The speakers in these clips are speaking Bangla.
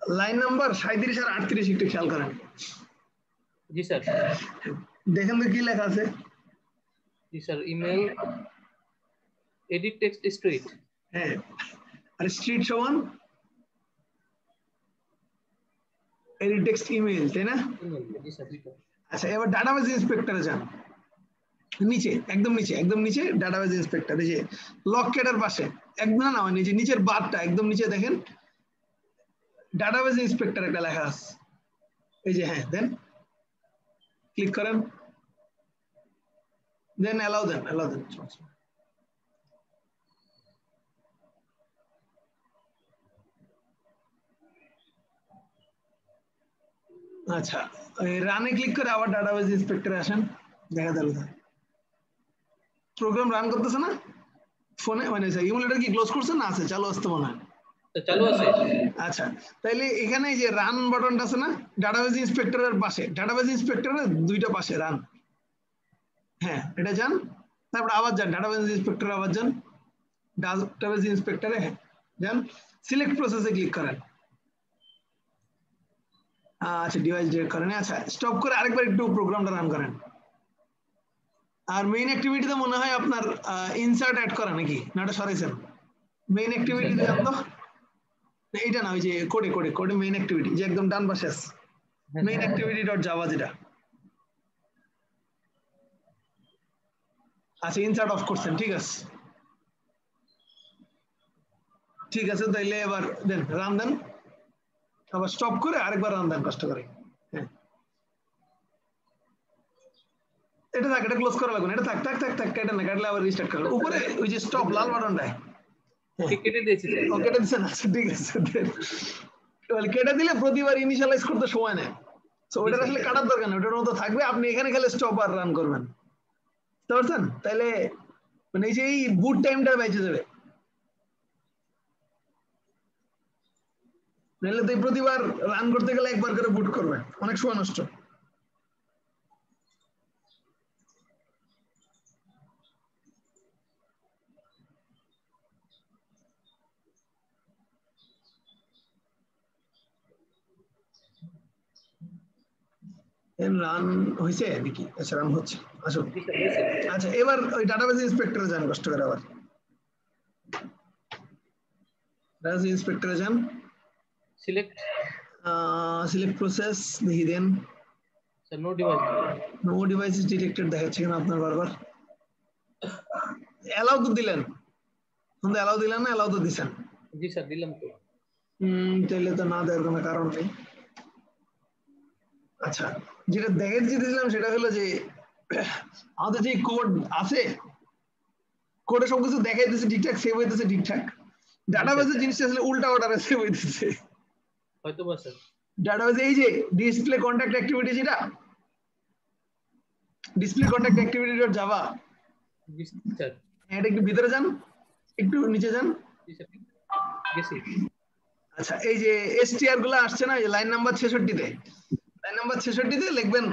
লাইন নাম্বার 37 আর 38 একটু খেয়াল করেন। জি স্যার। দেখেন তো কি লেখা আছে। জি sir, email edit text street. হ্যাঁ, আর স্ট্রিট সমান এডিট টেক্সট ইমেল, তাই না? ইমেল, জি স্যার দুইটা। আচ্ছা, এবার ডাটাবেস ইন্সপেক্টরে যান। নিচে, একদম নিচে ডাটাবেস ইন্সপেক্টর, এই যে লকেটের পাশে একদম না নিচে, নিচের বারটা একদম নিচে দেখেন ডাটাবেস ইন্সপেক্টর একটা লেখা আছে, এই যে। হ্যাঁ, দেন ক্লিক করেন, দেন অ্যালাউ দেন। আচ্ছা, রানে ক্লিক করে আবার ডাটাবেস ইন্সপেক্টরে আসেন, দেখা গেল প্রোগ্রাম রান করতেছে না ফোনে, মানে ইমুলেটর কি ক্লোজ করছেন না আছে চালু আসতে মনে হয়? চালু আছে। আচ্ছা, তাইলে এখানে যে রান বাটনটা আছে না ডাটাবেস ইন্সপেক্টরের পাশে, ডাটাবেস ইন্সপেক্টরের দুইটা পাশে রান, হ্যাঁ এটা যান, তারপর আবার যান ডাটাবেস ইন্সপেক্টরে, আবার যান ডাটাবেস ইন্সপেক্টরে, হ্যাঁ যান, সিলেক্ট প্রসেসে ক্লিক করেন। আচ্ছা, ডিভাইস ডিরেক্ট করেন। আচ্ছা, স্টপ করে আরেকবার একটু প্রোগ্রামটা রান করেন। আর মেইন অ্যাক্টিভিটিতে মনে হয় আপনার ইনসার্ট অ্যাড করা নাকি, না এটা সরাইছেন? মেইন অ্যাক্টিভিটিতে যান তো, এইটা না, ওই যে কোডে মেইন অ্যাক্টিভিটি যে একদম ডান পাশে আছে, মেইন অ্যাক্টিভিটি ডট জাভা যেটা। আচ্ছা, ইনসার্ট অফ করছেন, ঠিক আছে, তাইলে এবার দেন রান দেন, আবার স্টপ করে আরেকবার রান দেন কষ্ট করে। হ্যাঁ, এটা থাক, এটা ক্লোজ করা লাগবে না, এটা থাক, এটা না কাটলে আবার রিস্টার্ট করবেন। উপরে ওই যে স্টপ লাল বাটনটা কেটে দিয়েছি স্যার। কেটে দিচ্ছেন? আচ্ছা ঠিক আছে, কেটে দিলে প্রতিবার ইনিশিয়ালাইজ করতে সময় নেয়, তো ওটা আসলে কাটার দরকার নেই, ওটার মতো থাকবে, আপনি এখানে খেলে স্টপ আর রান করবেন, বুঝতে পারছেন? তাহলে মানে এই যে এই বুট টাইমটা বেঁচে যাবে, নাহলে তো প্রতিবার রান করতে গেলে একবার করে বুট করবে, অনেক সময় নষ্ট। রান হয়েছে নাকি? আচ্ছা, রান হচ্ছে, আসুন। আচ্ছা, এবার ওই ডাটাবেস ইন্সপেক্টরে যান কষ্ট করে, আবার ডাটাবেস ইন্সপেক্টরে যান, সিলেক্ট প্রসেস দেখি দেন। নো ডিভাইস ইজ ডিটেক্টেড দেখাচ্ছে কেন আপনার বারবার? অ্যালাউ তো দিলেন, কিন্তু অ্যালাউ দিলেন না, অ্যালাউ তো দিছেন? জি স্যার দিলাম তো। তাহলে তো না দেওয়ার কোনো কারণ নেই। আচ্ছা, যেটা দেখে দিয়েছিলাম সেটা হলো যে আমাদের যে কোড আছে, কোডে সবকিছু দেখাইতেছে ঠিকঠাক, সেভ হইতেছে ঠিকঠাক, ডাটাবেসের জিনিসটা আসলে উল্টা অর্ডারে সেভ হইতেছে হয়তো বা স্যার। ডাটাবেসে এই যে ডিসপ্লে কন্টাক্ট অ্যাক্টিভিটি, যেটা display contact activity dot Java, sir এটা একটু ভিতরে যান, একটু নিচে যান। আচ্ছা, এই যে এসটিআর গুলো আসছে না লাইন নাম্বার 66 তে, লাইন নাম্বার 66 তে লিখবেন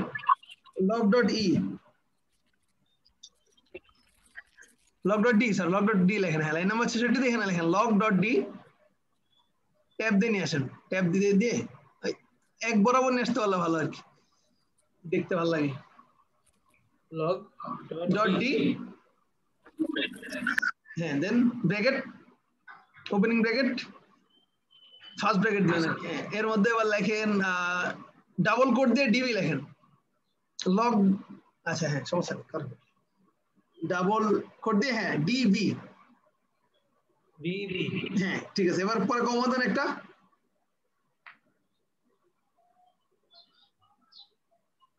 log.e, log.d স্যার, log.d লেখেন। হ্যাঁ, লাইন নাম্বার 66 তে এখানে লেখেন log.d, ট্যাব দিয়ে নিয়ে আসেন, ট্যাব দিয়ে এক বরাবর নিয়ে আসতে পারলে ভালো আর কি, দেখতে ভালো লাগে। log.d, হ্যাঁ, then bracket, opening bracket, first bracket দিবেন, এর মধ্যে এবার লেখেন ডাবল কোট দিয়ে ডিবি লেখেন লগ। আচ্ছা হ্যাঁ, সমস্যা নেই, করেন ডাবল কোট দিয়ে, হ্যাঁ ডিবি, হ্যাঁ ঠিক আছে। এবার পরে কমা দেন একটা,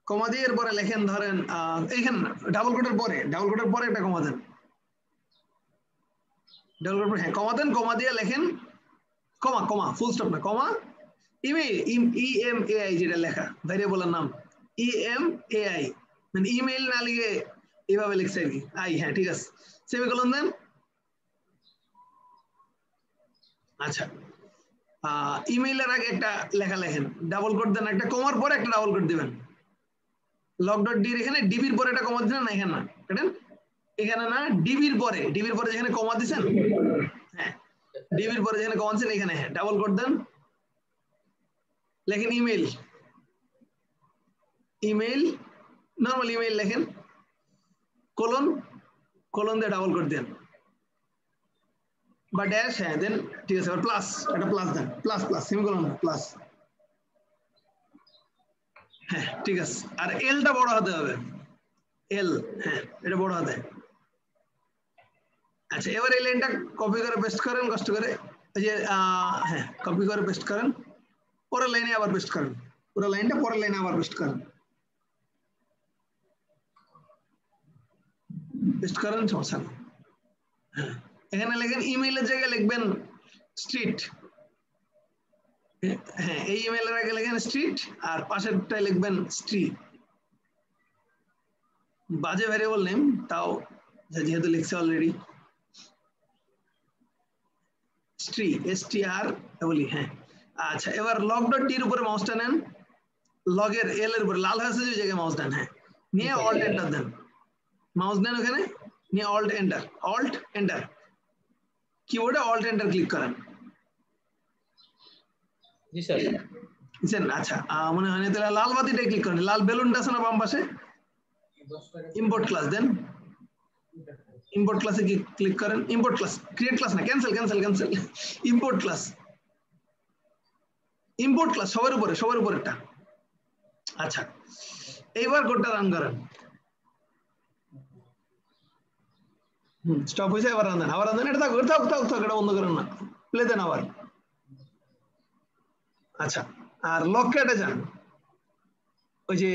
কমা দিয়ে এরপরে লেখেন ধরেন এইখানে ডাবল কোটের পরে একটা কমা দেন, ডাবল কোট, হ্যাঁ কমা দেন, কমা দিয়ে লেখেন কমা ফুল স্টপ না, কমা ইএমএআই যেটা লেখা ভ্যারিয়েবলের নাম ইএমএআই, মানে ইমেইল না লিখে এইভাবে লিখছে আর কি, হ্যাঁ ঠিক আছে, সেমিকোলন দেন। আচ্ছা, ইমেইলের আগে একটা লেখা লেখেন, ডাবল কোট দেন, একটা কমার পরে একটা ডাবল কোট দিবেন, log.d এখানে ডিবির পরে একটা কমা দিবেন না, এখানে না কাটেন, এখানে না, ডিবির পরে যেখানে কমা দিবেন, হ্যাঁ ডিবির পরে যেখানে কমা দিবেন এখানে, হ্যাঁ ডাবল কোট দেন, লেখেন ইমেল, ইমেল নর্মাল ইমেল লেখেন কোলন কোলন দিয়ে ডাবল কোট দেন বা ড্যাশ, হ্যাঁ দেন ঠিক আছে, প্লাস এটা প্লাস দেন, প্লাস প্লাস সেমিকোলন প্লাস, হ্যাঁ ঠিক আছে। আর এলটা বড় হতে হবে, এল, হ্যাঁ এটা বড় হতে। আচ্ছা এবার এই লাইনটা কপি করে পেস্ট করেন কষ্ট করে, এই যে হ্যাঁ কপি করে পেস্ট করেন, পরের লাইনে আবার পেস্ট করেন, পুরো লাইনটা পরের লাইনে আবার পেস্ট করেন, পেস্ট করেন সমস্যা নেই। হ্যাঁ এখানে লেখেন ইমেইলের জায়গায় লিখবেন স্ট্রিট, হ্যাঁ এই ইমেইলের আগে লেখেন স্ট্রিট আর পাশেরটায় লিখবেন স্ট্রিট, বাজে ভ্যারিয়েবল নেম তাও যেহেতু লিখছে অলরেডি, স্ট্রি STR বলি, হ্যাঁ। আচ্ছা এবার লগ ডট টির উপরে মাউসটা নেন, লগের এল এর উপরে লাল হয়েছে যে জায়গায় মাউস দেন, হ্যাঁ নিয়ে অল্ট এন্টার দেন, মাউস নেন ওখানে নিয়ে অল্ট এন্টার কিবোর্ডে অল্ট এন্টার ক্লিক করেন। জি স্যার। বুঝছেন? আচ্ছা মনে হয় না, তাহলে লাল বাতিটা ক্লিক করেন, লাল বেলুনটা আছে না বাম পাশে, ইম্পোর্ট ক্লাস দেন, ইম্পোর্ট ক্লাসে ক্লিক করেন, ইম্পোর্ট ক্লাস, ক্রিয়েট ক্লাস না, cancel import class, import class সবার উপরেরটা। আচ্ছা এইবার কোডটা রান করেন, স্টপ হয়েছে, এবার রান দেন, আবার রান দেন, এটা থাক এটা বন্ধ করেন না, প্লে দেন আবার। আচ্ছা আর লক ক্যাটে যান, ওই যে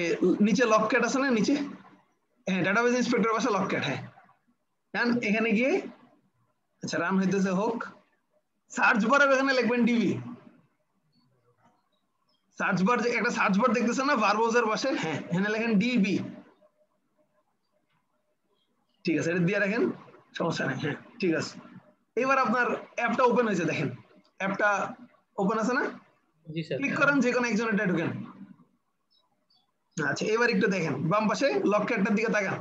নিচে লক ক্যাট আছে না নিচে, হ্যাঁ ডাটাবেস ইন্সপেক্টর পাশে লক ক্যাট, হ্যাঁ যান এখানে গিয়ে, আচ্ছা রান হইতেছে হোক, সার্চ বারে এখানে লিখবেন ডিবি, সার্চ বার একটা সার্চ বার দেখতেছেন না ভার্বোজের পাশে, হ্যাঁ এখানে লেখেন ডিবি, ঠিক আছে এটা দিয়ে রাখেন সমস্যা নেই, হ্যাঁ ঠিক আছে। এবার আপনার অ্যাপটা ওপেন হয়েছে, দেখেন অ্যাপটা ওপেন আছে না, জি স্যার। ক্লিক করেন যে কোনো একজনের এটা ঢুকেন। আচ্ছা এবার একটু দেখেন বাম পাশে লক ক্যাটটার দিকে তাকান,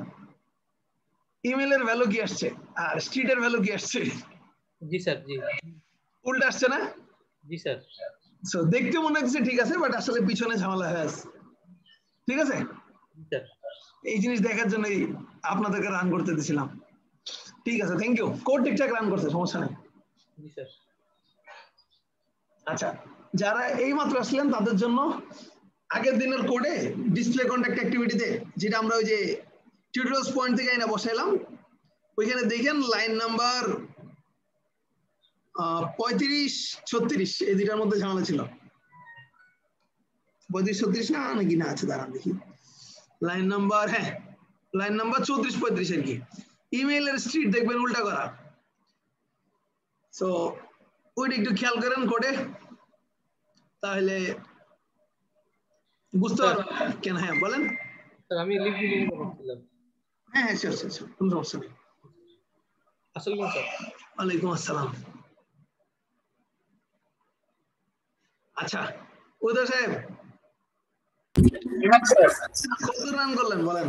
ইমেলের ভ্যালু কি আসছে আর স্ট্রিটের ভ্যালু কি আসছে, জি স্যার। জি উল্টা আসছে না, জি স্যার। সো দেখতে মনে হচ্ছে ঠিক আছে, বাট আসলে পিছনে ঝামেলা হয়ে আছে, ঠিক আছে। স্যার এই জিনিস দেখার জন্যই আপনাদেরকে রান করতে দিয়েছিলাম, ঠিক আছে থ্যাংক ইউ, কোড ঠিকঠাক রান করছে সমস্যা নেই। জি স্যার। আচ্ছা যারা এই মাত্র আসলেন তাদের জন্য আগের দিনের কোডে ডিসপ্লে কন্টাক্ট অ্যাক্টিভিটিতে, যেটা আমরা ওই যে টিউটোরিয়ালস পয়েন্ট থেকে আইনা বসাইলাম, ওইখানে দেখেন লাইন নাম্বার 35-36 এই দুটার মধ্যে ঝামেলা ছিল, 35-36 না নাকি না আছে দাঁড়ান দেখি, লাইন নাম্বার, হ্যাঁ লাইন নাম্বার 34-35 আর কি, ইমেইলের স্ট্রিট দেখবেন উল্টা করা, সো ওইটা একটু খেয়াল করেন কোডে, তাহলে বুঝতে পারবেন কেন। হ্যাঁ বলেন স্যার আমি লিখে নিতে বলছিলাম। হ্যাঁ হ্যাঁ শিওর কোনো সমস্যা নেই। আসসালামু স্যার। ওয়ালাইকুম আসসালাম। আচ্ছা উদয় সাহেব কত রান করলেন বলেন?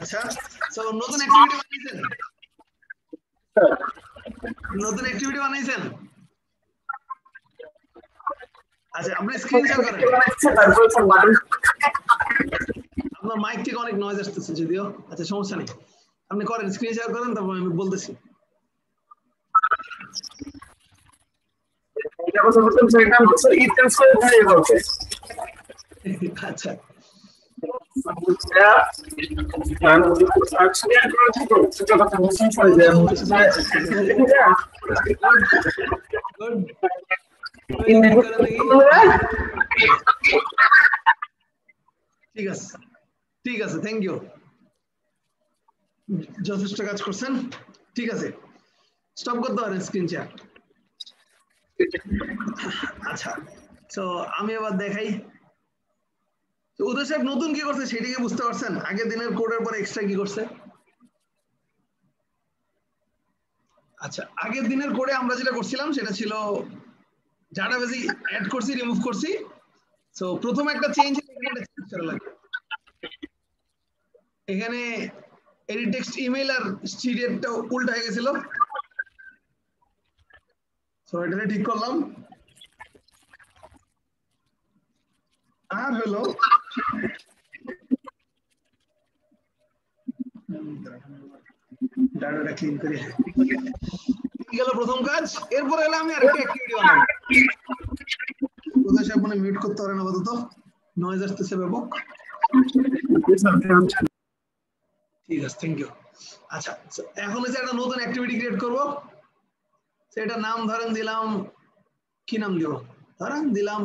আচ্ছা তো নতুন অ্যাক্টিভিটি বানাইছেন, নতুন অ্যাক্টিভিটি বানাইছেন? আচ্ছা আপনি স্ক্রিন শেয়ার করেন, আপনার মাইক থেকে অনেক নয়েজ আসতেছে যদিও, আচ্ছা সমস্যা নেই, আপনি করেন স্ক্রিন শেয়ার করেন, তারপর আমি বলতেছি। আচ্ছা ঠিক আছে ঠিক আছে থ্যাংক ইউ, যথেষ্ট কাজ করছেন, ঠিক আছে স্টপ করতে পারেন স্ক্রিন শেয়ার। আচ্ছা তো আমি এবার দেখাই, উদয় সাহেব নতুন কি করছে সেটা কি বুঝতে পারছেন? আগের দিনের কোডের পর এক্সট্রা কি করছে? আচ্ছা আগের দিনের কোডে আমরা যেটা করছিলাম সেটা ছিল ডাটাবেসে অ্যাড করছি রিমুভ করছি, সো প্রথম একটা চেঞ্জ করা লাগবে, এখানে এডিট টেক্সট ইমেল আর স্ট্রিটেরটা উল্টা হয়ে গেছিল, সো এটা ঠিক করলাম। আর হলো ডাটাটা ক্লিন করে গেল প্রথম কাজ। এরপর হলো আমি আরেকটা অ্যাক্টিভিটি বানাবো। কোথায় সব মানে মিউট করতে পারেন আপাতত, নয়েজ আসতেছে ব্যাপক। ঠিক আছে, থ্যাংক ইউ। আচ্ছা, এখন হচ্ছে একটা নতুন অ্যাক্টিভিটি ক্রিয়েট করব। সেটা নাম ধরেন দিলাম, কি নাম দিব? ধরেন দিলাম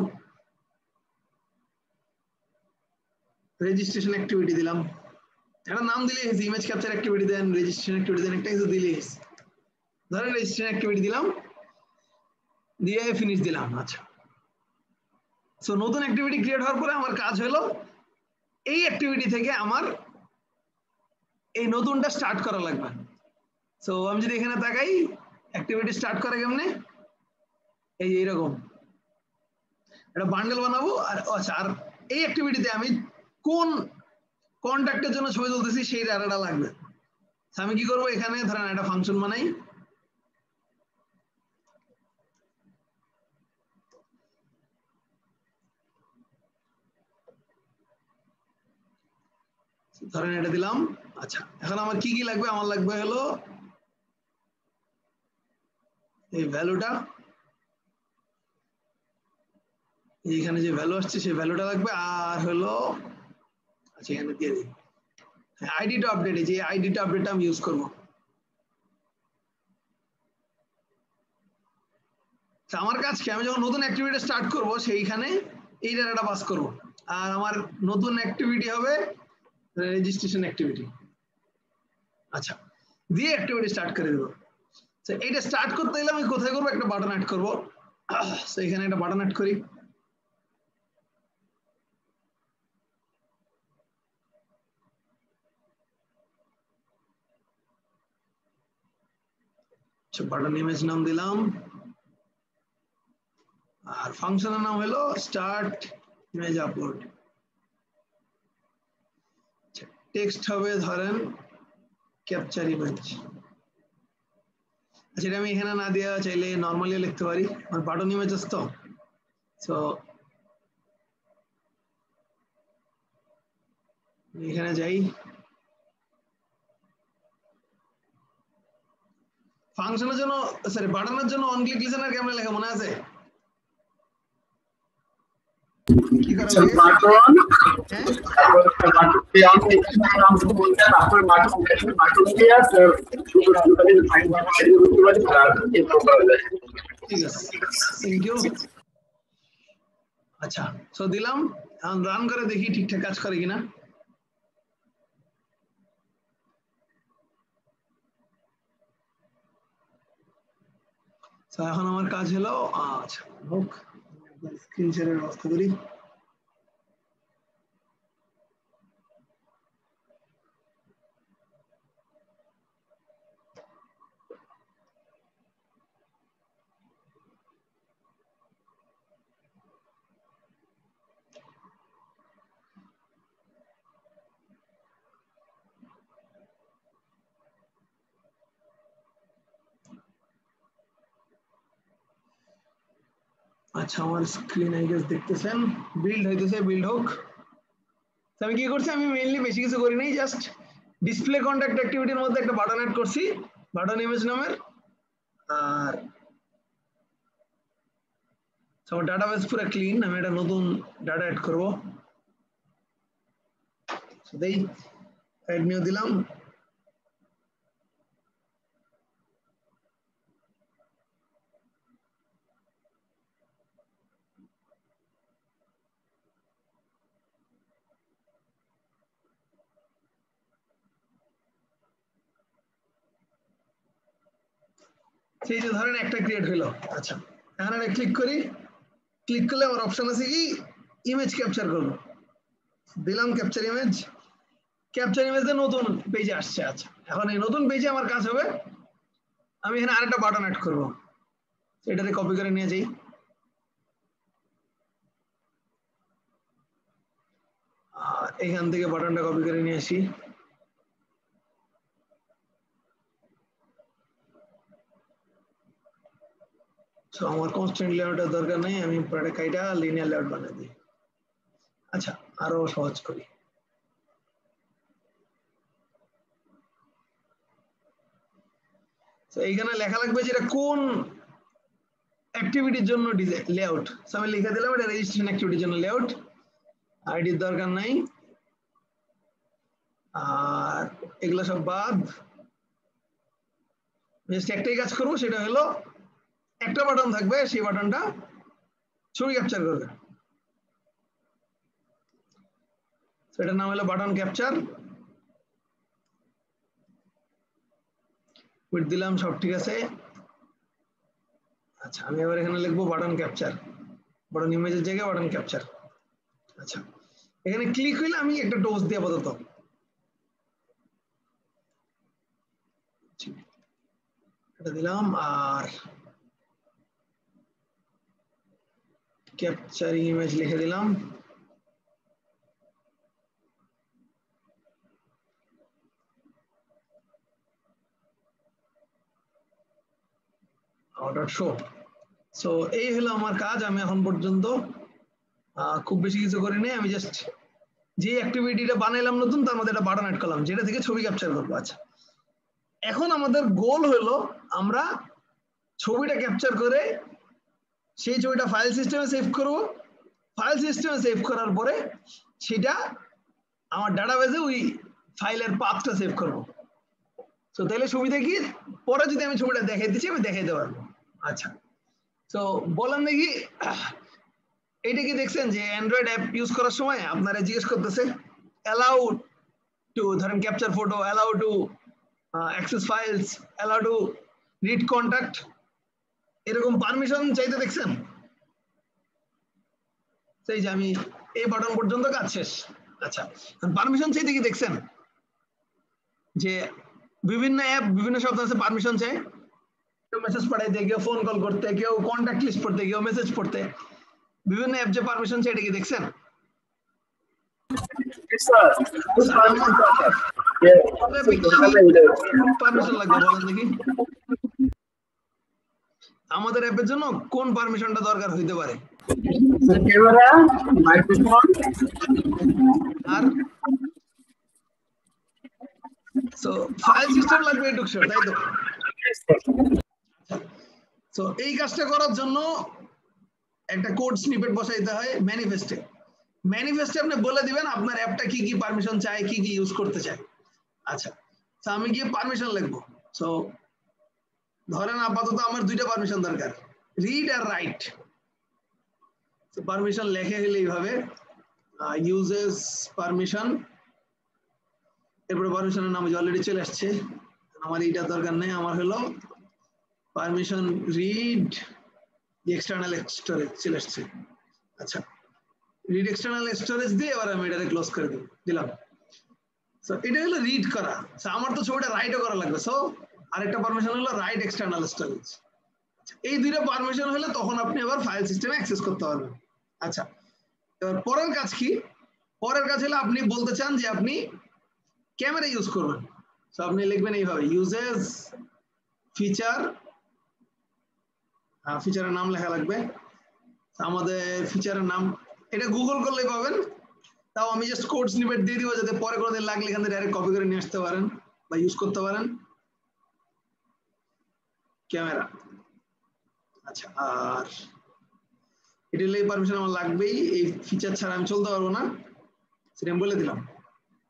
রেজিস্ট্রেশন অ্যাক্টিভিটি দিলাম। একটা নাম দিলে ইমেজ ক্যাপচার অ্যাক্টিভিটি দেন, রেজিস্ট্রেশন অ্যাক্টিভিটি দেন, একটা কিছু দিলে ধরেন রেজিস্ট্রেশন অ্যাক্টিভিটি দিলাম, দিয়ে ফিনিশ দিলাম। আচ্ছা, সো নতুন অ্যাক্টিভিটি ক্রিয়েট হওয়ার পরে আমার কাজ হলো এই অ্যাক্টিভিটি থেকে আমার এই নতুনটা স্টার্ট করা লাগবে। সো আমি যদি এখানে তাকাই, অ্যাক্টিভিটি স্টার্ট করে কেমনে, এই এইরকম একটা বান্ডেল বানাবো। আর আচ্ছা, আর এই অ্যাক্টিভিটিতে আমি কোন কন্ট্যাক্টের জন্য ছবি তুলতেছি সেই ডাটাটা লাগবে। আমি কি করবো, এখানে ধরেন একটা ফাংশন বানাই, ধরেন এটা দিলাম। আচ্ছা, এখন আমার কি কি লাগবে, আমার লাগবে হলো এই ভ্যালুটা, এইখানে যে ভ্যালু আসছে সেই ভ্যালুটা লাগবে। আর হলো আচ্ছা এখানে দিয়ে দিই আইডিটা আপডেট, এই যে আইডিটা আপডেটটা আমি ইউজ করবো। আমার কাজ কি, আমি যখন নতুন অ্যাক্টিভিটি স্টার্ট করব সেইখানে এই ডাটাটা পাস করব। আর আমার নতুন অ্যাক্টিভিটি হবে রেজিস্ট্রেশন অ্যাক্টিভিটি। আচ্ছা, দিয়ে অ্যাক্টিভিটি স্টার্ট করে দেবো। এইটা স্টার্ট করতে গেলে আমি কোথায় করবো, একটা বাটন অ্যাড করবো। তো এখানে একটা বাটন অ্যাড করি। বাটন ইমেজ নাম দিলাম, আর ফাংশনের নাম হলো স্টার্ট ইমেজ আপলোড। টেক্সট হবে ধরেন ক্যাপচার ইমেজ। আচ্ছা, এটা আমি এখানে না দেওয়া চাইলে নর্মালি লিখতে পারি, আমার বাটন ইমেজ তো। সো এখানে যাই, ফাংশনের জন্য সরি বাটনের জন্য অন ক্লিক লিসেনার কেমনে লেখা মনে আছে? কি করা লাগে? ঠিক আছে, থ্যাংক ইউ। আচ্ছা, সো দিলাম, এখন রান করে দেখি ঠিকঠাক কাজ করে কিনা। এখন আমার কাজ হলো, আচ্ছা হোক, স্ক্রিন শেয়ারের ব্যবস্থা করি। আচ্ছা, আমার স্ক্রিন আই গেস দেখতেছেন, বিল্ড হইতেছে, বিল্ড হোক। আমি কি করছি, আমি মেইনলি বেশি কিছু করি নাই, জাস্ট ডিসপ্লে কন্টাক্ট অ্যাক্টিভিটির মধ্যে একটা বাটন অ্যাড করছি, বাটন ইমেজ নামের। আর আমার ডাটাবেস পুরো ক্লিন, আমি একটা নতুন ডাটা অ্যাড করব। দেই অ্যাড নিউ দিলাম। সেই যে ধরেন একটা ক্রিয়েট হইলো। আচ্ছা, এখন একটা ক্লিক করি, ক্লিক করলে আমার অপশন আছে কি ইমেজ ক্যাপচার করবো, দিলাম ক্যাপচার ইমেজ। ক্যাপচার ইমেজে নতুন পেজে আসছে। আচ্ছা, এখন এই নতুন পেজে আমার কাজ হবে, আমি এখানে আরেকটা বাটন অ্যাড করবো, এটাতে কপি করে নিয়ে যাই। আর এখান থেকে বাটনটা কপি করে নিয়ে আসি। সো আমার কনস্ট্যান্ট লেআউটের দরকার নেই, আমি পুরোটা কাইটা লিনিয়ার লেআউট বানিয়ে দিই। আচ্ছা আরো সহজ করি। তো এইখানে লেখা লাগবে যে এটা কোন অ্যাক্টিভিটির জন্য লেআউট। সো আমি লিখে দিলাম এটা রেজিস্ট্রেশন অ্যাক্টিভিটির জন্য লেআউট, আইডির দরকার নাই, আর এগুলো সব বাদ। জাস্ট একটাই কাজ করবো, সেটা হলো একটা বাটন থাকবে, সেই বাটনটা ছবি ক্যাপচার করবে। এটার নাম হলো বাটন ক্যাপচার। উইথ দিলাম, সব ঠিক আছে। আচ্ছা আমি এবার এখানে লিখবো বাটন ক্যাপচার, বাটন ইমেজের জায়গায় বাটন ক্যাপচার। আচ্ছা এখানে ক্লিক হইলে আমি একটা ডোজ দিয়ে আপাতত এটা দিলাম, আর ক্যাপচারিং ইমেজ লিখে দিলাম। শো। সো এই হলো আমার কাজ। আমি এখন পর্যন্ত খুব বেশি কিছু করিনি, আমি জাস্ট যে অ্যাক্টিভিটিটা বানাইলাম নতুন, তার মধ্যে একটা বাটন অ্যাড করলাম যেটা থেকে ছবি ক্যাপচার করবো। আচ্ছা এখন আমাদের গোল হলো আমরা ছবিটা ক্যাপচার করে সেই ছবিটা ফাইল সিস্টেমে সেভ করব। ফাইল সিস্টেমে সেভ করার পরে সেটা আমার ডাটাবেসে ওই ফাইলের পাথটা সেভ করব। তো তাহলে সুবিধা কি, পরে যদি আমি ছবিটা দেখাই দিচ্ছি আমি দেখাইতে পারবো। আচ্ছা তো বললাম নাকি, এইটা কি দেখছেন যে অ্যান্ড্রয়েড অ্যাপ ইউজ করার সময় আপনারা জিজ্ঞেস করতেছে অ্যালাউ টু, ধরেন capture photo, allow to access files, allow to read contact, এরকম পারমিশন চাইতে দেখছেন? সেই যে আমি এই বাটন পর্যন্ত কাজ শেষ। আচ্ছা পারমিশন চাইতে কি দেখছেন যে বিভিন্ন অ্যাপ বিভিন্ন শব্দ আছে পারমিশন চাই, কেউ মেসেজ পাঠাইতে, কেউ ফোন কল করতে, কেউ কন্ট্যাক্ট লিস্ট পড়তে, কেউ মেসেজ পড়তে, বিভিন্ন অ্যাপ যে পারমিশন চাই, এটা কি দেখছেন? পারমিশন লাগবে বলেন দেখি, আমাদের অ্যাপের জন্য কোন পারমিশনটা দরকার হইতে পারে? ক্যামেরা, মাইক্রোফোন, আর সো ফাইল সিস্টেম লাগবে এডুকেশন, তাই তো? সো এই কাজটা করার জন্য একটা কোড স্নিপেট বসাইতে হয় ম্যানিফেস্টে। ম্যানিফেস্টে আপনি বলে দিবেন আপনার অ্যাপটা কি কি পারমিশন চায়, কি কি ইউজ করতে চায়। আচ্ছা তো আমি গিয়ে পারমিশন লিখবো। সো ধরেন আপাতত আমার দুইটা পারমিশন দরকার, রিড আর রাইট। তো পারমিশন লেখে হলে এইভাবে ইউজেস পারমিশন, এরপরে পারমিশনের নাম অলরেডি চলে আসছে, আমার এইটা দরকার নেই, আমার হলো পারমিশন রিড এক্সটার্নাল স্টোরেজ চলে আসছে। আচ্ছা রিড এক্সটার্নাল স্টোরেজ দিয়ে এবার আমি এটাকে ক্লোজ করে দিলাম। সো এটা হলো রিড করা। সো আমার তো ছবিটা রাইটও করা লাগবে, সো আরেকটা পারমিশন হলো রাইট এক্সটার্নাল স্টোরেজ। এই দুইটা পারমিশন হলে তখন আপনি আবার ফাইল সিস্টেমে অ্যাক্সেস করতে পারবেন। আচ্ছা এবার পরের কাজ কি? পরের কাজ হলো আপনি বলতে চান যে আপনি ক্যামেরা ইউজ করবেন। সো আপনি লিখবেন এইভাবে ইউজেস ফিচার, ফিচারের নাম লেখা লাগবে। আমাদের ফিচারের নাম এটা গুগল করলে পাবেন, তাও আমি জাস্ট কোড স্নিপেট দিয়ে দিব যাতে পরে কোনোদিন লাগলে এখান থেকে ডাইরেক্ট কপি করে নিয়ে আসতে পারেন বা ইউজ করতে পারেন। ক্যামেরা। আচ্ছা আর এটা হলে পারমিশন আমার লাগবেই, এই ফিচার ছাড়া আমি চলতে পারবো না, সেটা আমি বলে দিলাম।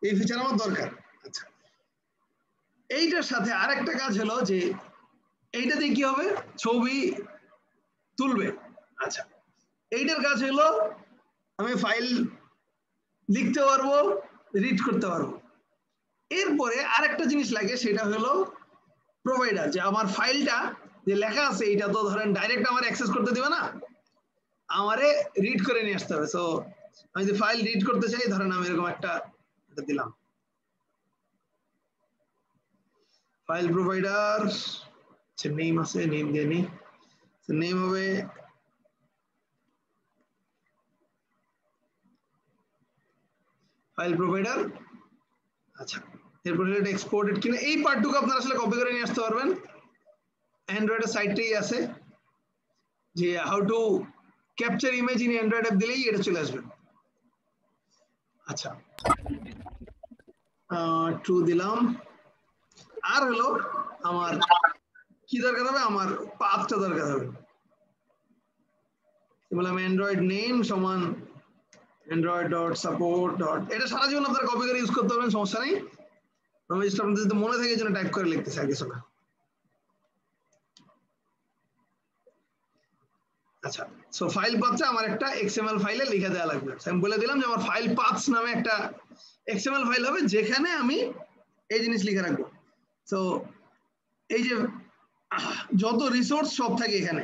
এই ফিচার আমার দরকার। আচ্ছা এইটার সাথে আরেকটা কাজ হলো যে এইটাতে কি হবে, ছবি তুলবে। আচ্ছা এইটার কাজ হলো আমি ফাইল লিখতে পারবো, রিড করতে পারবো। এরপরে আরেকটা জিনিস লাগে, সেটা হলো প্রোভাইডার, যে আমার ফাইলটা যে লেখা আছে এটা তো ধরেন ডাইরেক্ট আমার অ্যাক্সেস করতে দিবে না, আমারে রিড করে নিয়ে আসতে হবে। সো আমি যে ফাইল রিড করতে চাই, ধরেন আমি এরকম একটা দিলাম ফাইল প্রোভাইডার, নেম আছে, নেম দিয়ে নি, নেম হবে ফাইল প্রোভাইডার। আচ্ছা এরপরে এটা এক্সপোর্টেড কিনা এই পার্টটুকু আপনারা আসলে কপি করে নিয়ে আসতে পারবেন, অ্যান্ড্রয়েডের সাইটটাই আছে। যে how to capture image in Android app দিলেই এটা চলে আসবে। আচ্ছা ট্রু দিলাম। আর হলো আমার কি দরকার হবে, আমার পাথটা দরকার হবে। বললাম অ্যান্ড্রয়েড নেম সমান অ্যান্ড্রয়েড ডট সাপোর্ট ডট, এটা সারা জীবন আপনারা কপি করে ইউজ করতে পারবেন, সমস্যা নেই। আমি জাস্ট আপনাদের যদি মনে থাকে জন্য টাইপ করে লিখতেছি, আর কিছু না। আচ্ছা সো ফাইল পাথটা আমার একটা এক্সএমএল ফাইলে লিখে দেওয়া লাগবে। আমি বলে দিলাম যে আমার ফাইল পাথস নামে একটা এক্সএমএল ফাইল হবে যেখানে আমি এই জিনিস লিখে রাখবো। তো এই যে যত রিসোর্স সব থাকে এখানে,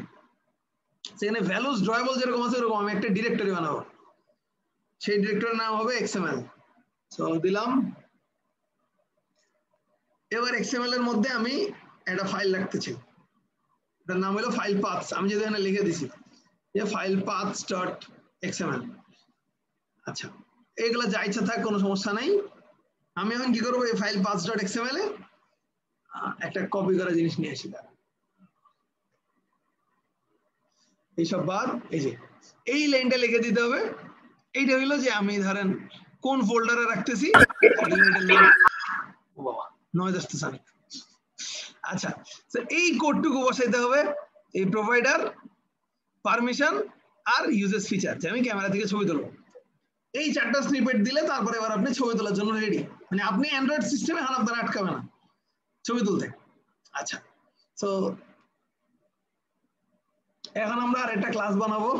সেখানে ভ্যালুস ড্রয়েবল যেরকম আছে ওরকম আমি একটা ডিরেক্টরি বানাবো, সেই ডিরেক্টরির নাম হবে এক্সএমএল। সো দিলাম। এবার এক্সএমএল এর মধ্যে আমি একটা ফাইল রাখতেছি, এটার নাম হলো ফাইল পাথস। আমি যদি এখানে লিখে দিছি যে ফাইল পাথস ডট এক্সএমএল। আচ্ছা এগুলা যা ইচ্ছা থাক, কোনো সমস্যা নাই। আমি এখন কি করবো, এই ফাইল পাথস ডট এক্সএমএল এ একটা কপি করা জিনিস নিয়ে আসি। এইসব বাদ এই যে এই লাইনটা লিখে দিতে হবে। এইটা হইলো যে আমি ধরেন কোন ফোল্ডারে রাখতেছি, নয়েজ আসতেছে অনেক। আচ্ছা এই কোডটুকু বসাইতে হবে, এই প্রোভাইডার পারমিশন আর ইউজেস ফিচার, যে আমি ক্যামেরা থেকে ছবি তুলবো। এই চারটা স্নিপেট দিলে তারপরে এবার আপনি ছবি তোলার জন্য রেডি। মানে আপনি অ্যান্ড্রয়েড সিস্টেমে এখন আপনারা আটকাবে না ছবি তুলতে। আচ্ছা তো এখন আমরা আর একটা ক্লাস বানাবো।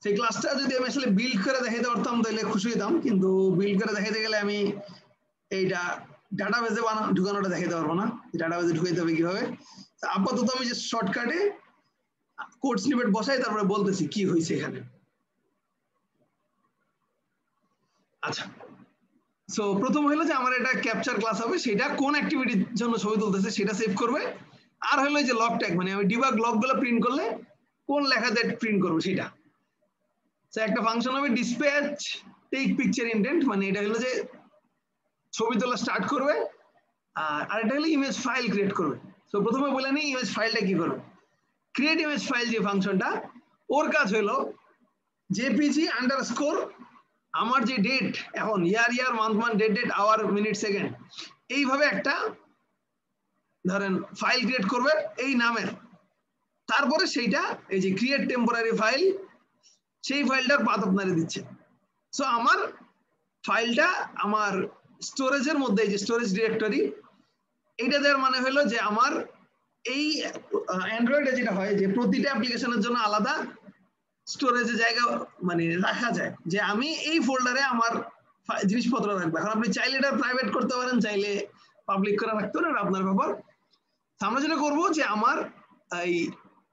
সেই ক্লাসটা যদি আমি আসলে বিল্ড করে দেখাইতে পারতাম তাহলে খুশি হইতাম, কিন্তু বিল্ড করে দেখাইতে গেলে আমি এইটা ডাটাবেজে ঢুকানোটা দেখাইতে পারবো না। ডাটাবেজে ঢুকাইতে হবে কিভাবে, আপাতত আমি যে শর্টকাটে কোড স্নিপেট বসাই তারপরে বলতেছি কি হয়েছে এখানে। আচ্ছা সো প্রথম হইলো যে আমার এটা ক্যাপচার ক্লাস হবে, সেটা কোন অ্যাক্টিভিটির জন্য ছবি তুলতেছে সেটা সেভ করবে। আর হলো যে লগ ট্যাগ, মানে আমি ডিবাগ লগ গুলো প্রিন্ট করলে কোন লেখা দিয়ে প্রিন্ট করবো সেটা। একটা ফাংশন হবে ডিসপ্যাচ টেক পিকচার ইনটেন্ট, মানে এটা হলো যে ছবি তোলা স্টার্ট করবে, আর এটা হলো ইমেজ ফাইল ক্রিয়েট করবে। তো প্রথমে বলে নিই ইমেজ ফাইলটা কি করবে। ক্রিয়েট ইমেজ ফাইল যে ফাংশনটা, ওর কাজ হলো জেপিজি আন্ডারস্কোর আমার যে ডেট এখন year month date hour minute second, এইভাবে একটা ধরেন ফাইল ক্রিয়েট করবে এই নামের। তারপরে সেইটা এই যে ক্রিয়েট টেম্পোরারি ফাইল, সেই ফাইলটার পাথ আপনারে দিচ্ছে। সো আমার ফাইলটা আমার স্টোরেজের মধ্যে, এই যে স্টোরেজ ডিরেক্টরি, এইটা দেওয়ার মানে হলো যে আমার এই অ্যান্ড্রয়েডে যেটা হয় যে প্রতিটা অ্যাপ্লিকেশনের জন্য আলাদা স্টোরেজে জায়গা মানে রাখা যায়, যে আমি এই ফোল্ডারে আমার জিনিসপত্র রাখবো। এখন আপনি চাইলে এটা প্রাইভেট করতে পারেন, চাইলে পাবলিক করে রাখতে পারেন, আপনার ব্যাপার। আমরা যেটা করবো যে আমার এই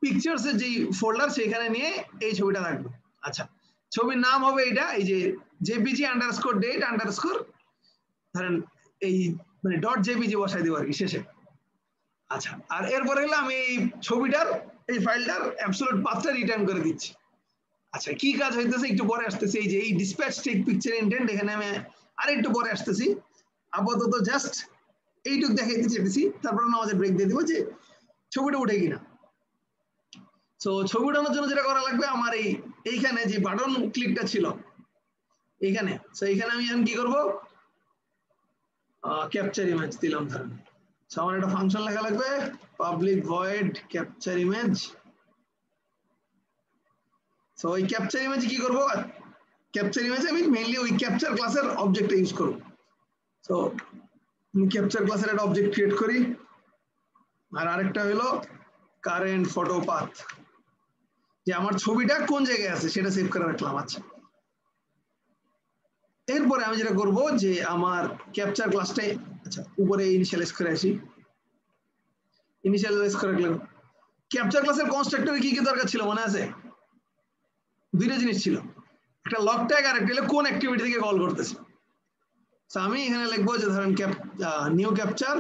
পিকচার্স এর যে ফোল্ডার সেখানে নিয়ে এই ছবিটা রাখবো। আচ্ছা ছবির নাম হবে এটা, এই যে জেপিজি আন্ডারস্কোর ডেট আন্ডারস্কোর ধরেন এই মানে ডট জেপিজি বসাই দেবো আর কি শেষে। আচ্ছা আর এরপরে হলো আমি এই ছবিটার এই ফাইলটার অ্যাবসলিউট পাথটা রিটার্ন করে দিচ্ছি। আচ্ছা কি কাজ হইতেছে একটু পরে আসতেছি। এই যে এই ডিসপ্যাচ টেক পিকচার ইনটেন্ট, এখানে আমি আর একটু পরে আসতেছি। আপাতত জাস্ট এইটুকু দেখাইতে চেয়েছি, তারপরে আমাদের ব্রেক দিয়ে দিব যে ছবিটা উঠে কিনা। তো ছবি উঠানোর জন্য যেটা করা লাগবে, আমার এইখানে যে বাটন ক্লিকটা ছিল এইখানে, তো এইখানে আমি এখন কি করবো, ক্যাপচার ইমেজ দিলাম ধরেন। আমার একটা ফাংশন লেখা লাগবে পাবলিক ভয়েড ক্যাপচার ইমেজ। তো ওই ক্যাপচার ইমেজ কি করবো, ক্যাপচার ইমেজ আমি মেইনলি ওই ক্যাপচার ক্লাসের অবজেক্টটা ইউজ করব। তো আমি ক্যাপচার ক্লাসের একটা অবজেক্ট ক্রিয়েট করি, আর আরেকটা হলো কারেন্ট ফটো পাথ, যে আমার ছবিটা কোন জায়গায় আছে সেটা সেভ করে রাখলাম। আচ্ছা এরপরে আমি যেটা করব যে আমার ক্যাপচার ক্লাসটাই আচ্ছা উপরে ইনিশিয়ালাইজ করে আসি। ইনিশিয়ালাইজ করে রাখলাম। ক্যাপচার ক্লাসের কনস্ট্রাক্টরে কি কি দরকার ছিল মনে আছে? দুইটা জিনিস ছিল, একটা লগ ট্যাগ আর একটা হলো কোন অ্যাক্টিভিটি থেকে কল করতেছে। তো আমি এখানে লিখবো যে ধরেন new capture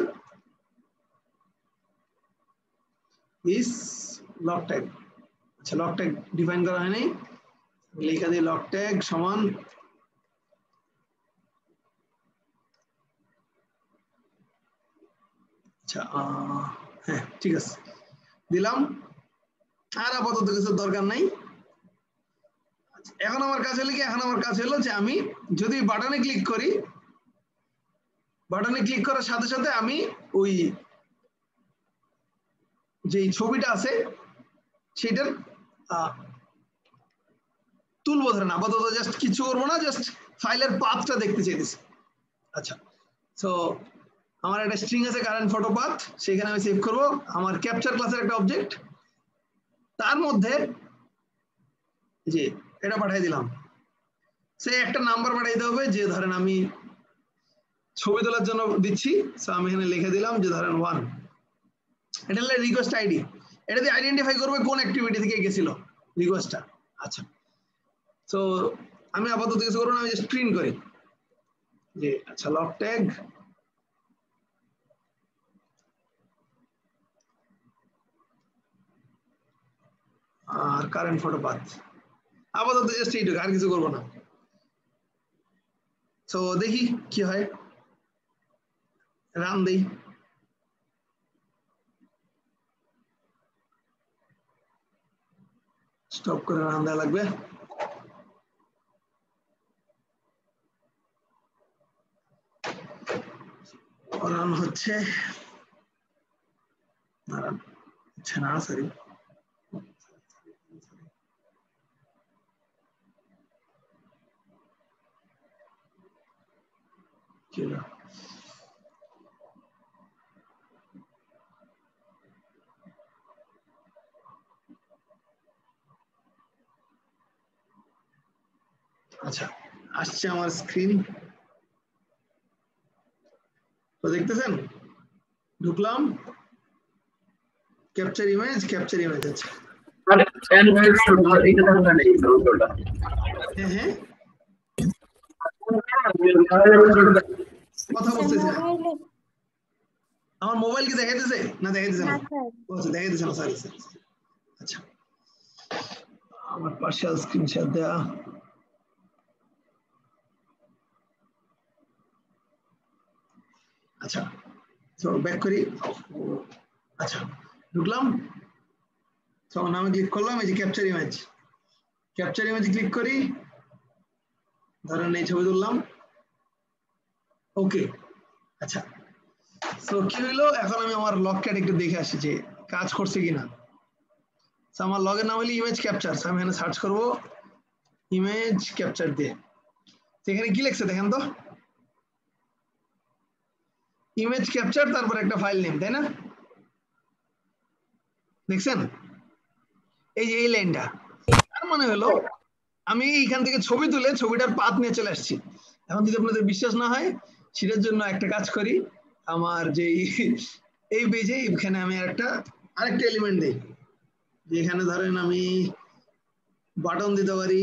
is log tag. আচ্ছা লগ ট্যাগ ডিফাইন করা হয়নি, লেখা দিই লগ ট্যাগ সমান আচ্ছা হ্যাঁ ঠিক আছে দিলাম। আর আপাতত কিছু দরকার নাই। এখন আমার কাজ হলো কি, এখন আমার কাজ হলো যে আমি যদি বাটনে ক্লিক করি, বাটনে ক্লিক করার সাথে সাথে আমি ওই যে ছবিটা আছে সেটার তুলবো, ধরেন আপাতত জাস্ট কিছু করবো না, জাস্ট ফাইলের পাথটা দেখতে চাইতেছি। আচ্ছা, সো আমার একটা স্ট্রিং আছে কারেন্ট ফটো পাথ, সেখানে আমি সেভ করব আমার ক্যাপচার ক্লাসের একটা অবজেক্ট, তার মধ্যে যে এটা পাঠিয়ে দিলাম, সে একটা নাম্বার পাঠাইতে হবে, যে ধরেন আমি ছবি তোলার জন্য দিচ্ছি, সো আমি এখানে লিখে দিলাম যে ধরেন 1, এটা হলো রিকোয়েস্ট আইডি, এটা দিয়ে আইডেন্টিফাই করবে কোন অ্যাক্টিভিটি থেকে গেছিল রিকোয়েস্টটা। আচ্ছা, তো আমি আপাতত কিছু করবো না, আমি জাস্ট প্রিন্ট করি যে আচ্ছা লগ ট্যাগ আর কারেন্ট ফটো পাথ, আপাতত জাস্ট এইটুকু, আর কিছু করবো না। তো দেখি কি হয়, রান দেই। স্টপ করে রান দেওয়া লাগবে। রান হচ্ছে না, সরি আচ্ছা, আসছে আমার স্ক্রিন, তো দেখতেছেন, ঢুকলাম ক্যাপচার ইমেজ, ক্যাপচার ইমেজ আছে। হ্যাঁ হ্যাঁ, কথা বলতেছি না, আমার মোবাইল কি দেখাইতেছে না দেখাইতেছে না? আচ্ছা, দেখাইতেছে না, সরি সরি। আচ্ছা, আমার পার্শিয়াল স্ক্রিনশট দেয়া। আচ্ছা, তো ব্যাক করি। আচ্ছা, ঢুকলাম, তখন আমি ক্লিক করলাম এই যে capture image, capture image click করি, ধরেন এই ছবি তুললাম, ওকে। আচ্ছা, তো কি হইলো, এখন আমি আমার লগ ক্যাট একটু দেখে আসি যে কাজ করছে কিনা। আমার লগের নাম হলো ইমেজ ক্যাপচার, আমি এখানে সার্চ করব ইমেজ ক্যাপচার দিয়ে, সেখানে কি লিখছে দেখেন তো, ইমেজ ক্যাপচার তারপর একটা ফাইল নেম, তাই না? দেখছেন এই যে এই লাইনটা, তার মানে হলো আমি এইখান থেকে ছবি তুলে ছবিটার পাথ নিয়ে চলে আসছি। এখন যদি আপনাদের বিশ্বাস না হয়, সেটার জন্য একটা কাজ করি, আমার যে এই পেজে এখানে আমি আরেকটা এলিমেন্ট দিই, এখানে ধরেন আমি বাটন দিতে পারি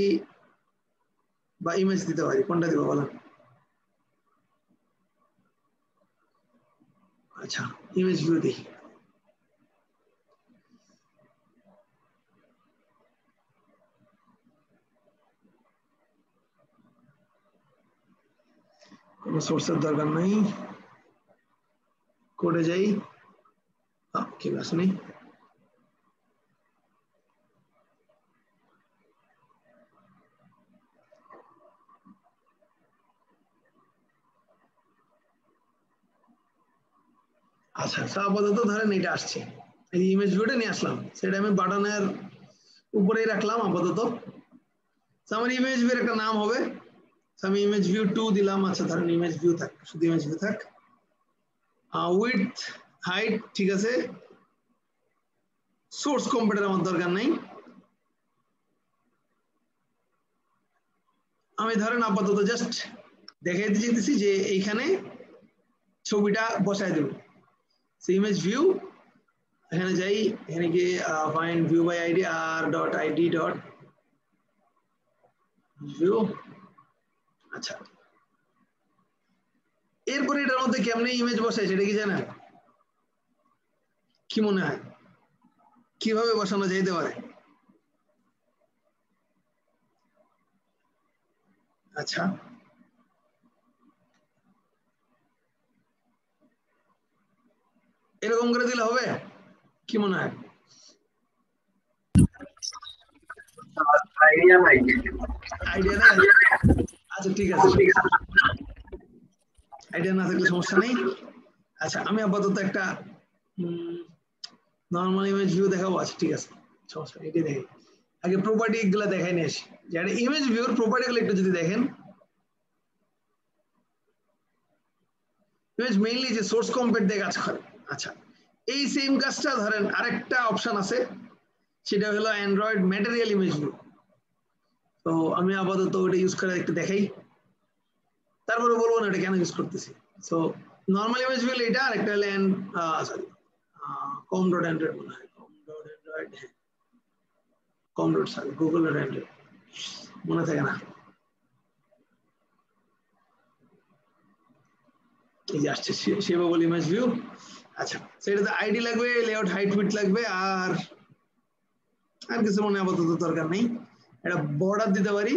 বা ইমেজ দিতে পারি, কোনটা দিব বলেন? আচ্ছা, ইমেজ ভিউ দিই। কোনো সোর্সের দরকার নাই, কোডে যাই, ঠিক আছে নেই। আচ্ছা, আপাতত ধরেন এটা আসছে, এই ইমেজ ভিউটা নিয়ে আসলাম, সেটা আমি বাটনের উপরেই রাখলাম আপাতত। আমার ইমেজ ভিউর একটা নাম হবে, আমি ইমেজ ভিউ 2 দিলাম। আচ্ছা, ধরেন ইমেজ ভিউ থাক, শুধু ইমেজ ভিউ থাক। উইডথ হাইট ঠিক আছে, সোর্স কম্পিউটার আমার দরকার নাই। আমি ধরেন আপাতত জাস্ট দেখাইতে চাইতেছি যে এইখানে ছবিটা বসায় দেব। ইমেজ ভিউ, এখানে যাই, এখানে গিয়ে find view by ID R dot ID dot view. আচ্ছা, এরপরে এটার মধ্যে কেমনে ইমেজ বসাই সেটা কি জানেন? কি মনে হয় কিভাবে বসানো যেতে পারে? আচ্ছা, এরকম করে দিলে হবে, কি মনে হয়? আইডিয়া নাই। আইডিয়া নাই? আচ্ছা ঠিক আছে, আইডিয়া না থাকলে সমস্যা নেই। আচ্ছা আমি আপাতত একটা নর্মাল ইমেজ ভিউ দেখাবো। আচ্ছা ঠিক আছে, সমস্যা নেই, এটাই দেখেন। আগে প্রপার্টি গুলো দেখাই নিয়ে আসি, যে একটা ইমেজ ভিউর প্রপার্টি গুলো একটু যদি দেখেন। ইমেজ মেইনলি যে সোর্স কম্পেট দিয়ে কাজ করে। আচ্ছা এই সেম কাজটা ধরেন আরেকটা অপশন আছে, সেটা হলো অ্যান্ড্রয়েড ম্যাটেরিয়াল ইমেজ ভিউ। তো আমি আপাতত ওটা ইউজ করে একটু দেখাই, তারপরে বলবো না এটা কেন ইউজ করতেছি। সো নর্মাল ইমেজ ভিউ এটা, আরেকটা হলো সরি কম ডট অ্যান্ড্রয়েড মনে হয়, com dot Android, com dot sorry Google dot Android মনে থাকে না। এই যে আসছে শেপেবল ইমেজ ভিউ। আচ্ছা সেটাতে আইডি লাগবে, লেআউট হাইট উইডথ লাগবে, আর কিছু মনে আপাতত দরকার নেই। এটা বর্ডার দিতে পারি।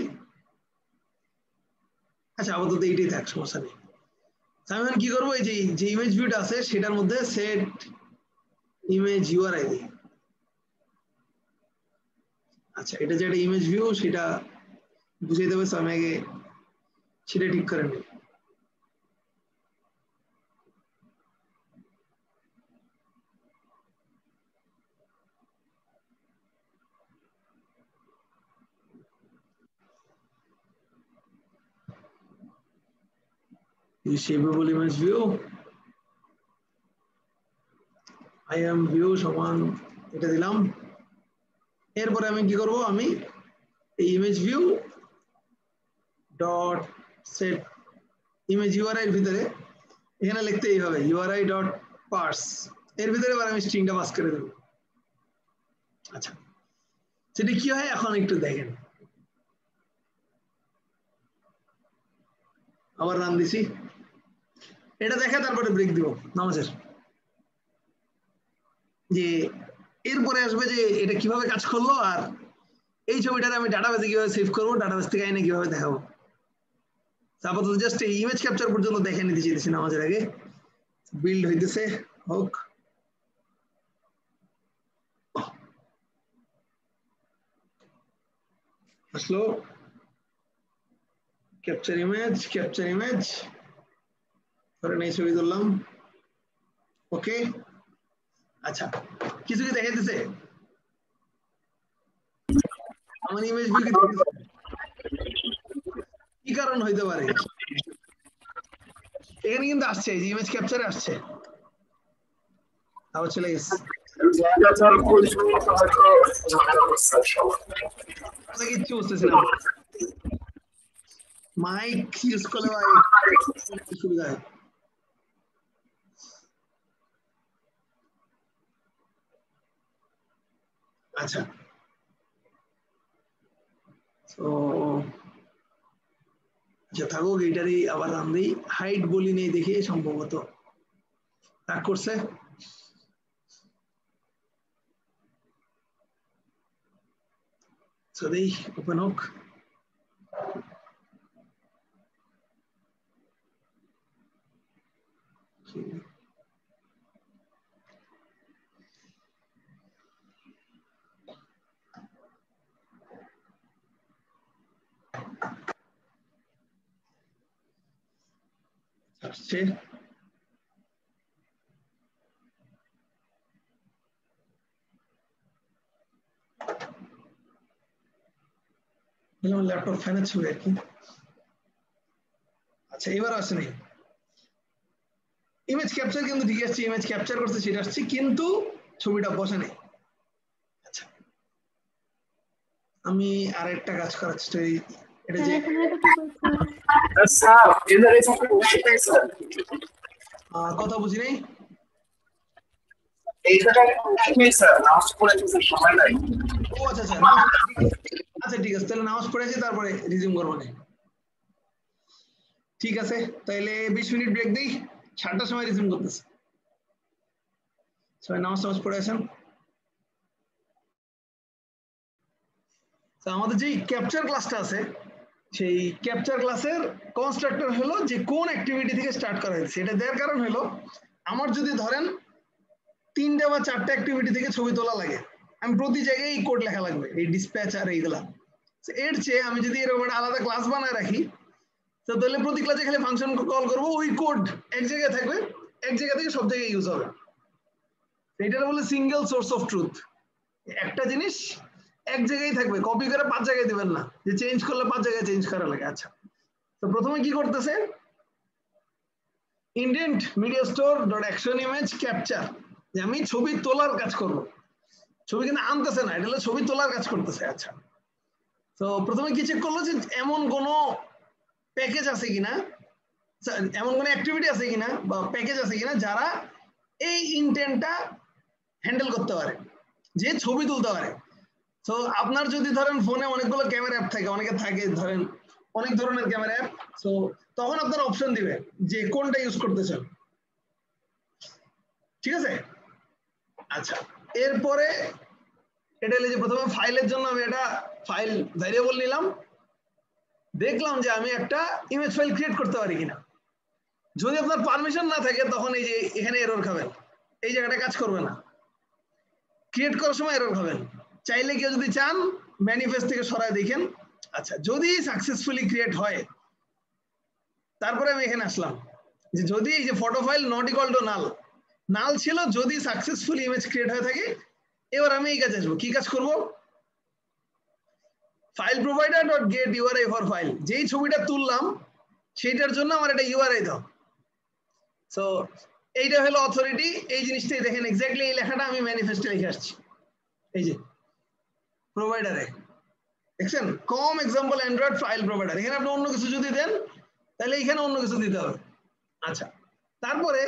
আচ্ছা আপাতত এইটাই থাক, সমস্যা নেই। আমি কি করবো, এই যে ইমেজ ভিউটা আছে সেটার মধ্যে সেট ইমেজ ইউআরআই দিই। আচ্ছা এটা যে একটা ইমেজ ভিউ সেটা বুঝিয়ে দেবে, আমি আগে সেটা ঠিক করে নিই। shapeable image view, I am view সমান এটা দিলাম। এরপরে আমি কি করব, আমি এই image view dot set image URI এর ভিতরে এখানে লিখতেই হবে ইউআরআই ডট পার্স, এর ভিতরে এবার আমি স্ট্রিংটা পাস করে দেব। আচ্ছা সেটা কি হয় এখন একটু দেখেন, আবার রান দিছি, এটা দেখে তারপরে ব্রেক দিব নামাজের। যে এরপরে আসবে যে এটা কিভাবে কাজ করলো, আর এই ছবিটার আমি ডাটাবেসে কিভাবে সেভ করবো, ডাটাবেস থেকে আইনে কিভাবে দেখাবো। আপাতত জাস্ট এই ইমেজ ক্যাপচার পর্যন্ত দেখে নিতে চাইতেছি নামাজের আগে। বিল্ড হইতেছে, হোক। আসলো ক্যাপচার ইমেজ ধরেন এই ছবি ধরলাম, ওকে। আচ্ছা কিছু কি দেখাইতেছে আমার ইমেজ ভিউ, কি কারণ হইতে পারে? এখানে কিন্তু আসছে, এই যে ইমেজ ক্যাপচারে আসছে, আবার চলে গেছে। কিচ্ছু বুঝতেছি না, মাইক ইউজ করলে সুবিধা হয়। আচ্ছা তো আচ্ছা থাকুক, এইটারই আবার রান দিই। হাইট বলি নেই দেখে সম্ভবত রাগ করছে। So they open hook. আসছে ল্যাপটপ ফ্যানের ছবি আর কি। আচ্ছা এবার আসছে নেই, ইমেজ ক্যাপচার কিন্তু ঠিক আছে, ইমেজ ক্যাপচার করতে সেটা আসছে, কিন্তু ছবিটা বসে নেই। আচ্ছা আমি আরেকটা কাজ করার চেষ্টা করি, এটা যে কথা বুঝি নাই। ও আচ্ছা আচ্ছা আচ্ছা ঠিক আছে, তাহলে নামাজ পড়েছি তারপরে রিজিউম করবো না। ঠিক আছে তাহলে 20 মিনিট ব্রেক দিই, 7টার সময় রিজিউম করতেছি। সবাই নামাজ পড়ে আসেন। আমাদের যে ক্যাপচার ক্লাসটা আছে, সেই ক্যাপচার ক্লাসের কনস্ট্রাক্টর হলো যে কোন অ্যাক্টিভিটি থেকে স্টার্ট করা হয়েছে। এটা দেওয়ার কারণ হলো আমার যদি ধরেন 3টা বা 4টা অ্যাক্টিভিটি থেকে ছবি তোলা লাগে, আমি প্রতি জায়গায় এই কোড লেখা লাগবে, এই ডিসপ্যাচ আর এইগুলা। এর চেয়ে আমি যদি এরকম একটা আলাদা ক্লাস বানায় রাখি, তো তাহলে প্রতি ক্লাসে খালি ফাংশন কল করবো, ওই কোড এক জায়গায় থাকবে, এক জায়গা থেকে সব জায়গায় ইউজ হবে। এটার বলে সিঙ্গেল সোর্স অফ ট্রুথ। একটা জিনিস এক জায়গায় থাকবে, কপি করে 5 জায়গায় দিবেন না, যে চেঞ্জ করলে 5 জায়গায় চেঞ্জ করা লাগে। আচ্ছা, তো প্রথমে কি করতেছে, indent media store dot action image capture, যে আমি ছবি তোলার কাজ করব, ছবি কিন্তু আনতেছে না, এটা হলো ছবি তোলার কাজ করতেছে। আচ্ছা, তো প্রথমে কি চেক করলো যে এমন কোনো প্যাকেজ আছে কিনা, এমন কোনো অ্যাক্টিভিটি আছে কিনা বা প্যাকেজ আছে কিনা যারা এই ইন্টেন্টটা হ্যান্ডেল করতে পারে, যে ছবি তুলতে পারে। তো আপনার যদি ধরেন ফোনে অনেকগুলো ক্যামেরা অ্যাপ থাকে, অনেকে থাকে ধরেন অনেক ধরনের ক্যামেরা অ্যাপ, তো তখন আপনার অপশন দিবে যে কোনটা ইউজ করতে চান, ঠিক আছে। আচ্ছা, এরপরে এটা হলো যে প্রথমে ফাইলের জন্য আমি একটা ফাইল ভ্যারিয়েবল নিলাম, দেখলাম যে আমি একটা ইমেজ ফাইল ক্রিয়েট করতে পারি কিনা। যদি আপনার পারমিশন না থাকে তখন এই যে এখানে এরর খাবেন, এই জায়গাটা কাজ করবে না, ক্রিয়েট করার সময় এরর খাবেন। চাইলে কেউ যদি চান ম্যানিফেস্ট থেকে সরায় দেখেন। আচ্ছা, যদি সাকসেসফুলি ক্রিয়েট হয়, তারপরে আমি এখানে আসলাম যে যদি এই যে photo file not equal to null, null ছিল যদি সাকসেসফুলি ইমেজ ক্রিয়েট হয়ে থাকে। এবার আমি এই কাজে আসবো, কি কাজ করব, file provider dot gate URI for file, যেই ছবিটা তুললাম সেইটার জন্য আমার একটা ইউআরআই দাও। সো এইটা হলো অথরিটি, এই জিনিসটাই দেখেন এক্স্যাক্টলি এই লেখাটা আমি ম্যানিফেস্টে লিখে আসছি, এই যে প্রোভাইডারে দেখছেন, কম এক্সাম্পল অ্যান্ড্রয়েড ফাইল প্রোভাইডার। এখানে আপনি অন্য কিছু যদি দেন তাহলে এখানে অন্য কিছু দিতে হবে। আচ্ছা, তারপরে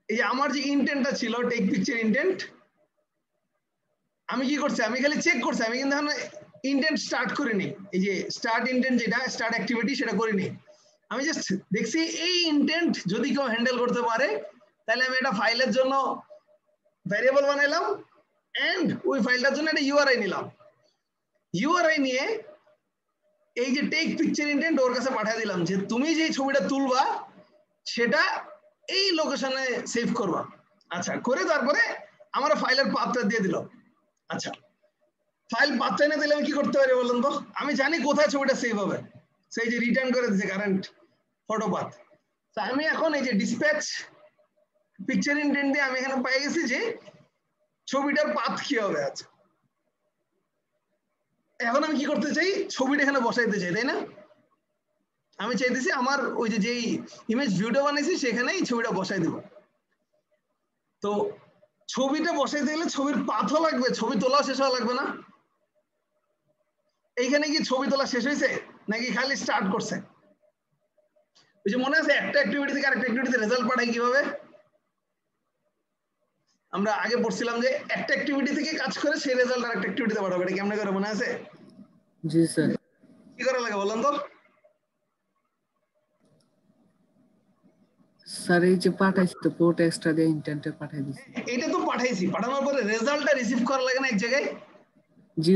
এই যে আমার যে ইন্টেন্টটা ছিল টেক পিকচার ইন্টেন্ট, আমি কি করছি, আমি খালি চেক করছি, আমি কিন্তু এখন ইন্টেন্ট স্টার্ট করিনি। এই যে স্টার্ট ইন্টেন্ট যেটা স্টার্ট অ্যাক্টিভিটি সেটা করিনি, আমি জাস্ট দেখছি এই ইন্টেন্ট যদি কেউ হ্যান্ডেল করতে পারে তাহলে আমি এটা ফাইলের জন্য ভ্যারিয়েবল বানাইলাম এন্ড ওই ফাইলটার জন্য একটা ইউআরআই নিলাম। ইউআরআই নিয়ে এই যে টেক পিকচার ইন্টেন্ট ওর কাছে পাঠিয়ে দিলাম যে তুমি যে ছবিটা তুলবা সেটা এই লোকেশনে সেভ করবা। আচ্ছা, করে তারপরে আমার ফাইলের পাথটা দিয়ে দিল। আচ্ছা, ফাইল পাথটা এনে দিলে আমি কি করতে পারি বলুন তো, আমি জানি কোথায় ছবিটা সেভ হবে, সেই যে রিটার্ন করে দিচ্ছে কারেন্ট ফটো পাথ। তো আমি এখন এই যে ডিসপ্যাচ পিকচার ইন্টেন্ট দিয়ে আমি এখানে পেয়ে গেছি যে ছবিটার পাথ কি হবে। আচ্ছা, এখন আমি কি করতে চাই, ছবিটা এখানে বসাইতে চাই, তাই না? আমি চাইতেছি আমার ওই যে যেই ইমেজ ভিউটা বানাইছি সেখানেই ছবিটা বসাই দেব। তো ছবিটা বসাইতে গেলে ছবির পাথও লাগবে, ছবি তোলা শেষ হওয়া লাগবে না? এইখানে কি ছবি তোলা শেষ হয়েছে নাকি খালি স্টার্ট করছে? ওই যে মনে আছে একটা অ্যাক্টিভিটি থেকে আরেকটা অ্যাক্টিভিটিতে রেজাল্ট পাঠাই কিভাবে? আমরা আগে পড়ছিলাম যে একটা অ্যাক্টিভিটি থেকে কাজ করে সেই রেজাল্ট আরেকটা অ্যাক্টিভিটিতে পাঠাবে, এটা কেমনে করে মনে আছে? জি স্যার। কি করা লাগে বলেন তো? স্যার এই যে পাঠাইছি তো পুরো টেক্সটটা দিয়ে ইন্টেন্টে পাঠিয়ে দিছি। এটা তো পাঠাইছি, পাঠানোর পরে রেজাল্টটা রিসিভ করা লাগে না এক জায়গায়? জি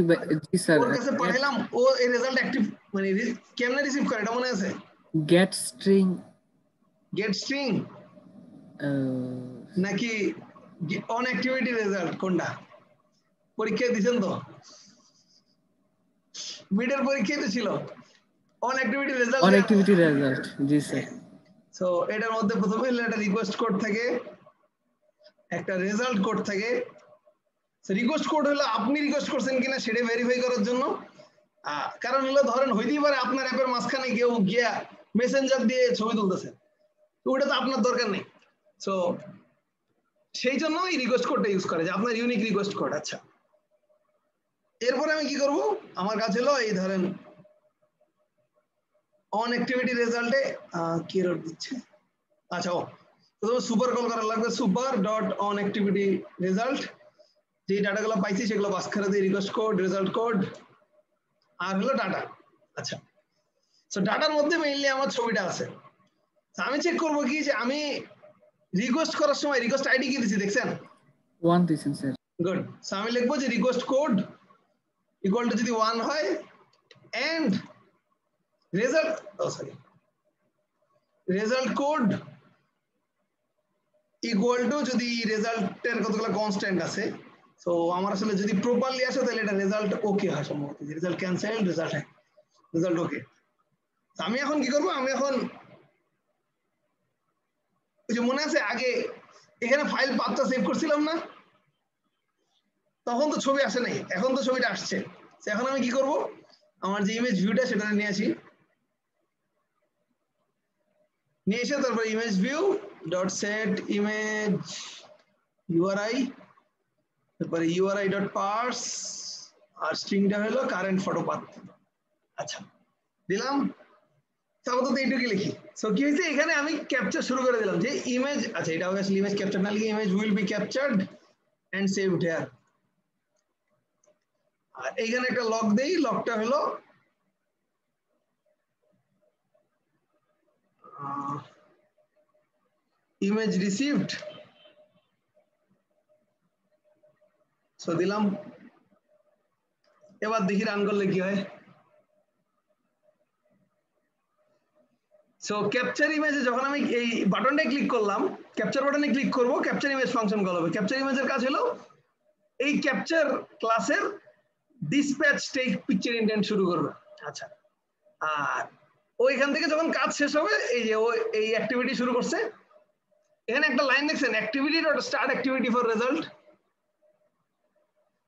জি স্যার। ওর কাছে পাঠাইলাম, ও এই রেজাল্ট অ্যাক্টিভ মানে কেমনে রিসিভ করে এটা মনে আছে? গেট স্ট্রিং নাকি অন অ্যাক্টিভিটি রেজাল্ট, কোনটা পরীক্ষা দিবেন তো? মিডের পরীক্ষায় তো ছিল on activity result. On activity result, G sir. So এটার মধ্যে প্রথমে একটা রিকোয়েস্ট কোড থাকে, একটা রেজাল্ট কোড থাকে। রিকোয়েস্ট কোড হলো আপনি রিকোয়েস্ট করছেন কিনা সেটা ভেরিফাই করার জন্য। কারণ হলো ধরেন হইতেই পারে আপনার অ্যাপের মাঝখানে কেউ গিয়া মেসেঞ্জার দিয়ে ছবি তুলতেছে, তো ওটা তো আপনার দরকার নেই। সো সেই জন্য এই রিকোয়েস্ট কোডটা ইউজ করে যে আপনার ইউনিক রিকোয়েস্ট কোড। আচ্ছা, এরপরে আমি কি করব, আমার কাছে হলো এই ধরেন অন অ্যাক্টিভিটি রেজাল্টে কি এরর দিচ্ছে। আচ্ছা, প্রথমে সুপার কল করা লাগবে, super dot on activity result, যে ডাটাগুলো পাইছি সেগুলো পাস করে দিই, রিকোয়েস্ট কোড, রেজাল্ট কোড আর হলো ডাটা। আচ্ছা, সো ডাটার মধ্যে মেইনলি আমার ছবিটা আছে। আমি চেক করব কি যে আমি রিকোয়েস্ট করার সময় রিকোয়েস্ট আইডি কি দিছি দেখছেন? 1 দিছেন স্যার। গুড। সো আমি লিখবো যে রিকোয়েস্ট কোড ইকুয়াল টু যদি 1 হয় and result result code equal to যদি রেজাল্টের কতগুলো কনস্ট্যান্ট আছে, তো আমার আসলে যদি প্রপারলি আসে তাহলে এটা রেজাল্ট ওকে হয় সম্ভবত, রেজাল্ট ক্যান্সেল, রেজাল্ট হ্যাঁ, রেজাল্ট ওকে। আমি এখন কি করব, আমি এখন ওই যে মনে আছে আগে এখানে ফাইল পাথটা সেভ করছিলাম না, তখন তো ছবি আসে নাই, এখন তো ছবিটা আসছে। এখন আমি কি করব, আমার যে ইমেজ ভিউটা সেটা নিয়ে আসি, নিয়ে এসে তারপর image view dot set image URI, তারপরে ইউআরআই ডট পার্স, আর স্ট্রিংটা হলো কারেন্ট ফটো পাথ। আচ্ছা দিলাম, তারপর তো এইটুকু লিখি। সো কি হয়েছে, এখানে আমি ক্যাপচার শুরু করে দিলাম যে ইমেজ, আচ্ছা এটা অবভিয়াসলি ইমেজ ক্যাপচার না লিখে image will be captured and saved here. আর এইখানে একটা লক দেই, লকটা হলো ইমেজ রিসিভড। সো দিলাম, এবার দেখি রান করলে কি হয়। সো ক্যাপচার ইমেজে যখন আমি এই বাটনটায় ক্লিক করলাম, ক্যাপচার বাটনে ক্লিক করব, ক্যাপচার ইমেজ ফাংশন কল হবে। ক্যাপচার ইমেজের কাজ হলো এই ক্যাপচার ক্লাসের ডিসপ্যাচ টেক পিকচার ইন্টেন্ট শুরু করবে। আচ্ছা, আর ওইখান থেকে যখন কাজ শেষ হবে, এই যে ও এই অ্যাক্টিভিটি শুরু করছে, এখানে একটা লাইন দেখছেন, activity dot start activity for result.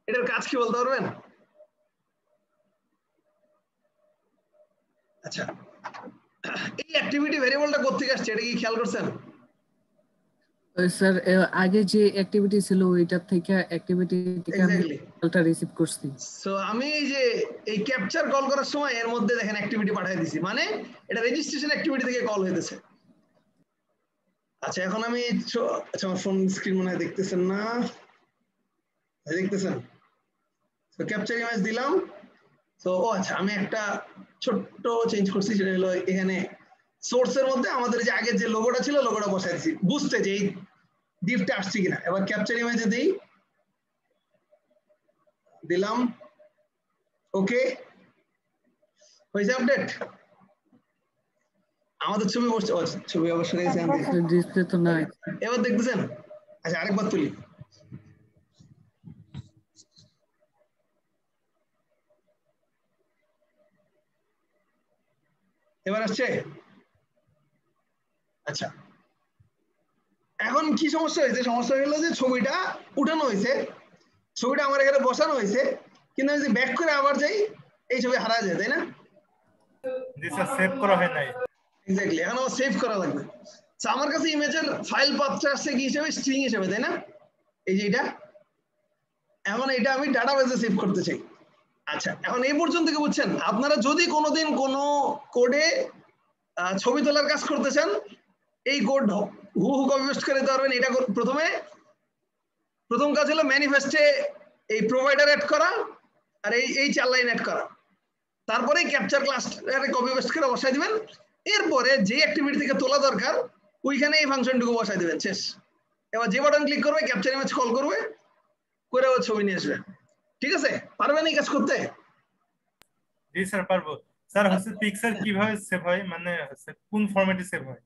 এটার কাজ কি বলতে পারবেন? আচ্ছা, এই অ্যাক্টিভিটি ভেরিয়েবলটা কোথা থেকে আসছে এটা কি খেয়াল করছেন? স্যার আগে যে অ্যাক্টিভিটি ছিল ওইটার থেকে অ্যাক্টিভিটি থেকে আমি রেজাল্টটা রিসিভ করছি। সো আমি এই যে এই ক্যাপচার কল করার সময় এর মধ্যে দেখেন অ্যাক্টিভিটি পাঠিয়ে দিছি, মানে এটা রেজিস্ট্রেশন অ্যাক্টিভিটি থেকে কল হইতেছে। আচ্ছা এখন আমি, আচ্ছা আমার ফোন স্ক্রিন মনে হয় দেখতেছেন না, দেখতেছেন? তো ক্যাপচার ইমেজ দিলাম। তো ও আচ্ছা, আমি একটা ছোট্ট চেঞ্জ করছি, সেটা হলো এখানে সোর্সের মধ্যে আমাদের যে আগের যে লোগোটা ছিল লোগোটা বসাই দিছি, বুঝতে যে এই ডিফটা আসছে কিনা। এবার ক্যাপচার ইমেজে দিই, দিলাম, ওকে হয়েছে আপডেট। আমাদের ছবি বসছে, ছবি অবশ্যই ডিসপ্লে তো নাই, এবার দেখতেছেন? আচ্ছা আরেকবার তুলি, এবার আসছে? আচ্ছা এখন কি সমস্যা হয়েছে, সমস্যা হলো যে ছবিটা উঠানো হয়েছে, ছবিটা আমার এখানে বসানো হয়েছে, কিন্তু আমি যদি ব্যাক করে আবার যাই এই ছবি হারা যায়, তাই না? জি স্যার, সেভ করা হয় নাই। এক্স্যাক্টলি, এখন আমার সেভ করা লাগবে। সো আমার কাছে ইমেজের ফাইল পাথটা আসছে কি হিসেবে, স্ট্রিং হিসেবে, তাই না? এই যে এটা, এখন এটা আমি ডাটাবেসে সেভ করতে চাই। আচ্ছা এখন এই পর্যন্ত কি বুঝছেন? আপনারা যদি কোনোদিন কোনো কোডে ছবি তোলার কাজ করতে চান, এই কোড হু কপি পেস্ট করে দিতে পারবেন। এটা প্রথম কাজ হলো ম্যানিফেস্টে এই প্রোভাইডার অ্যাড করা আর এই 4 লাইন অ্যাড করা, তারপরে ক্যাপচার ক্লাসটারে কপি পেস্ট করে বসাই দিবেন। এরপরে যে অ্যাক্টিভিটি থেকে তোলা দরকার ওইখানে এই ফাংশনটুকু বসাই দিবেন, শেষ। এবার যে বাটন ক্লিক করবে ক্যাপচার ইমেজ কল করবে, করে ও ছবি নিয়ে আসবে। ঠিক আছে, পারবেন এই কাজ করতে? জি স্যার পারবো। স্যার হচ্ছে পিকচার কিভাবে সেভ হয়, মানে কোন ফরম্যাটে সেভ হয়?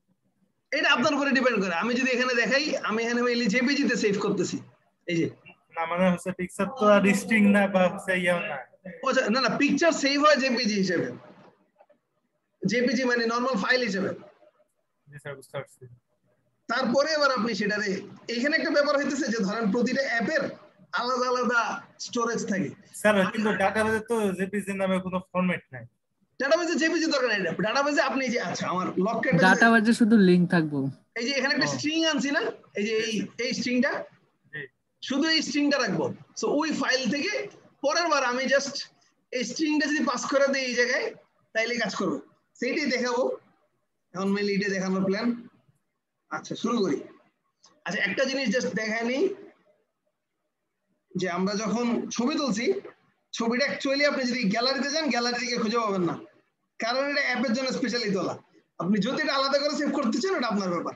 এটা আপনার উপরে ডিপেন্ড করে। আমি যদি এখানে দেখাই, আমি এখানে জেপিজি তে সেভ করতেছি, এই যে। না মানে হচ্ছে পিকচার তো আর স্ট্রিং না বা হচ্ছে ইয়া না। আচ্ছা না না, পিকচার সেভ হয় জেপিজি হিসেবে, জেপিজি মানে নরমাল ফাইল হিসেবে। জি স্যার বুঝতে পারছি। তারপরে এবার আপনি সেটারে, এখানে একটা ব্যাপার হইতেছে যে ধরেন প্রতিটা অ্যাপের আলাদা আলাদা স্টোরেজ থাকে। স্যার কিন্তু ডাটাবেসে তো জেপিজি নামে কোনো ফরম্যাট নাই। ডাটাবেসে জেপিজি দরকার নাই, ডাটাবেসে আপনি যে, আচ্ছা আমার লকেট ডাটাবেসে শুধু লিংক থাকবে। এই যে এখানে একটা স্ট্রিং আনছি না, এই যে এই স্ট্রিংটা, শুধু এই স্ট্রিংটা রাখবো। সো ওই ফাইল থেকে পরের বার আমি জাস্ট এই স্ট্রিংটা যদি পাস করে দিই এই জায়গায়, তাইলে কাজ করবে। সেইটাই দেখাবো এখন, মেইনলি এটা দেখানোর প্ল্যান। আচ্ছা শুরু করি। আচ্ছা একটা জিনিস জাস্ট দেখায় নিই, যে আমরা যখন ছবি তুলছি, ছবিটা অ্যাকচুয়ালি আপনি যদি গ্যালারিতে যান, গ্যালারি থেকে খুঁজে পাবেন না, কারণ এটা অ্যাপের জন্য স্পেশালি তোলা। আপনি যদি এটা আলাদা করে সেভ করতে চান ওটা আপনার ব্যাপার।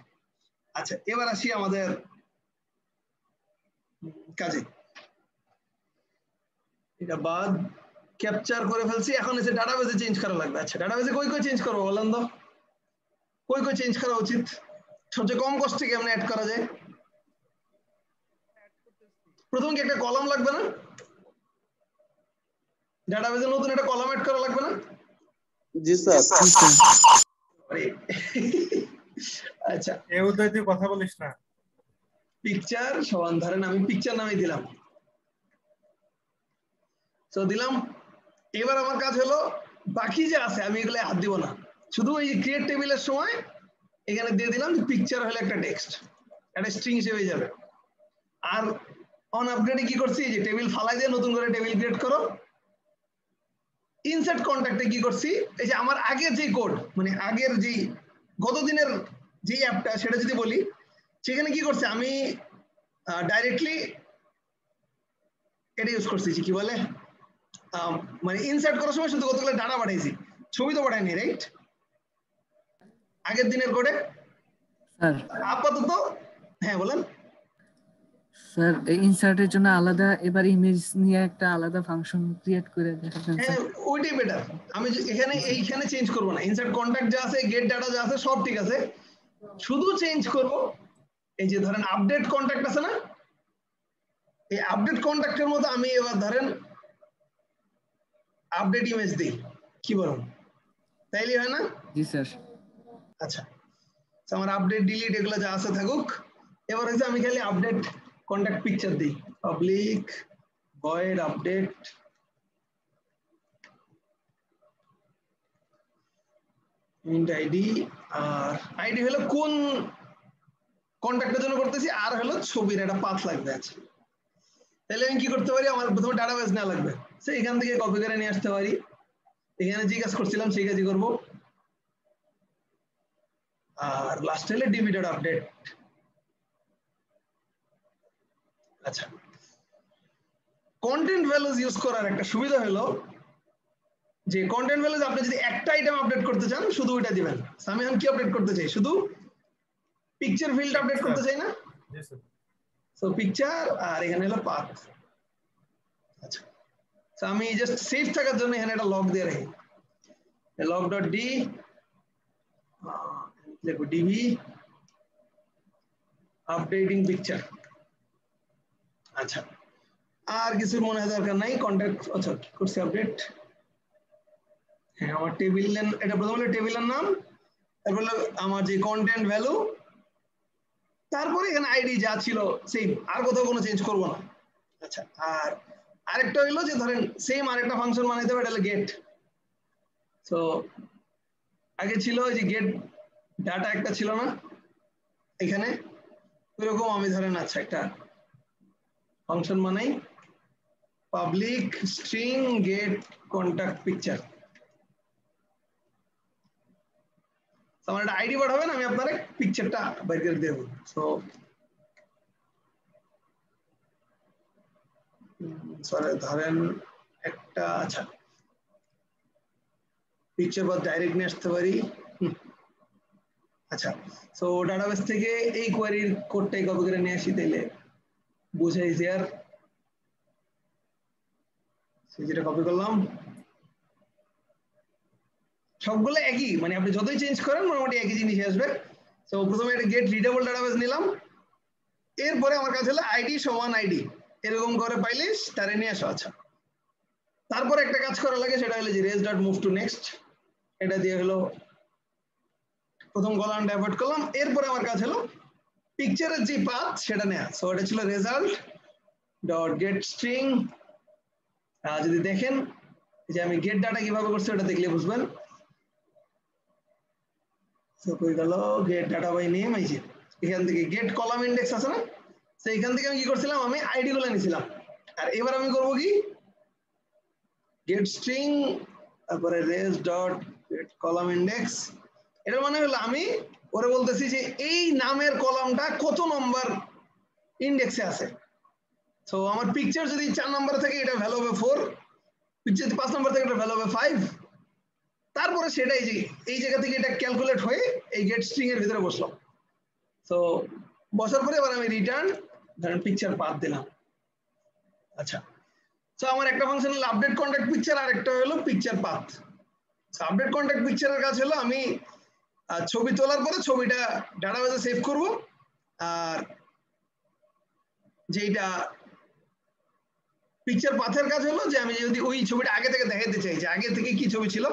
আচ্ছা এবার আসি আমাদের কাজে। এটা বাদ, ক্যাপচার করে ফেলছি, এখন এসে ডাটাবেসে চেঞ্জ করা লাগবে। আচ্ছা ডাটাবেসে কই চেঞ্জ করবো বলেন তো, কই চেঞ্জ করা উচিত? সবচেয়ে কম কষ্টে কেমনে অ্যাড করা যায়? প্রথমে কি একটা কলাম লাগবে না? ডাটাবেজে নতুন একটা কলাম এড করা লাগবে না? জি স্যার। আচ্ছা, এই উদয় তুই কথা বলিস না। পিকচার সমান ধরেন আমি পিকচার নামে দিলাম, তো দিলাম। এবার আমার কাজ হলো বাকি যে আছে আমি এগুলো হাত দিব না, শুধু এই ক্রিয়েট টেবিলের সময় এখানে দিয়ে দিলাম যে পিকচার হলো একটা টেক্সট, একটা স্ট্রিং হিসেবে যাবে। আর অন আপডেটে কি করছি, যে টেবিল ফালাই দিয়ে নতুন করে টেবিল ক্রিয়েট করো। ইনসার্ট কন্ট্যাক্টে কি করছি, এই যে আমার আগের যে কোড, মানে আগের যে গত দিনের যে অ্যাপটা সেটা যদি বলি, সেখানে কি করছে আমি ডাইরেক্টলি এটা ইউজ করছি, কি বলে মানে ইনসার্ট করার সময় শুধু কতগুলো ডাটা পাঠাইছি, ছবি তো পাঠাইনি, রাইট? আগের দিনের কোডে স্যার আপাতত। হ্যাঁ বলেন স্যার ইনসার্টের জন্য আলাদা এবার ইমেজ নিয়ে একটা আলাদা ফাংশন ক্রিয়েট করে দেখাবেন হ্যাঁ, স্যার। ওইটাই বেটার। আমি এইখানে চেঞ্জ করবো না, ইনসার্ট কন্ট্যাক্ট যা আছে, গেট ডাটা যা আছে সব ঠিক আছে, শুধু চেঞ্জ করব এই যে ধরেন আপডেট কন্ট্যাক্ট আছে না, এই আপডেট কন্ট্যাক্টের মতো আমি এবার ধরেন আপডেট ইমেজ দিই, কি বলুন, তাইলে হয় না? জি স্যার। আচ্ছা, আমার আপডেট ডিলিট এগুলো যা আছে থাকুক। এবার হচ্ছে আমি খালি আপডেট কন্ট্যাক্ট পিকচার দিই, public void update int ID, আর আইডি হলো কোন কন্ট্যাক্টের জন্য করতেছি, আর হলো ছবির একটা পাথ লাগবে। আছে তাহলে আমি কি করতে পারি, আমার প্রথমে ডাটাবেস নেওয়া লাগবে, সেই এখান থেকে কপি করে নিয়ে আসতে পারি, এখানে যে কাজ করছিলাম সেই কাজই করবো। আর লাস্ট হলে ডিবি ডট আপডেট। আচ্ছা, কন্টেন্ট ভ্যালুজ ইউজ করার একটা সুবিধা হলো যে কন্টেন্ট ভ্যালুজ আপনি যদি একটা আইটেম আপডেট করতে চান শুধু ওইটা দিবেন। আমি এখন কি আপডেট করতে চাই, শুধু পিকচার ফিল্ড আপডেট করতে চাই না, সো পিকচার, আর এখানে হলো পাথ। আচ্ছা, তো আমি জাস্ট সেভ থাকার জন্য এখানে একটা লগ দিয়ে রাখি, লগ ডট ডি লিখব ডিবি আপডেটিং পিকচার। আচ্ছা, আর কিছু মনে হয় দরকার নাই, কন্ট্যাক্ট আচ্ছা করছি আপডেট। হ্যাঁ, আমার টেবিল নেম, এটা প্রথম হলো টেবিলের নাম, তারপর হলো আমার যে কন্টেন্ট ভ্যালু, তারপরে এখানে আইডি যা ছিল সেম, আর কোথাও কোনো চেঞ্জ করব না। আচ্ছা, আর আরেকটা হলো যে ধরেন সেম আরেকটা ফাংশন বানাইতে হবে, এটা হলো গেট। তো আগে ছিল ওই যে গেট ডাটা একটা ছিল না এখানে, ওইরকম আমি ধরেন আচ্ছা একটা ফাংশন বানাই, public string get contact picture. আমার একটা আইডি পাঠাবেন, আমি আপনার পিকচারটা বাইর করে দেবো। সো সরি ধরেন একটা, আচ্ছা পিকচার বা ডাইরেক্ট নিয়ে আসতে পারি। আচ্ছা, সো ডাটাবেস থেকে এই কোয়েরির কোডটাই কপি করে নিয়ে আসি, তাইলে বুঝাই যে আর যেটা কপি করলাম সবগুলো একই, মানে আপনি যতই চেঞ্জ করেন মোটামুটি একই জিনিস আসবে। তো প্রথমে একটা গেট রিডেবল ডাটাবেস নিলাম, এরপরে আমার কাছে হলো আইডি সমান আইডি, এরকম করে পাইলে তারে নিয়ে আসো। আচ্ছা, তারপরে একটা কাজ করা লাগে, সেটা হলো যে res dot move to next, এটা দিয়ে হলো প্রথম কলামটা অ্যাভয়েড করলাম। এরপরে আমার কাজ হলো পিকচারের যে পাথ সেটা নেয়া, সো এটা ছিল রেজাল্ট ডট গেট স্ট্রিং। যদি দেখেন যে আমি গেট ডাটা কিভাবে করছি ওটা দেখলে বুঝবেন। সো কই গেল গেট ডাটা বাই নেম, এই যে এখান থেকে গেট কলাম ইন্ডেক্স আছে না, তো এখান থেকে আমি কি করছিলাম, আমি আইডি গুলো নিছিলাম। আর এবার আমি করব কি, গেট স্ট্রিং তারপরে res dot get column index. এটার মানে হলো আমি ওরে বলতেছি যে এই নামের কলামটা কত নম্বর ইন্ডেক্সে আছে। সো আমার পিকচার যদি 4 নম্বরে থাকে এটা ভ্যালু হবে 4, পিকচার যদি 5 নম্বর থাকে এটা ভ্যালু হবে 5। তারপরে সেটাই যে এই জায়গা থেকে এটা ক্যালকুলেট হয়ে এই গেট স্ট্রিং এর ভিতরে বসলো। সো বসার পরে এবার আমি রিটার্ন ধরেন পিকচার পাথ দিলাম। আচ্ছা, সো আমার একটা ফাংশন হলো আপডেট কন্ট্যাক্ট পিকচার, আর একটা হলো পিকচার পাথ। আপডেট কন্ট্যাক্ট পিকচারের কাজ হলো আমি ছবি তোলার পরে ছবিটা ডাটাবেসে সেভ করব, আর যেটা পিকচার পাথের কাজ হলো যে আমি যদি ওই ছবিটা আগে থেকে দেখাতে চাই যে আগে থেকে কি ছবি ছিল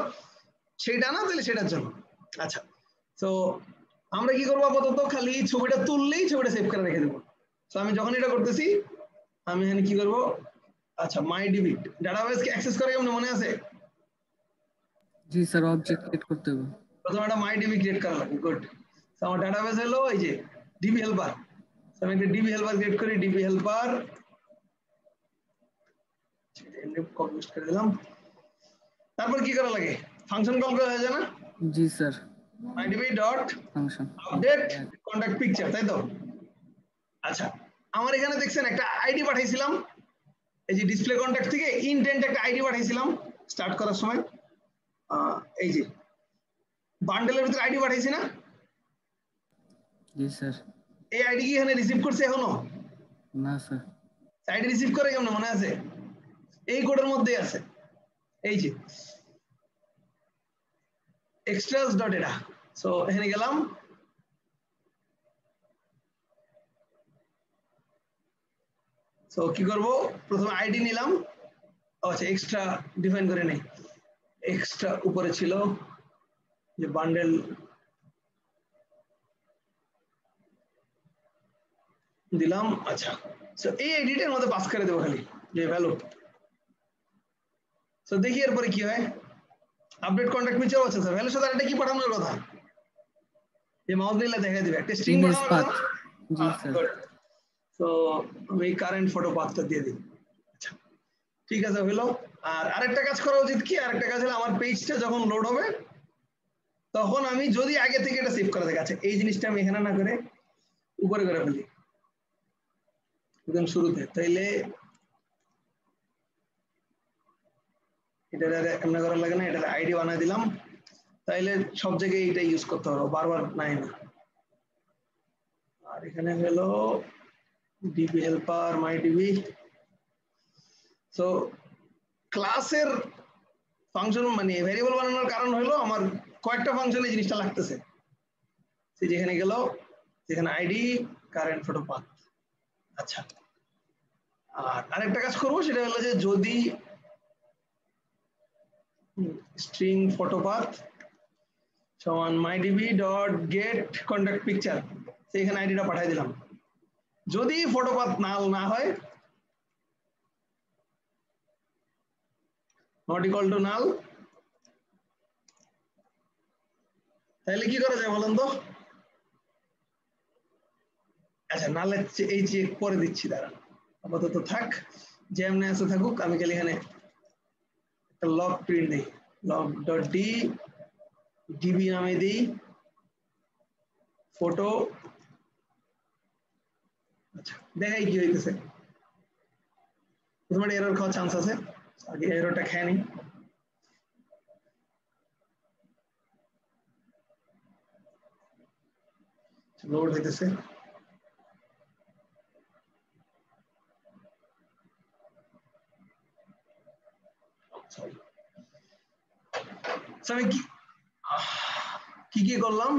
সেটা না, তাহলে সেটার জন্য। আচ্ছা, তো আমরা কি করবো আপাতত, খালি ছবিটা তুললেই ছবিটা সেভ করে রেখে দেবো। তো আমি যখন এটা করতেছি আমি এখানে কি করবো, আচ্ছা মাই ডিবি ডাটাবেসকে অ্যাক্সেস করে কেমন মনে আছে? জি স্যার, অবজেক্ট ক্রিয়েট করতে হবে। প্রথমে একটা মাই ডিবি ক্রিয়েট করা লাগবে। গুড। তো আমার ডাটাবেস হলো এই যে ডিবি হেল্পার। আমি একটা ডিবি হেল্পার ক্রিয়েট করি, ডিবি হেল্পার করে দিলাম। তারপর কি করা লাগে, ফাংশন কল করা হয়ে যায় না? জি sir, my DB dot function update contact picture, তাই তো? আচ্ছা, আমার এখানে দেখছেন একটা আইডি পাঠাইছিলাম, এই যে ডিসপ্লে কন্টাক্ট থেকে ইনটেন্ট একটা আইডি পাঠাইছিলাম স্টার্ট করার সময়। এই যে বান্ডেলের ভিতরে আইডি পাঠাইছি না? জি স্যার। এই আইডি কি এখানে রিসিভ করছে এখনো? না স্যার। আইডি রিসিভ করে কেমন মনে আছে? এই কোডের মধ্যেই আছে, এই যে extras dot data। সো এখানে গেলাম, সো কি করব, প্রথমে আইডি নিলাম। আচ্ছা, এক্সট্রা ডিফাইন করে নেই, এক্সট্রা উপরে ছিল যে বান্ডেল দিলাম। আচ্ছা, সো এই আইডিটার মধ্যে পাস করে দেবো খালি যে ভ্যালু। সো দেখি এরপরে কি হয়। আপডেট কন্টাক্ট পিকচার আছে স্যার, ভ্যালুর সাথে এটা কি পাঠানোর কথা, যে মাউস দিলে দেখা দিবে একটা স্ট্রিং ইমেজ পাঠানোর পাথ। কথা। জি স্যার। সো আমি কারেন্ট ফটো পাথটা দিয়ে দিই। আচ্ছা, ঠিক আছে, হলো। আর আরেকটা কাজ করা উচিত কি, আরেকটা কাজ হলো আমার পেজটা যখন লোড হবে তখন আমি যদি আগে থেকে এটা সেভ করা থাকে, আচ্ছা এই জিনিসটা আমি এখানে না করে উপরে করে ফেলি একদম শুরুতে, তাইলে এটা এমন করার লাগে না, এটা আইডি বানাই দিলাম, তাইলে সব জায়গায় এটা ইউজ করতে পারবো, বারবার নাই না। আর এখানে হলো ডিবি হেল্পার মাই ডিবি। সো ক্লাসের ফাংশন মানে ভেরিয়েবল বানানোর কারণ হলো আমার কয়েকটা ফাংশনে জিনিসটা লাগতেছে, যেখানে গেল যেখানে আইডি কারেন্ট ফটো পাথ। আচ্ছা, আর আরেকটা কাজ করবো সেটা হলো যে যদি স্ট্রিং ফটো পাথ সমান মাইডিবি ডট গেট কন্টাক্ট পিকচার, সেখানে আইডিটা পাঠিয়ে দিলাম। যদি ফটো পাথ নাল না হয়, নট ইকুয়াল টু নাল, তাহলে কি করা যায় বলেন তো? আচ্ছা, নালে এই চেক করে দিচ্ছি, দাঁড়ান আপাতত থাক, যেমনি আছে থাকুক। আমি খালি এখানে একটা লগ প্রিন্ট দিই, লগ ডট ডি ডিবি নামে দিই ফটো। আচ্ছা, দেখাই কি হইতেছে। প্রথমে এরর খাওয়ার চান্স আছে, আগে এররটা খেয়ে নিই। লোড হইতেছে। আমি কি কি করলাম,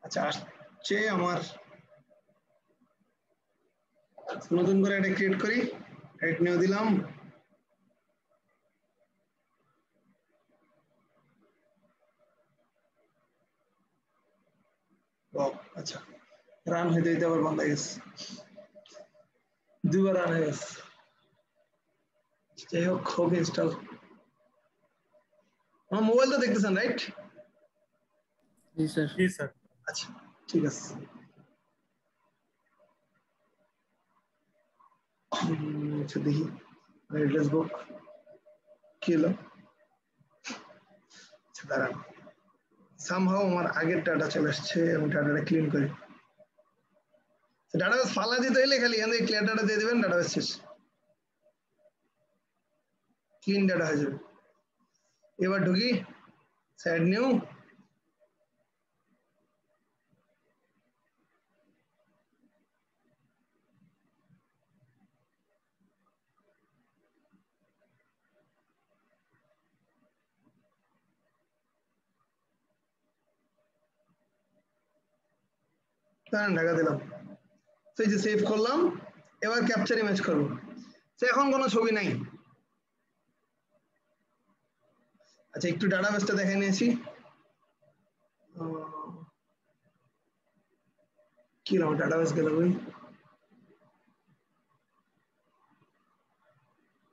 আচ্ছা আসছে আমার, নতুন করে একটা ক্রিয়েট করি, এড নিউ দিলাম। আচ্ছা, রান হইতে হইতে আবার বন্ধ হয়ে গেছে, দুইবার রান হয়ে গেছে। যাই হোক, হোক ইনস্টল। আমার মোবাইল তো দেখতেছেন রাইট? জি স্যার। জি স্যার। আচ্ছা, ঠিক আছে। আচ্ছা দেখি অ্যাড্রেস বুক কি হলো। আচ্ছা দাঁড়ান, সামহাও আমার আগের ডাটা চলে আসছে, আমি ডাটাটা ক্লিন করি। ডাটাবেস ফালা দিতে হইলে খালি এখান থেকে ক্লিয়ার ডাটা দিয়ে দেবেন, ডাটাবেস শেষ, ক্লিন ডাটা হয়ে যাবে। এবার ঢুকি, স্যাড নিউ, কারণ ঢাকা দিলাম, সেই যে সেভ করলাম, এবার ক্যাপচার ইমেজ করব। এখন কোনো ছবি নাই। আচ্ছা একটু ডাটাবেসটা দেখে নিয়েছি, কিরকম ডাটাবেস গেল ওই।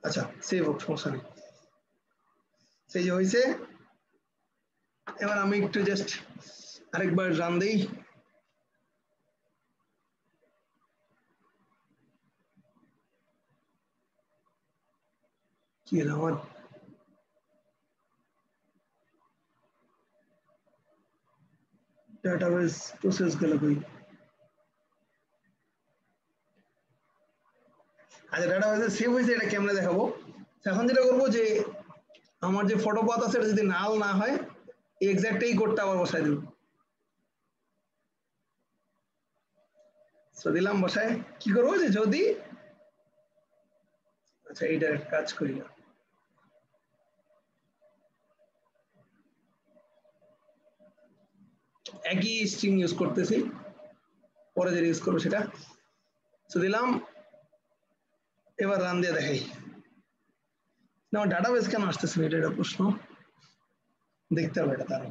আচ্ছা সেভ হোক, সমস্যা নেই। সেই যে হয়েছে, এবার আমি একটু জাস্ট আরেকবার রান দিই। কি হলো আমার, ডাটাবেস প্রসেস গেল কই। আচ্ছা ডাটাবেসে সেভ হয়েছে, এটা কেমনে দেখাবো। এখন যেটা করবো যে আমার যে ফটো পাথ আছে এটা যদি নাল না হয়, এক্সাক্ট এই কোডটা আবার বসাই দেব। দিলাম বসায়, কি করবো যে যদি, আচ্ছা এইটা কাজ করি না, একই স্ট্রিং ইউজ করতেছি, পরে যেটা ইউজ করবো সেটা। দিলাম, এবার রান দিয়ে দেখাই। না ডাটাবেস কেন আসতেছে এটা একটা প্রশ্ন, দেখতে হবে এটা তার।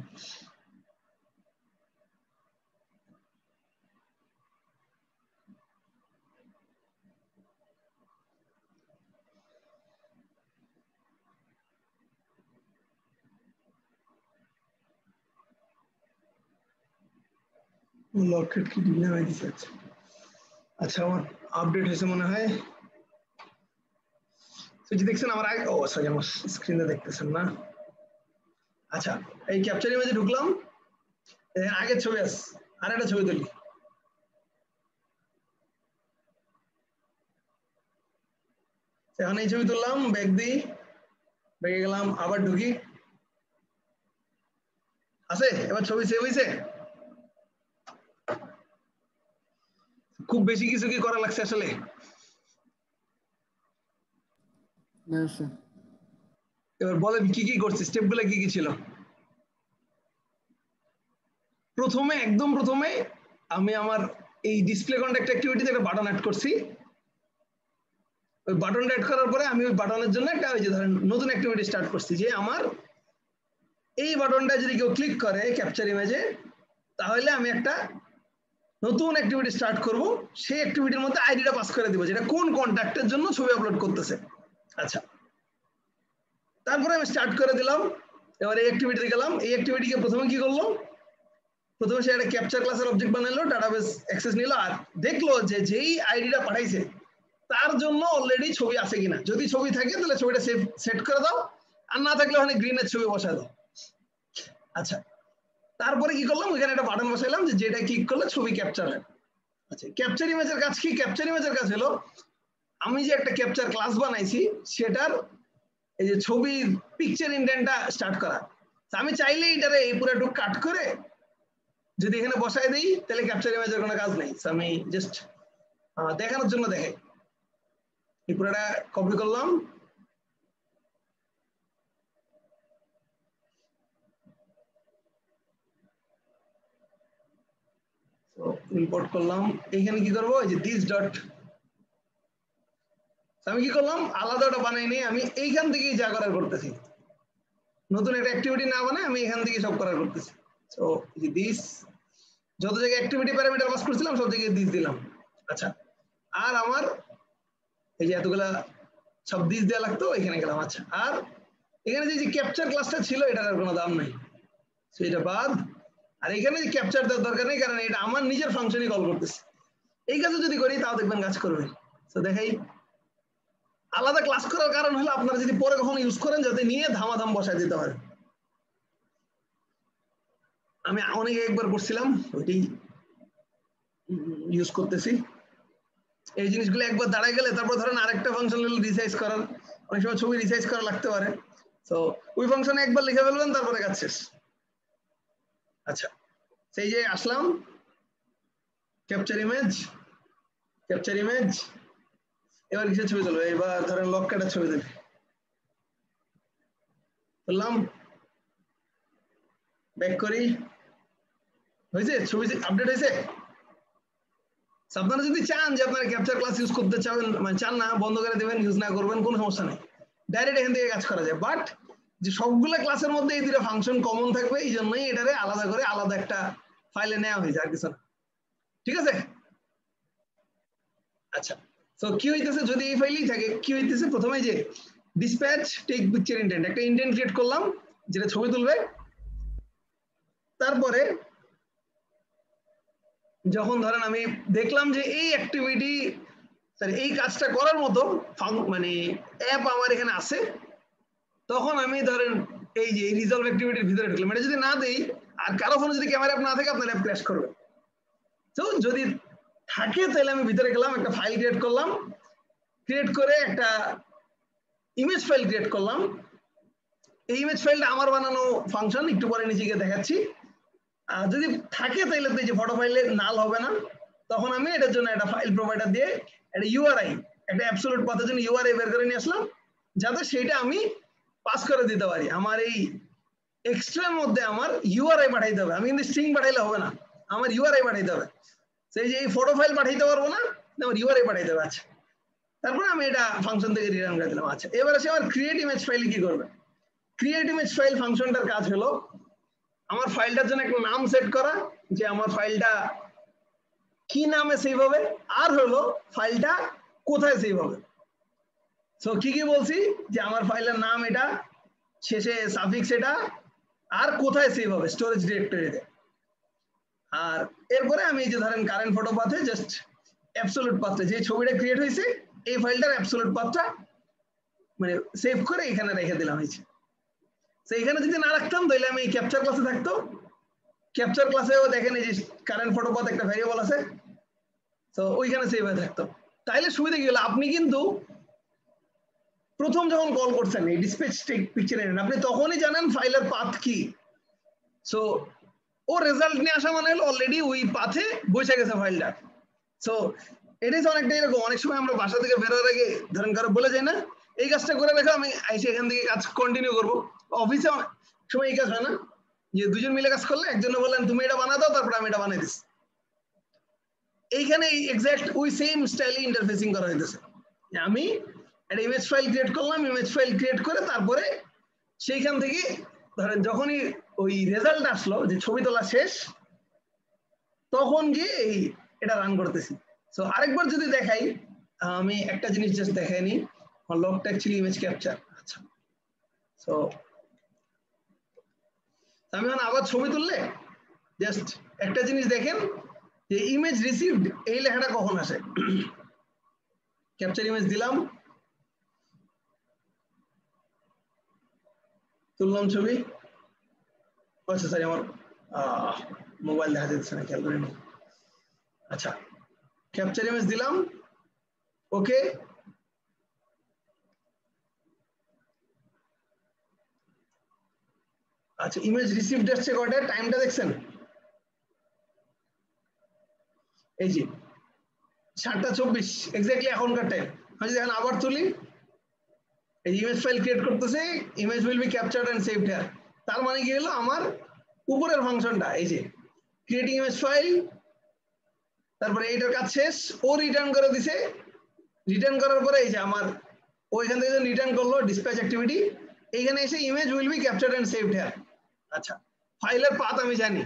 লকেট কি ডিলে হয়ে দিছে। আচ্ছা আমার আপডেট হয়েছে মনে হয়। দেখছেন আমার আগে, ও সরি আমার স্ক্রিনে দেখতেছেন না। আচ্ছা এই ক্যাপচার ইমেজে ঢুকলাম, আগের ছবি আছে, আর একটা ছবি তুলি। এখন এই ছবি তুললাম, ব্যাক দিই, ব্যাকে গেলাম, আবার ঢুকি, আছে এবার ছবি সেভ হয়েছে। খুব বেশি কিছু কি করা লাগছে আসলে? না স্যার। এবার বলেন কি কি করছি, স্টেপ গুলো কি কি ছিল। প্রথমে একদম প্রথমে আমি আমার এই ডিসপ্লে কন্টাক্ট অ্যাক্টিভিটিতে একটা বাটন অ্যাড করছি। ওই বাটনটা অ্যাড করার পরে আমি ওই বাটনের জন্য একটা ওই যে ধরেন নতুন অ্যাক্টিভিটি স্টার্ট করছি, যে আমার এই বাটনটা যদি কেউ ক্লিক করে ক্যাপচার ইমেজে, তাহলে আমি একটা নতুন অ্যাক্টিভিটি স্টার্ট করব। সেই অ্যাক্টিভিটির মধ্যে আইডিটা পাস করে দিব, যেটা কোন কন্ট্যাক্টের জন্য ছবি আপলোড করতেছে। আচ্ছা তারপরে আমি স্টার্ট করে দিলাম, এবার এই অ্যাক্টিভিটিতে গেলাম। এই অ্যাক্টিভিটিকে প্রথমে কি করলো, প্রথমে সে একটা ক্যাপচার ক্লাসের অবজেক্ট বানালো, ডাটাবেস অ্যাক্সেস নিল, আর দেখলো যে যেই আইডিটা পাঠাইছে তার জন্য অলরেডি ছবি আছে কিনা। যদি ছবি থাকে তাহলে ছবিটা সেট করে দাও, আর না থাকলে ওখানে গ্রিনের ছবি বসায় দাও। আচ্ছা তারপরে কি করলাম, ওইখানে একটা বাটন বসাইলাম যে যেটা ক্লিক করলে ছবি ক্যাপচার হয়। আচ্ছা ক্যাপচার ইমেজের কাজ কি, ক্যাপচার ইমেজের কাজ হলো আমি যে একটা ক্যাপচার ক্লাস বানাইছি সেটার এই যে ছবির পিকচার ইন্ডেন্টটা স্টার্ট করা। আমি চাইলে এটারে এই পুরোটুকু কাট করে যদি এখানে বসাই দিই তাহলে ক্যাপচার ইমেজের কোনো কাজ নেই। আমি জাস্ট দেখানোর জন্য দেখাই, এই পুরোটা কপি করলাম, ইম্পোর্ট করলাম। এখানে কি করবো, এই যে দিস ডট, আমি কি করলাম আলাদা ওটা বানাই নিয়ে আমি এইখান থেকেই যা করার করতেছি, নতুন একটা অ্যাক্টিভিটি না বানাই আমি এখান থেকে সব করার করতেছি। সো দিস, যত জায়গায় অ্যাক্টিভিটি প্যারামিটার পাস করছিলাম সব জায়গায় দিস দিলাম। আচ্ছা আর আমার এই যে এতগুলা সব দিস দেওয়া লাগতো, এখানে গেলাম। আচ্ছা আর এখানে যে ক্যাপচার ক্লাসটা ছিল এটার আর কোনো দাম নাই, সেটা বাদ। আর এখানে যে ক্যাপচার দেওয়ার দরকার নেই, কারণ এটা আমার নিজের ফাংশনই কল করতেছে। এই কাজে যদি করি তাও দেখবেন কাজ করবে। তো দেখাই, আলাদা ক্লাস করার কারণ হলো আপনারা যদি পরে কখনো ইউজ করেন যাতে নিয়ে ধামাধাম বসায় দিতে পারে। আমি অনেক একবার করছিলাম, ওইটাই ইউজ করতেছি। এই জিনিসগুলো একবার দাঁড়ায় গেলে তারপর ধরেন আরেকটা ফাংশন হলো রিসাইজ করার, অনেক সময় ছবি রিসাইজ করা লাগতে পারে। তো ওই ফাংশনে একবার লিখে ফেলবেন, তারপরে কাজ শেষ। আচ্ছা সেই যে আসলাম, ক্যাপচার ইমেজ, ক্যাপচার ইমেজ, এবার কিসের ছবি তুলবো, এবার ধরেন লক কাটার ছবি তুলি, তুললাম, ব্যাক করি, হয়েছে ছবি আপডেট হয়েছে। আপনারা যদি চান যে আপনারা ক্যাপচার ক্লাস ইউজ করতে চাবেন, মানে চান না, বন্ধ করে দেবেন, ইউজ না করবেন, কোনো সমস্যা নেই, ডাইরেক্ট এখান থেকে কাজ করা যায়। বাট যে সবগুলো ক্লাসের মধ্যে এই দুটো ফাংশন কমন থাকবে, এই জন্যই এটারে আলাদা করে আলাদা একটা ফাইলে নেওয়া হয়েছে, আর কিছু না। ঠিক আছে? আচ্ছা, তো কি হইতেছে যদি এই ফাইলেই থাকে, কি হইতেছে প্রথমে যে ডিসপ্যাচ টেক পিকচার ইন্টেন্ট, একটা ইন্টেন্ট ক্রিয়েট করলাম যেটা ছবি তুলবে। তারপরে যখন ধরেন আমি দেখলাম যে এই অ্যাক্টিভিটি, সরি এই কাজটা করার মতো মানে অ্যাপ আমার এখানে আছে, তখন আমি ধরেন এই যে রিজলভ অ্যাক্টিভিটির ভিতরে ঢুকলাম। এটা যদি না দেই আর কারো ফোনে যদি ক্যামেরা অ্যাপ না থাকে আপনার অ্যাপ ক্র্যাশ করবে। তো যদি থাকে তাহলে আমি ভিতরে গেলাম, একটা ফাইল ক্রিয়েট করলাম, ক্রিয়েট করে একটা ইমেজ ফাইল ক্রিয়েট করলাম। এই ইমেজ ফাইলটা আমার বানানো ফাংশন, একটু পরে নিচে গিয়ে দেখাচ্ছি। আর যদি থাকে তাহলে তো এই যে ফটো ফাইলে নাল হবে না, তখন আমি এটার জন্য একটা ফাইল প্রোভাইডার দিয়ে একটা ইউআরআই, একটা অ্যাবসলিউট পাথের জন্য ইউআরআই বের করে নিয়ে আসলাম, যাতে সেটা আমি পাস করে দিতে পারি। আমার এই এক্সট্রার মধ্যে আমার ইউআরআই পাঠাইতে হবে, আমি কিন্তু স্ট্রিং পাঠাইলে হবে না, আমার ইউআরআই পাঠাইতে হবে। সেই যে এই ফটো ফাইল পাঠাইতে পারবো না, আমার ইউআরআই পাঠাইতে হবে। আচ্ছা, তারপরে আমি এটা ফাংশন থেকে রিটার্ন করে দিলাম। আচ্ছা, এবার আসে আমার ক্রিয়েট ইমেজ ফাইল কি করবে। ক্রিয়েট ইমেজ ফাইল ফাংশনটার কাজ হলো আমার ফাইলটার জন্য একটা নাম সেট করা, যে আমার ফাইলটা কি নামে সেভ হবে, আর হলো ফাইলটা কোথায় সেভ হবে। সো কি কি বলছি, যে আমার ফাইলের নাম এটা, শেষে সাফিক্স এটা, আর কোথায় সেভ হবে, স্টোরেজ ডিরেক্টরিতে। আর এরপরে আমি এই যে ধরেন কারেন্ট ফটো পাথে জাস্ট অ্যাবসলিউট পাথে যে ছবিটা ক্রিয়েট হয়েছে এই ফাইলটার অ্যাবসলিউট পাথটা মানে সেভ করে এখানে রেখে দিলাম। হয়েছে, তো এখানে যদি না রাখতাম তাহলে আমি ক্যাপচার ক্লাসে থাকতো, ক্যাপচার ক্লাসেও দেখেন এই যে কারেন্ট ফটো পাথ একটা ভ্যারিয়েবল আছে, তো ওইখানে সেভ হয়ে থাকতো। তাইলে সুবিধা কি হলো, আপনি কিন্তু প্রথম যখন কল করছেন এই ডিসপ্যাচ টেক পিকচার ইন্টেন্ট, আপনি তখনই জানেন ফাইলের পাথ কি। সো ও রেজাল্ট নিয়ে আসা মানে হলো অলরেডি ওই পাথে বসে গেছে ফাইলটা। সো এটা অনেকটা এরকম, অনেক সময় আমরা বাসা থেকে বেরোর আগে ধরেন কারো বলে যাই না এই কাজটা করে রেখো, আমি এসে এখান থেকে কাজ কন্টিনিউ করবো। অফিসে সময় এই কাজ হয় না, যে দুজন মিলে কাজ করলে একজনে বললেন তুমি এটা বানা দাও, তারপরে আমি এটা বানাই দিচ্ছি। এইখানে এক্সাক্ট ওই সেম স্টাইলে ইন্টারফেসিং করা হইতেছে। আমি একটা ইমেজ ফাইল ক্রিয়েট করলাম, ইমেজ ফাইল ক্রিয়েট করে তারপরে সেইখান থেকে ধরেন যখনই ওই রেজাল্ট আসলো যে ছবি তোলা শেষ, তখন গিয়ে এই এটা রান করতেছি। সো আরেকবার যদি দেখাই, আমি একটা জিনিস জাস্ট দেখাইনি, লগটা অ্যাকচুয়ালি ইমেজ ক্যাপচার। আচ্ছা, সো আমি এখন আবার ছবি তুললে জাস্ট একটা জিনিস দেখেন যে ইমেজ রিসিভড এই লেখাটা কখন আসে। ক্যাপচার ইমেজ দিলাম, তুললাম ছবি। আচ্ছা সরি, আমার মোবাইল দেখা যাচ্ছে না, খেয়াল করিনি। আচ্ছা, ক্যাপচার ইমেজ দিলাম, ওকে। আচ্ছা, ইমেজ রিসিভড আসছে কয়টা, টাইমটা দেখছেন, এই যে 7:24 এক্স্যাক্টলি এখনকার টাইম। আমি যদি এখন আবার তুলি, এই ইমেজ ফাইল ক্রিয়েট করতেছে, image will be captured and saved here. তার মানে কি হলো, আমার উপরের ফাংশনটা এই যে ক্রিয়েটিং ইমেজ ফাইল, তারপরে এইটার কাজ শেষ, ও রিটার্ন করে দিছে। রিটার্ন করার পরে এই যে আমার ওইখান থেকে রিটার্ন করলো ডিসপ্যাচ অ্যাক্টিভিটি, এইখানে এসে image will be captured and saved here. আচ্ছা, ফাইলের পাথ আমি জানি।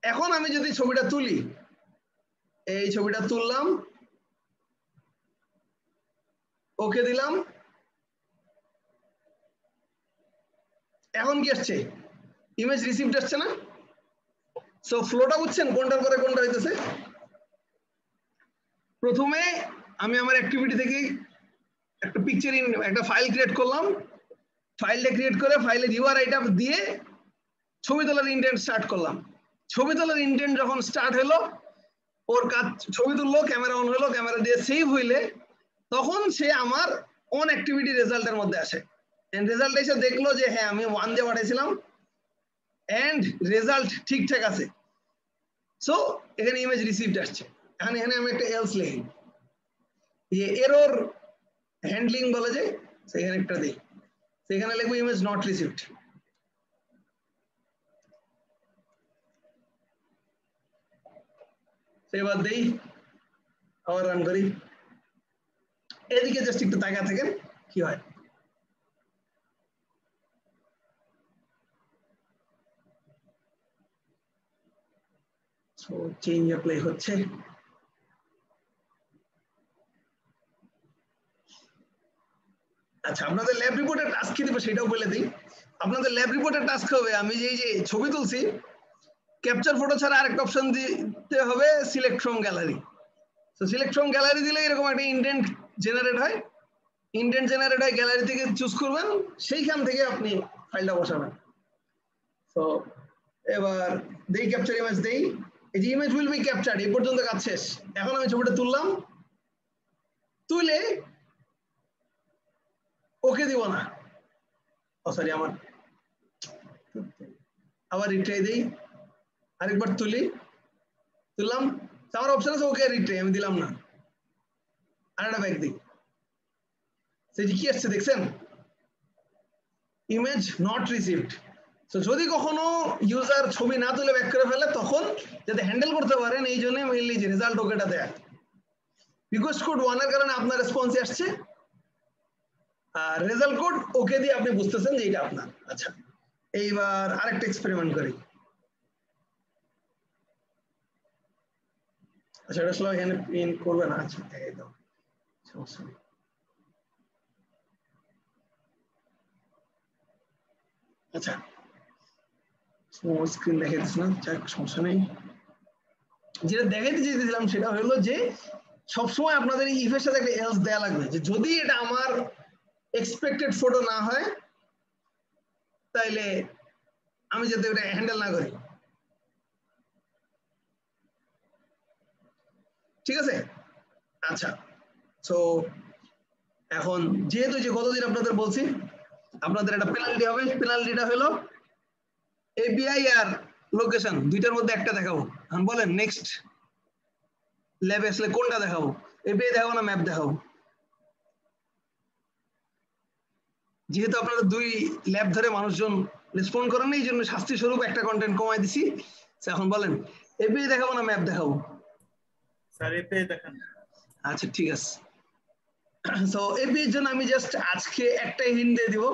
এখন আমি যদি ছবিটা তুলি, এই ছবিটা তুললাম, ওকে দিলাম, এখন কি আসছে, ইমেজ রিসিভড আসছে না। সো ফ্লোটা বুঝছেন কোনটার পরে কোনটা হইতেছে। প্রথমে আমি আমার অ্যাক্টিভিটি থেকে একটা পিকচার একটা ফাইল ক্রিয়েট করলাম, ফাইলটা ক্রিয়েট করে ফাইলের ইউআরআইটা দিয়ে ছবি তোলার ইন্টেন্ট স্টার্ট করলাম। ছবি তোলার ইন্টেন্ট যখন স্টার্ট হলো, ওর কাজ ছবি তুললো, ক্যামেরা অন হলো, ক্যামেরা দিয়ে সেভ হইলে তখন সে আমার অন অ্যাক্টিভিটি রেজাল্টের মধ্যে আসে। এন্ড রেজাল্ট এসে দেখলো যে হ্যাঁ আমি 1 দিয়ে পাঠাইছিলাম এন্ড রেজাল্ট ঠিকঠাক আছে। সো এখানে ইমেজ রিসিভড আসছে। এখানে আমি একটা এলস লিখি, যে এরর হ্যান্ডলিং বলে যে, সেখানে একটা দিই, সেখানে লিখবো ইমেজ নট রিসিভড। এবার দেই, আবার রান করি, এদিকে জাস্ট একটু তাকিয়ে থাকেন কি হয়। সো চেঞ্জ অ্যাপ্লাই হচ্ছে। আচ্ছা, আপনাদের ল্যাব রিপোর্টের টাস্ক কি দিবে সেটাও বলে দিই। আপনাদের ল্যাব রিপোর্টের টাস্ক হবে, আমি যে ছবি তুলছি ক্যাপচার ফটো ছাড়া আরেকটা অপশন দিতে হবে সিলেক্ট ফ্রম গ্যালারি। তো সিলেক্ট ফ্রম গ্যালারি দিলে এরকম একটা ইনডেন্ট জেনারেট হয়, ইনডেন্ট জেনারেট হয়, গ্যালারি থেকে চুজ করবেন, সেইখান থেকে আপনি ফাইলটা বসাবেন। তো এবার দেই ক্যাপচার ইমেজ দেই, এই যে ইমেজ উইল বি ক্যাপচার্ড, এই পর্যন্ত কাজ শেষ। এখন আমি ছবিটা তুললাম, তুলে ওকে দিব না, ও সরি আমার আবার রিট্রাই দেই, আরেকবার তুললাম, আমার অপশন আছে ওকে রিট্রাই, আমি দিলাম না, আরেকটা ব্যাক দিই, সেটি কি আসছে দেখছেন, ইমেজ নট রিসিভড। তো যদি কখনো ইউজার ছবি না তুলে ব্যাক করে ফেলে তখন যাতে হ্যান্ডেল করতে পারেন এই জন্য মেইনলি যে রেজাল্ট ওকেটা দেয়া। রিকোয়েস্ট কোড 1 এর কারণে আপনার রেসপন্স আসছে, আর রেজাল্ট কোড ওকে দিয়ে আপনি বুঝতেছেন যে এটা আপনার। আচ্ছা, এইবার আরেকটা এক্সপেরিমেন্ট করি। আচ্ছা, এটা আসলে এখানে প্রিন্ট করবে না, আচ্ছা দেখাই দাও, সমস্যা নেই। আচ্ছা, স্মল স্ক্রিন দেখাইতেছ না, যাক সমস্যা নেই। যেটা দেখাইতে চেয়েছিলাম সেটা হলো যে সবসময় আপনাদের এই ইফের সাথে একটা এলস দেয়া লাগবে, যে যদি এটা আমার এক্সপেক্টেড ফটো না হয় তাইলে আমি যাতে এটা হ্যান্ডেল না করি, ঠিক আছে? আচ্ছা, তো এখন যেহেতু যে গতদিন আপনাদের বলছি আপনাদের একটা পেনাল্টি হবে, পেনাল্টিটা হলো এপিআই আর লোকেশন দুইটার মধ্যে একটা দেখাবো। এখন বলেন নেক্সট ল্যাবে আসলে কোনটা দেখাবো, এপিআই দেখাবো না ম্যাপ দেখাবো? যেহেতু আপনারা 2 ল্যাব ধরে মানুষজন রেসপন্ড করেন এই জন্য শাস্তি স্বরূপ একটা কন্টেন্ট কমাই দিছি। এখন বলেন এপিআই দেখাবো না ম্যাপ দেখাবো? স্যার এপিআই দেখান। আচ্ছা ঠিক আছে, সো এপিআই এর জন্য আমি জাস্ট আজকে একটাই হিন্ট দিয়ে দিব,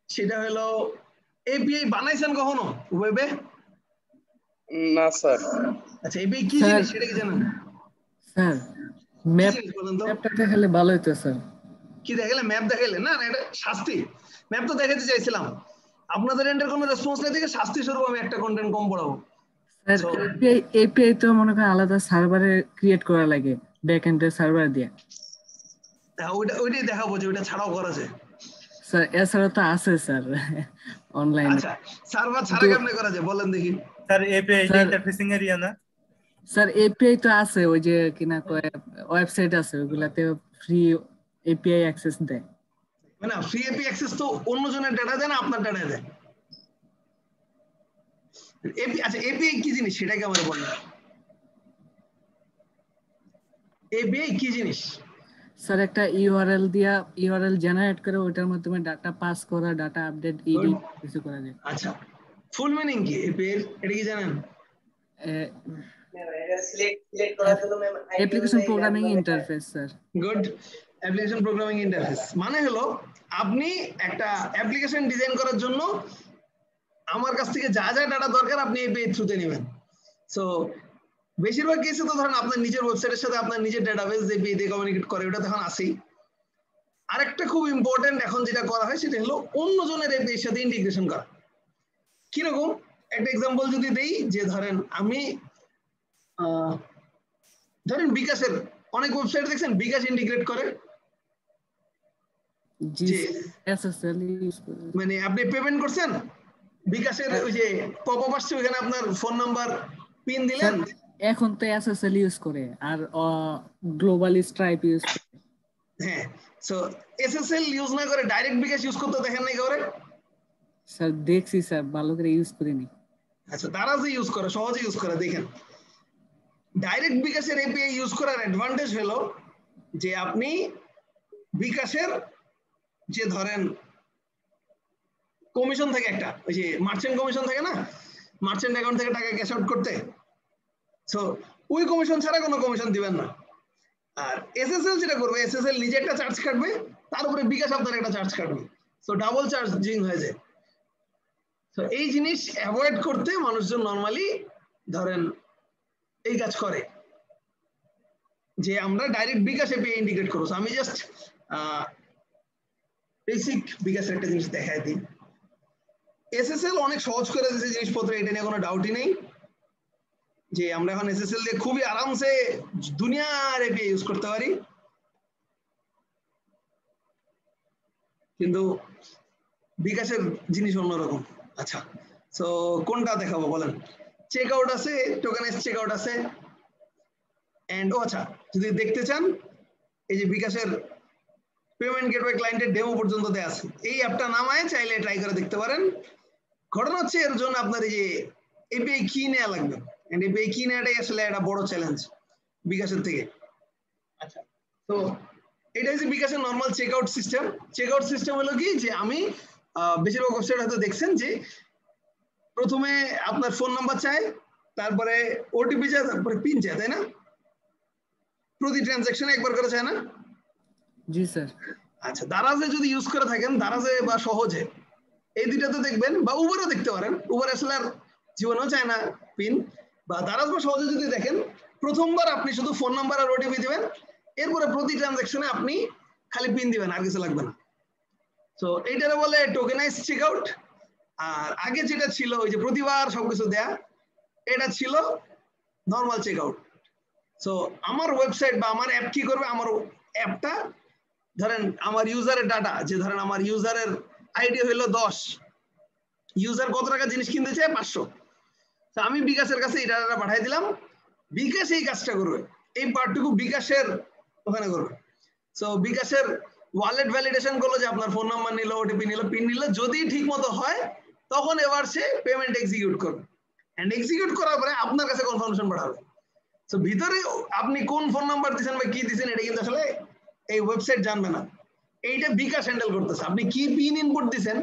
সেটা হলো এপিআই বানাইছেন কখনো ওয়েবে? না স্যার। আচ্ছা, এপিআই কি জিনিস সেটা কি জানেন? স্যার ম্যাপটা দেখালে ভালো হতো স্যার। কি দেখালে? ম্যাপ দেখাইলে না, এটা শাস্তি। ম্যাপ তো দেখাতে চাইছিলাম, আপনাদের এন্ডের কোনো রেসপন্স নাই থেকে শাস্তি স্বরূপ আমি একটা কন্টেন্ট কম পড়াবো। স্যার এপিআই তো মনে করেন আলাদা সার্ভারে ক্রিয়েট করা লাগে, ব্যাক এন্ডের সার্ভার দিয়ে। হ্যাঁ, ওইটাই দেখাবো যে ওইটা ছাড়াও করা যায়। স্যার এছাড়া তো আছে স্যার অনলাইনে। আচ্ছা, সার্ভার ছাড়া কেমনে করা যায় বলেন দেখি? স্যার এপিআই ইন্টারফেসিং এরিয়া না স্যার এপিআই তো আছে, ওই যে কিনা কয় ওয়েবসাইট আছে ওগুলাতে ফ্রি এপিআই অ্যাক্সেস দেয়। মানে ফ্রি এপিআই অ্যাক্সেস তো অন্যজনের ডাটা দেয় না, আপনার ডাটা দেয়। আচ্ছা, এপিআই কি জিনিস সেটা কি আমাকে বলেন? এপিআই কি জিনিস? স্যার একটা ইউআরএল দিয়া ইউআরএল জেনারেট করে ওইটার মাধ্যমে ডাটা পাস করা, ডাটা আপডেট এডিট কিছু করা যায়। আচ্ছা, ফুল মিনিং কি এপিআই এটা কি জানেন? Application programming interface sir. Good, application programming interface মানে হলো আপনি একটা অ্যাপ্লিকেশন ডিজাইন করার জন্য আমার কাছ থেকে যা যা ডাটা দরকার আপনি এপিআই থ্রুতে নেবেন। সো বেশিরভাগ কেসে তো ধরেন আপনার নিজের ওয়েবসাইটের সাথে আপনার নিজের ডাটাবেস এপিআই দিয়ে কমিউনিকেট করে, ওটা তখন আসেই। আরেকটা খুব ইম্পর্টেন্ট এখন যেটা করা হয় সেটা হলো অন্যজনের এপিআই এর সাথে ইন্টিগ্রেশন করা। কিরকম একটা এক্সাম্পল যদি দেই, যে ধরেন আমি ধরেন বিকাশের অনেক ওয়েবসাইট দেখছেন বিকাশ ইন্টিগ্রেট করে, মানে আপনি পেমেন্ট করছেন বিকাশের ওই যে পপআপ আসছে ওখানে আপনার ফোন নাম্বার পিন দিলেন। এখন তো এসএসএল ইউজ করে আর গ্লোবালি স্ট্রাইপ ইউজ করে। হ্যাঁ, সো এসএসএল ইউজ না করে ডাইরেক্ট বিকাশ ইউজ করতে দেখেন নাই করে? স্যার দেখছি স্যার, ভালো করে ইউজ করিনি। আচ্ছা, তারা যে ইউজ করে সহজে ইউজ করে দেখেন। ডাইরেক্ট বিকাশের এপিআই ইউজ করার অ্যাডভান্টেজ হলো যে আপনি বিকাশের যে ধরেন কমিশন থাকে একটা, ওই যে মার্চেন্ট কমিশন থাকে না, মার্চেন্ট অ্যাকাউন্ট থেকে টাকা ক্যাশ আউট করতে, সো ওই কমিশন ছাড়া কোনো কমিশন দিবেন না। আর এসএসএল যেটা করবে, এসএসএল নিজে একটা চার্জ কাটবে, তার উপরে বিকাশ আপনার একটা চার্জ কাটবে, সো ডাবল চার্জিং হয়ে যায়। তো এই জিনিস অ্যাভয়েড করতে মানুষজন নরমালি ধরেন এই কাজ করে যে আমরা ডাইরেক্ট বিকাশে পে ইন্ডিকেট করবো। আমি জাস্ট বেসিক বিকাশের একটা জিনিস দেখাই দিই। এসএসএল অনেক সহজ করে দিয়েছে জিনিসপত্র, এটা নিয়ে কোনো ডাউটই নেই যে আমরা এখন এসএসএল দিয়ে খুবই আরামসে দুনিয়ার এপিআই ইউজ করতে পারি। কিন্তু বিকাশের জিনিস অন্যরকম। আচ্ছা, সো কোনটা দেখাবো বলেন? চেক আউট আছে, টোকেনাইজ চেক আউট আছে, এন্ড আচ্ছা যদি দেখতে চান এই যে বিকাশের পেমেন্ট গেটওয়ে ক্লায়েন্টের ডেমো পর্যন্ত দেয়া আছে। এই অ্যাপটা নামায় চাইলে ট্রাই করে দেখতে পারেন। ঘটনা হচ্ছে এর জন্য আপনার এই যে এপিআই কি নেওয়া লাগবে, এন্ড এপিআই কি নেওয়াটাই আসলে একটা বড় চ্যালেঞ্জ বিকাশের থেকে। আচ্ছা, তো এটা হচ্ছে বিকাশের normal check out system. Check out system হলো কি যে আমি বেশিরভাগ ওয়েবসাইট হয়তো দেখছেন যে প্রথমে আপনার ফোন নাম্বার চায়, তারপরে ওটিপি চায়, তারপরে পিন চায়, তাই না? প্রতি ট্রানজাকশনে একবার করে চায় না? জি স্যার। আচ্ছা, দারাজে যদি ইউজ করে থাকেন, দারাজে বা সহজে এই দুইটাতে দেখবেন, বা উবারও দেখতে পারেন, উবার আসলে আর জীবনেও চায় না পিন, বা দারাজ বা সহজে যদি দেখেন প্রথমবার আপনি শুধু ফোন নাম্বার আর ওটিপি দিবেন, এরপরে প্রতি ট্রানজাকশনে আপনি খালি পিন দিবেন, আর কিছু লাগবে না। তো এইটারে বলে টোকেনাইজ চেক আউট। আর আগে যেটা ছিল ওই যে প্রতিবার সবকিছু দেয়া, এটা ছিল নর্মাল চেক আউট। সো আমার ওয়েবসাইট বা আমার অ্যাপ কি করবে, আমার অ্যাপটা ধরেন আমার ইউজারের ডাটা, যে ধরেন আমার ইউজারের আইডি হইলো 10, ইউজার কত টাকা জিনিস কিনতে চায় 500, তো আমি বিকাশের কাছে এই ডাটাটা পাঠিয়ে দিলাম, বিকাশ এই কাজটা করবে, এই পার্টটুকু বিকাশের ওখানে করবে। সো বিকাশের ওয়ালেট ভ্যালিডেশন করলো যে আপনার ফোন নাম্বার নিল, ওটিপি নিল, পিন নিল, যদি ঠিক মতো হয় তখন এবার সে পেমেন্ট এক্সিকিউট করবে, এন্ড এক্সিকিউট করার পরে আপনার কাছে কনফার্মেশন পাঠাবে। তো ভিতরে আপনি কোন ফোন নাম্বার দিচ্ছেন বা কি দিচ্ছেন এটা কিন্তু আসলে এই ওয়েবসাইট জানবে না, এইটা বিকাশ হ্যান্ডেল করতেছে। আপনি কি পিন ইনপুট দিচ্ছেন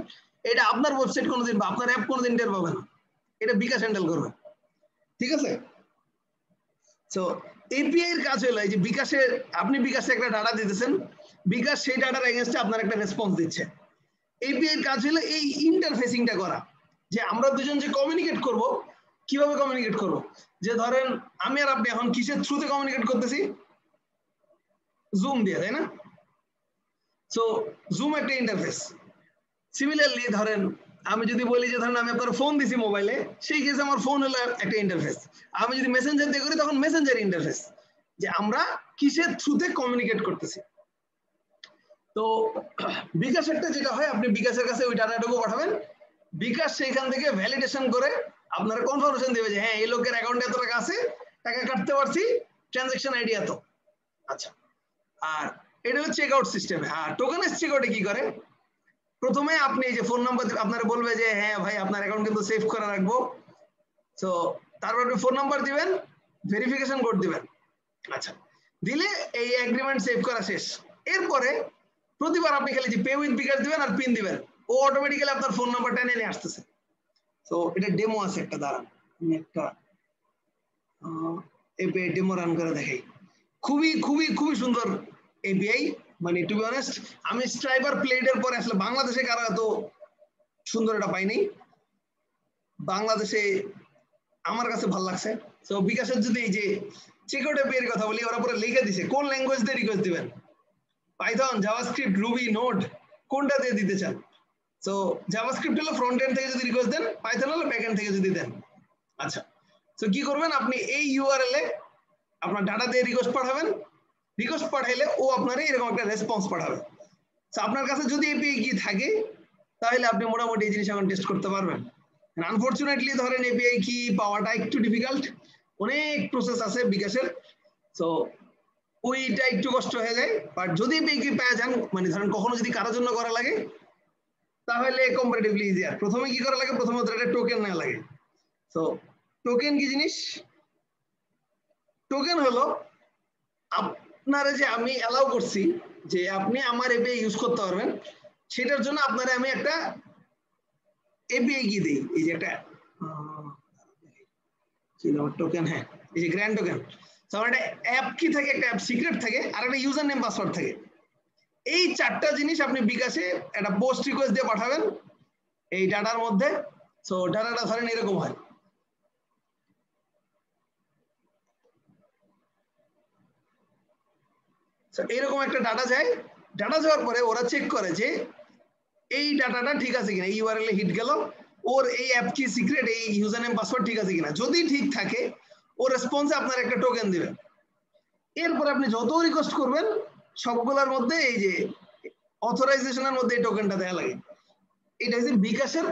এটা আপনার ওয়েবসাইট কোনোদিন বা আপনার অ্যাপ কোনোদিন টের পাবে না, এটা বিকাশ হ্যান্ডেল করবে। ঠিক আছে? তো এপিআই এর কাজ হলো এই যে বিকাশের, আপনি বিকাশে একটা ডাটা দিতেছেন, বিকাশ সেই ডাটার এগেইনস্টে আপনার একটা রেসপন্স দিচ্ছে। এপিআই এর কাজ হলো এই ইন্টারফেসিংটা করা, যে আমরা দুজন যে কমিউনিকেট করব, কিভাবে কমিউনিকেট করব, যে ধরেন আমি আর আপনি এখন কিসের থ্রুতে কমিউনিকেট করতেছি? জুম দিয়ে, তাই না? সো জুম একটা ইন্টারফেস। সিমিলারলি ধরেন আমি যদি বলি যে ধরেন আমি আপনার ফোন দিছি মোবাইলে, সেই কেসে আমার ফোন হলো একটা ইন্টারফেস। আমি যদি মেসেঞ্জার দিয়ে করি তখন মেসেঞ্জার ইন্টারফেস, যে আমরা কিসের থ্রুতে কমিউনিকেট করতেছি। তো বিকাশেরটা যেটা হয়, আপনি বিকাশের কাছে ওই ডাটাটুকু পাঠাবেন, বিকাশ সেইখান থেকে ভ্যালিডেশন করে আপনার কনফার্মেশন দেবে যে হ্যাঁ এই লোকের অ্যাকাউন্টে এত টাকা আছে, টাকা কাটতে পারছি, ট্রানজাকশন আইডি এত। আচ্ছা, আর এটা হচ্ছে চেক আউট সিস্টেমে। আর টোকেনাইজ চেক আউটে কি করে, প্রথমে আপনি এই যে ফোন নাম্বার আপনারা বলবে যে হ্যাঁ ভাই আপনার অ্যাকাউন্ট কিন্তু সেভ করে রাখবো, তো তারপর আপনি ফোন নাম্বার দিবেন, ভেরিফিকেশন কোড দিবেন। আচ্ছা, দিলে এই এগ্রিমেন্ট সেভ করা শেষ। এরপরে প্রতিবার আপনি খালি যে পে উইথ বিকাশ দিবেন আর পিন দিবেন, ও অটোমেটিক্যালি আপনার ফোন নাম্বারটা নিয়ে আসতেছে। তো এটা ডেমো আছে একটা, দাঁড়ান আমি একটা এপিআই ডেমো রান করে দেখাই। খুবই খুবই খুবই সুন্দর এপিআই, মানে টু বি অনেস্ট আমি স্ট্রাইবার প্লেটের পরে আসলে বাংলাদেশে কারো এত সুন্দর এটা পাইনি, বাংলাদেশে আমার কাছে ভালো লাগছে। তো বিকাশের যদি এই যে চেকআউট এপিআই এর কথা বলি, ওরা পরে লিখে দিছে কোন ল্যাঙ্গুয়েজ দিয়ে রিকোয়েস্ট দিবেন, পাইথন, জাভাস্ক্রিপ্ট, রুবি, নোড, কোনটা দিয়ে দিতে চান। তো জাভাস্ক্রিপ্ট হলো ফ্রন্ট এন্ড থেকে যদি রিকোয়েস্ট দেন, পাইথন হলো ব্যাক এন্ড থেকে যদি দেন। আচ্ছা, তো কি করবেন, আপনি এই ইউআরএল এ আপনার ডাটা দিয়ে রিকোয়েস্ট পাঠাবেন, রিকোয়েস্ট পাঠাইলে ও আপনার এরকম একটা রেসপন্স পাঠাবে। তো আপনার কাছে যদি এপিআই কি থাকে তাহলে আপনি মোটামুটি এই জিনিস এখন টেস্ট করতে পারবেন। আনফরচুনেটলি ধরেন এপিআই কি পাওয়াটা একটু ডিফিকাল্ট, অনেক প্রসেস আছে বিকাশের, তো ওইটা একটু কষ্ট হয়ে যায়। বাট যদি এপিআই কি পেয়ে যান, মানে ধরেন কখনো যদি কারোর জন্য করা লাগে তাহলে কম্পারেটিভলি ইজিয়ার। প্রথমে কি করা লাগে, প্রথমে একটা টোকেন নেওয়া লাগে। তো টোকেন কি জিনিস, টোকেন হলো আপনারা যে আমি অ্যালাউ করছি যে আপনি আমার এপিআই ইউজ করতে পারবেন, সেটার জন্য আপনারা আমি একটা এপিআই কি দেই, এই যে একটা ছিল টোকেন, হ্যাঁ এই যে গ্র্যান্ড টোকেন। তো আমার একটা অ্যাপ কি থাকে, একটা অ্যাপ সিক্রেট থাকে, আর একটা ইউজার নেম পাসওয়ার্ড থাকে। এই চারটা জিনিস আপনি বিকাশে একটা পোস্ট রিকোয়েস্ট দিয়ে পাঠাবেন এই ডাটার মধ্যে। সো ডাটাটা ধরেন এরকম হয়, এইরকম একটা ডাটা যায়। ডাটা যাওয়ার পরে ওরা চেক করে যে এই ডাটাটা ঠিক আছে কিনা, এই ইউআরএল এ হিট গেল, ওর এই অ্যাপ কি সিক্রেট, এই ইউজার নেম পাসওয়ার্ড ঠিক আছে কিনা। যদি ঠিক থাকে ও রেসপন্সে আপনার একটা টোকেন দিবে। এরপর আপনি যত রিকোয়েস্ট করবেন সবগুলোর মধ্যে এই যে অথরাইজেশনের মধ্যে এই টোকেনটা দেওয়া লাগে। এটা হচ্ছে বিকাশের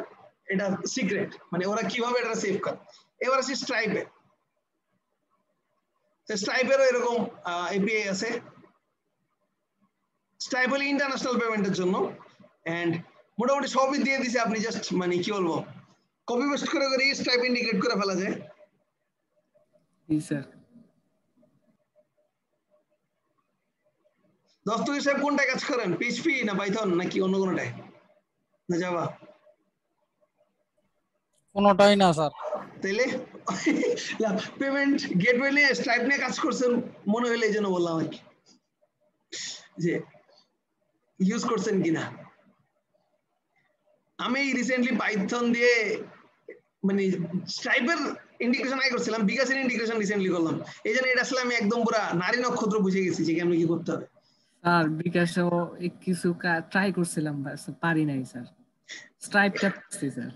এটা সিক্রেট, মানে ওরা কিভাবে এটা সেভ করে। এবার আছে স্ট্রাইপে। স্ট্রাইপেরও এরকম এপিআই আছে। স্ট্রাইপ হলো ইন্টারন্যাশনাল পেমেন্টের জন্য, এন্ড মোটামুটি সবই দিয়ে দিছে। আপনি জাস্ট মানে কি বলবো, কপি পেস্ট করে করে স্ট্রাইপ ইন্ডিকেট করে ফেলা যায়। জি স্যার। দস্তগীর সাহেব কোনটা কাজ করেন, পিএইচপি না পাইথন নাকি অন্য কোনোটায় না জাভা? কোনোটাই না স্যার। তাইলে পেমেন্ট গেটওয়ে নিয়ে স্ট্রাইপ নিয়ে কাজ করছেন মনে হলে এই জন্য বললাম আর কি, যে ইউজ করছেন কিনা। আমি রিসেন্টলি পাইথন দিয়ে মানে স্ট্রাইপের ইন্টিগ্রেশন আগে করছিলাম, বিকাশের ইন্টিগ্রেশন রিসেন্টলি করলাম। এই জন্য এটা আসলে আমি একদম পুরো নারী নক্ষত্র বুঝে গেছি যে কেমন কি করতে হবে। স্যার বিকাশেও কিছু ট্রাই করছিলাম, পারি নাই স্যার। স্ট্রাইপটা পারছি স্যার।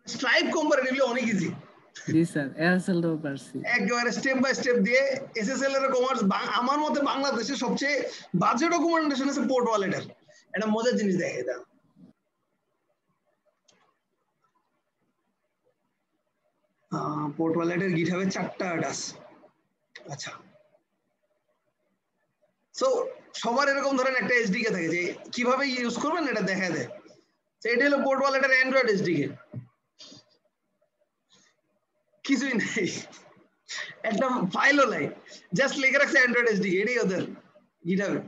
স্ট্রাইপ কম্পারেটিভলি অনেক ইজি। জি স্যার, এসএসএল তো পারছি। একেবারে স্টেপ বাই স্টেপ দিয়ে এসএসএল এর কমার্স আমার মতে বাংলাদেশে সবচেয়ে বাজে ডকুমেন্টেশন আছে পোর্ট ওয়ালেটের। এটা মজার জিনিস দেখে এটা। পোর্ট ওয়ালেটের গিটহাবে 4টা অ্যাডাস। আচ্ছা, সো সবার এরকম ধরেন একটা এসডিকে থাকে যে কিভাবে ইউজ করবেন এটা দেখা দেয়। এটা হলো পোর্ট ওয়ালেটের অ্যান্ড্রয়েড এসডিকে। কিছুই নাই, একটা ফাইলও নাই, জাস্ট লিখে রাখছে অ্যান্ড্রয়েড এসডিকে, এটাই ওদের গিটহাবে।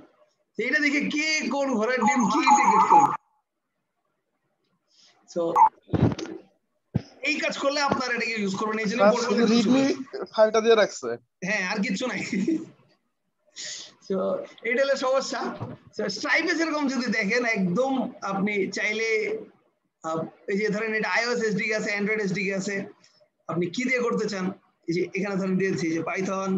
এইটা দেখে কে কোন ঘরের ডিম কি ইন্টিগ্রেট করবে। সো এই কাজ করলে আপনার এটাকে ইউজ করবেন। এই জন্য রিডমি ফাইলটা দিয়ে রাখছে, হ্যাঁ আর কিছু নাই। তো এটা হলো সমস্যা। স্ট্রাইপে যেরকম যদি দেখেন একদম আপনি চাইলে এই যে ধরেন এটা আইওএস এসডিকে আছে, অ্যান্ড্রয়েড এসডিকে আছে, আপনি কি দিয়ে করতে চান। এই যে এখানে ধরেন দিয়েছি যে পাইথন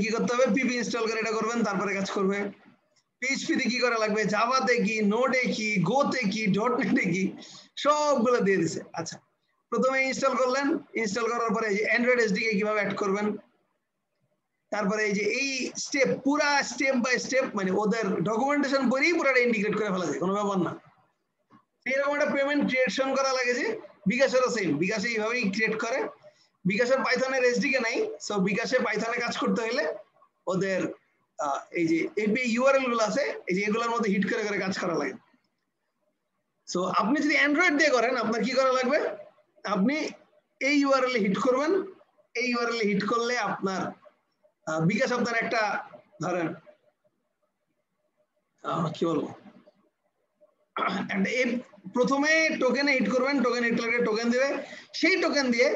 কি করতে হবে, পিপি ইনস্টল করে এটা করবেন, তারপরে কাজ করবে। পিএইচপি তে কি করা লাগবে, জাভাতে কি, নোডে কি, গোতে কি, ডটনেটে কি, সবগুলো দিয়ে দিছে। আচ্ছা, প্রথমে ইনস্টল করলেন, ইনস্টল করার পরে এই যে অ্যান্ড্রয়েড এসডিকে কিভাবে অ্যাড করবেন, তারপরে এই যে এই স্টেপ পুরা স্টেপ বাই স্টেপ মানে ওদের ডকুমেন্টেশন পড়েই পুরোটা ইন্টিগ্রেট করে ফেলা যায়, কোনো ব্যাপার না। এরকম একটা পেমেন্ট ক্রিয়েশন করা লাগে যে বিকাশেরও সেম, বিকাশে এইভাবেই ক্রিয়েট করে। বিকাশের পাইথনের এসডিকে নাই, সো বিকাশে পাইথনে কাজ করতে হলে ওদের এই যে এপিআই ইউআরএল গুলো আছে, এই যে এগুলোর মধ্যে হিট করে করে কাজ করা লাগে। সো আপনি যদি অ্যান্ড্রয়েড দিয়ে করেন আপনার কি করা লাগবে, আপনি এই ইউআরএল এ হিট করবেন। এই ইউআরএল এ হিট করলে আপনার বিকাশ আপনার একটা ধরেন কি বলবো, প্রথমে টোকেনে হিট করবেন, টোকেন হিট করলে টোকেন দিবে, সেই টোকেন দিয়ে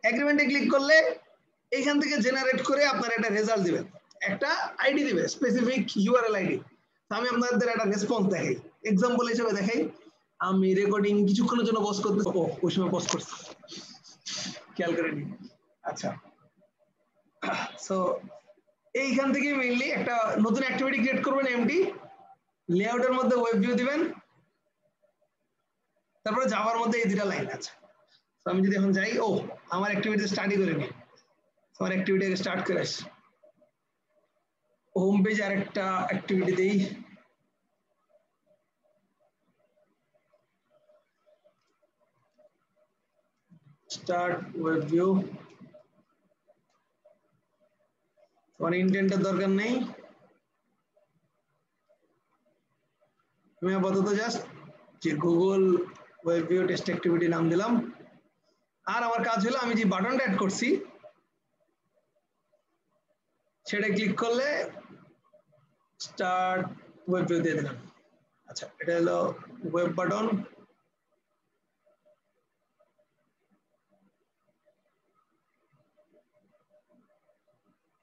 এগ্রিমেন্টে ক্লিক করলে এইখান থেকে জেনারেট করে আপনার একটা রেজাল্ট দিবে, একটা আইডি দিবে, স্পেসিফিক ইউআরএল আইডি। আমি আপনাদের একটা রেসপন্স দেখাই, এক্সাম্পল হিসেবে দেখাই। আমি রেকর্ডিং কিছুক্ষণের জন্য পজ করতে, ওই সময় পজ করছি, খেয়াল করে নিন। আচ্ছা, সো এইখান থেকে মেইনলি একটা নতুন অ্যাক্টিভিটি ক্রিয়েট করবেন, এমটি লেআউটের মধ্যে ওয়েব ভিউ দিবেন, তারপরে জাভার মধ্যে এই দুটা লাইন আছে। তো আমি যদি এখন যাই, আমার অ্যাক্টিভিটি স্টাডি করে নিই, আমার অ্যাক্টিভিটি স্টার্ট করে আসি। হোম পেজ আর একটা অ্যাক্টিভিটি দেই, স্টার্ট ওয়েব ভিউ। তোমার ইন্টেন্টের দরকার নেই, আমি আপাতত জাস্ট যে Google web view test activity নাম দিলাম। আর আমার কাজ হলো আমি যে বাটনটা অ্যাড করছি সেটা ক্লিক করলে স্টার্ট ওয়েব ভিউ দিয়ে দিলাম। আচ্ছা, এটা হলো ওয়েব বাটন।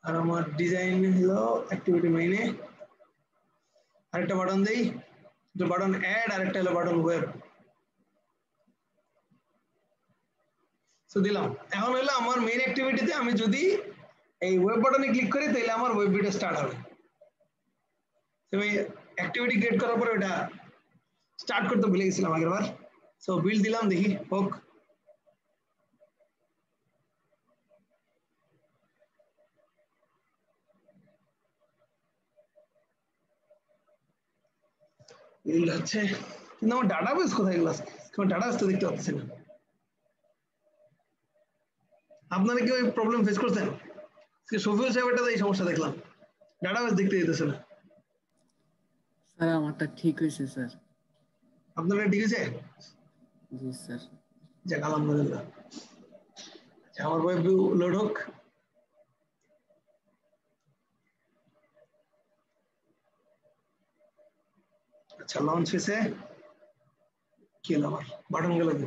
আর আমার ডিজাইন হলো অ্যাক্টিভিটি মেইনে আরেকটা বাটন দেই, যে বাটন অ্যাড, আরেকটা হলো বাটন ওয়েব। সো দিলাম। এখন হলো আমার মেইন অ্যাক্টিভিটিতে আমি যদি এই ওয়েব বাটনে ক্লিক করি তাহলে আমার ওয়েব ভিডিও স্টার্ট হবে। আমি অ্যাক্টিভিটি ক্রিয়েট করার পরে ওটা স্টার্ট করতে ভুলে গেছিলাম আগের বার। সো বিল্ড দিলাম, দেখি হোক। বিল্ড হচ্ছে, কিন্তু আমার ডাটাবেস কোথায় গেল? আমার ডাটাবেস তো দেখতে পাচ্ছি না। আপনারা কি ওই প্রবলেম ফেস করছেন? শফিউল সাহেবের এই সমস্যা দেখলাম, ডাটাবেস দেখতে দিতেছে না। স্যার আমারটা ঠিক হয়েছে স্যার। আপনারা ঠিক আছে? জি স্যার। যাক আলহামদুলিল্লাহ। আচ্ছা আমার ওয়েব ভিউ লোড হোক। আচ্ছা লঞ্চ হয়েছে, কি হলো আমার বাটন গেল কি?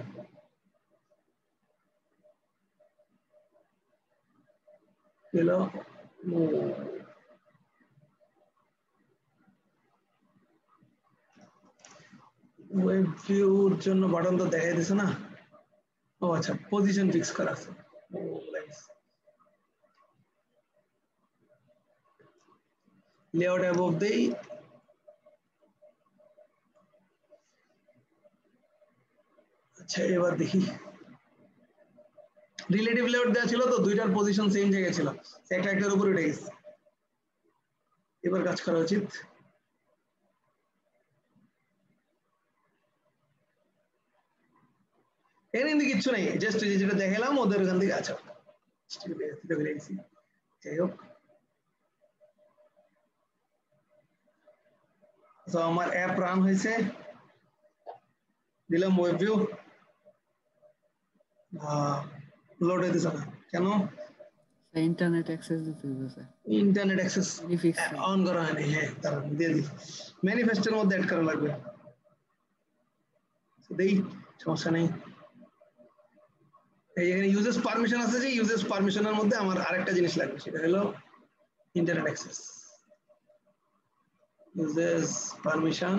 হলো ওয়েব ভিউর জন্য বাটন তো দেখাই দিছে না। ও আচ্ছা, পজিশন ফিক্স করা আছে। লেআউট অ্যাবভ দেই। আচ্ছা এবার দেখি, রিলেটিভ লেআউট দেওয়া ছিল তো, দুইটার পজিশন সেম জায়গায় ছিল, একটা একটার উপরে উঠে গেছে। এবার কাজ করা উচিত। এখানে কিন্তু কিচ্ছু নেই, জাস্ট যেটা দেখালাম ওদের ওখান থেকে। আচ্ছা যাই হোক, তো আমার অ্যাপ রান হয়েছে, দিলাম ওয়েব ভিউ, লোড হইতেছে না কেন? ইন্টারনেট অ্যাক্সেস দিতে হবে স্যার। ইন্টারনেট অ্যাক্সেস অন করা হয়নি। হ্যাঁ তারপর দিয়ে দিই, ম্যানিফেস্টের মধ্যে অ্যাড করা লাগবে। দেই, সমস্যা নেই। এই এখানে ইউজেস পারমিশন আছে, যে ইউজেস পারমিশনের মধ্যে আমার আরেকটা জিনিস লাগবে, সেটা হলো ইন্টারনেট অ্যাক্সেস। ইউজেস পারমিশন,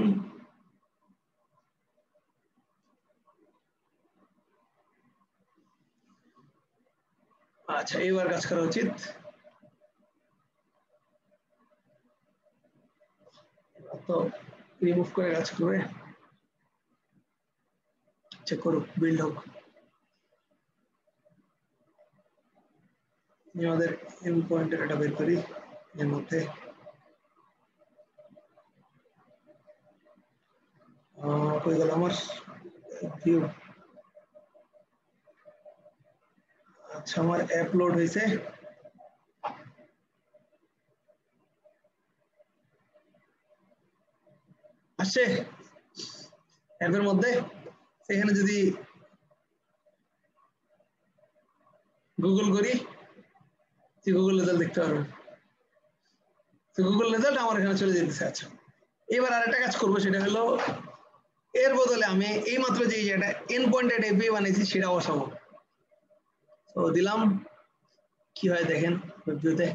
আচ্ছা এবার কাজ করা উচিত। তো রিমুভ করে কাজ করবে। চেক করুক, বিল্ড হোক। আমাদের এন্ড পয়েন্টের এটা বের করি, এর মধ্যে কই গেল আমার ভিউ। আচ্ছা আমার অ্যাপ লোড হয়েছে, আসছে অ্যাপের মধ্যে। এখানে যদি গুগল করি, গুগল রেজাল্ট দেখতে পারবেন। গুগল রেজাল্ট আমার এখানে চলে যেতেছে। আচ্ছা এবার আরেকটা কাজ করবো, সেটা হলো এর বদলে আমি এই মাত্র যে যেটা এন্ড পয়েন্টেড এপি বানিয়েছি সেটা বসাবো। তো দিলাম, কি হয় দেখেন ওয়েব ভিউতে।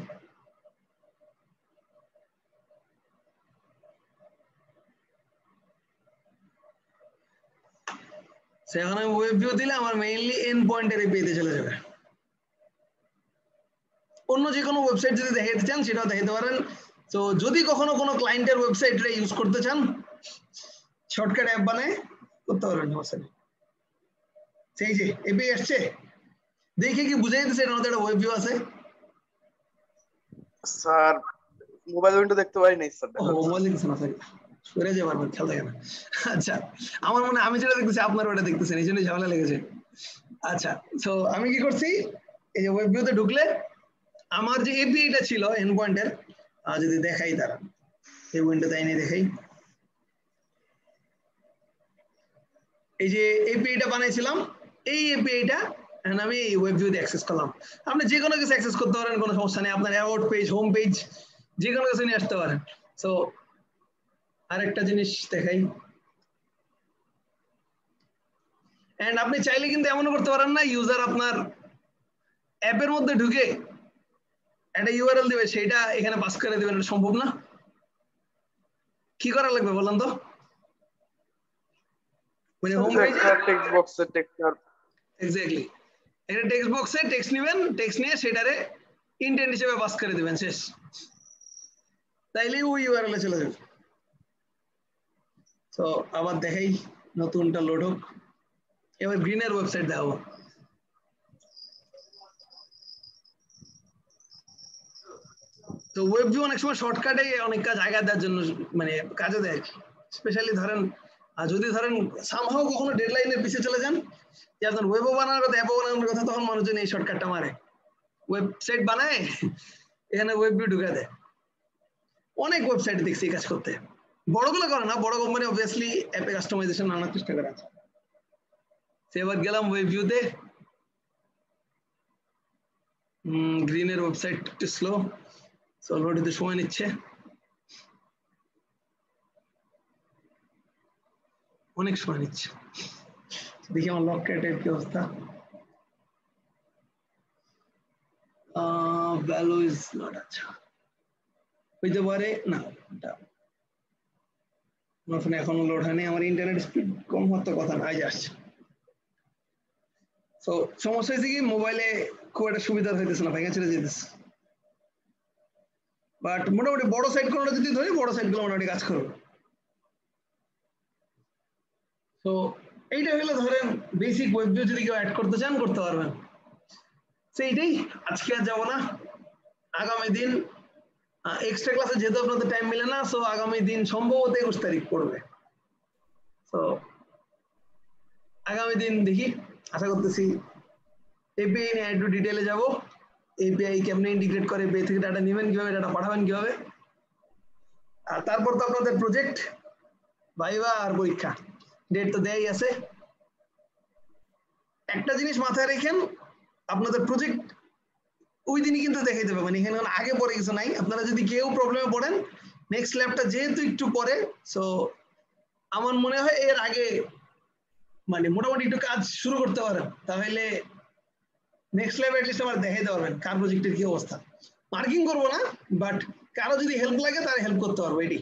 সেখানে ওয়েব ভিউ দিলে আমার মেইনলি এন্ড পয়েন্টের এপিতে চলে যাবে। অন্য যে কোনো ওয়েবসাইট যদি দেখাতে চান সেটাও দেখাতে পারেন। তো যদি কখনো কোনো ক্লায়েন্টের ওয়েবসাইটে ইউজ করতে চান, শর্টকাট অ্যাপ বানায় করতে পারবেন, সমস্যা নেই। সেই যে এপি আসছে, দেখে কি বুঝে যেতেছে এর মধ্যে একটা ওয়েব ভিউ আছে? স্যার মোবাইল উইন্ডো দেখতে পারি নাই স্যার। ও মোবাইল দেখতেছে না, সরি, সরে যাবার খেয়াল থাকে না। আচ্ছা আমার মনে আমি যেটা দেখতেছি আপনারা ওটা দেখতেছেন, এই জন্যই ঝামেলা লেগেছে। আচ্ছা তো আমি কি করছি, এই যে ওয়েব ভিউতে ঢুকলে আমার যে এপিআইটা ছিল এন্ড পয়েন্টের, যদি দেখাই, তারা এই উইন্ডোতে এনে দেখাই, এই যে এপিআইটা বানাইছিলাম, এই এপিআইটা আমি এই ওয়েব ভিউতে অ্যাক্সেস করলাম। আপনি যে কোনো কিছু অ্যাক্সেস করতে পারেন, কোনো সমস্যা নেই। আপনার অ্যাওয়ার্ড পেজ, হোম পেজ, যে কোনো কিছু নিয়ে আসতে পারেন। সো আরেকটা জিনিস দেখাই, এন্ড আপনি চাইলে কিন্তু এমনও করতে পারেন না, ইউজার আপনার অ্যাপের মধ্যে ঢুকে একটা ইউআরএল দিবে সেটা এখানে পাস করে দিবেন, এটা সম্ভব না? কি করা লাগবে বলেন তো? মানে হোম পেজে টেক্সট বক্সে টেক্সট এক্স্যাক্টলি এটা টেক্সট বক্সে টেক্সট নেবেন, টেক্সট নিয়ে সেটারে ইন্টেন্ট হিসেবে পাস করে দিবেন, শেষ। তাইলে ওই ইউআরএল এ চলে যাবে। তো আবার দেখাই নতুনটা লোড হোক। এবার গ্রিনের ওয়েবসাইট দেখাবো। তো ওয়েব ভিউ অনেক সময় শর্টকাটে অনেক কাজ আগে দেওয়ার জন্য মানে কাজে দেয়, স্পেশালি ধরেন যদি ধরেন সামহাও কখনো ডেডলাইনের পিছিয়ে চলে যান, যে আপনার ওয়েবও বানানোর কথা অ্যাপও বানানোর কথা, তখন মানুষজন এই শর্টকাটটা মারে, ওয়েবসাইট বানায় এখানে ওয়েব ভিউ ঢুকে দেয়। অনেক ওয়েবসাইট দেখছি এই কাজ করতে, বড়গুলো করে না, বড় কোম্পানি অবভিয়াসলি অ্যাপে কাস্টমাইজেশন আনার চেষ্টা করে আছে। এবার গেলাম ওয়েব ভিউতে, গ্রিনের ওয়েবসাইট একটু স্লো, সো লোড হতে সময় নিচ্ছে, অনেক সময় নিচ্ছে। দেখি আমার লক ক্যাটের কি অবস্থা। ভ্যালু ইজ নট, আচ্ছা হইতে পারে না, এটা আমার ফোনে এখনো লোড হয়নি, আমার ইন্টারনেট স্পিড কম হওয়ার তো কথা না, আজ আসছে। তো সমস্যা হয়েছে কি, মোবাইলে খুব একটা সুবিধা হইতেছে না, ভেঙে ছেড়ে যেতেছে। বাট মোটামুটি বড় সাইট কোনটা যদি ধরি, বড় সাইট গুলো মোটামুটি কাজ করবে। তো এইটা হলো ধরেন বেসিক ওয়েব ভিউ, যদি কেউ অ্যাড করতে চান করতে পারবেন। সেইটাই আজকে আর যাবো না, আগামী দিন এক্সট্রা ক্লাসে যেহেতু আপনাদের টাইম মিলে না, সো আগামী দিন সম্ভবত 21 তারিখ পড়বে। তো আগামী দিন দেখি, আশা করতেছি এপিআই নিয়ে একটু ডিটেলে যাব, এপিআই কেমনে ইন্টিগ্রেট করে, এপিআই থেকে ডাটা নেবেন কিভাবে, ডাটা পাঠাবেন কিভাবে, আর তারপর তো আপনাদের প্রজেক্ট, ভাইবা আর পরীক্ষা, ডেট তো দেয়াই আছে। একটা জিনিস মাথায় রেখেন, আপনাদের প্রজেক্ট ওই দিনই কিন্তু দেখাই দেবে, মানে এখানে আগে পরে কিছু নাই। আপনারা যদি কেউ প্রবলেমে পড়েন, নেক্সট ল্যাবটা যেহেতু একটু পরে, সো আমার মনে হয় এর আগে মানে মোটামুটি একটু কাজ শুরু করতে পারেন, তাহলে নেক্সট ল্যাব অ্যাটলিস্ট আমার দেখাইতে পারবেন কার প্রজেক্টের কি অবস্থা। মার্কিং করবো না, বাট কারো যদি হেল্প লাগে তার হেল্প করতে পারবো, এটি।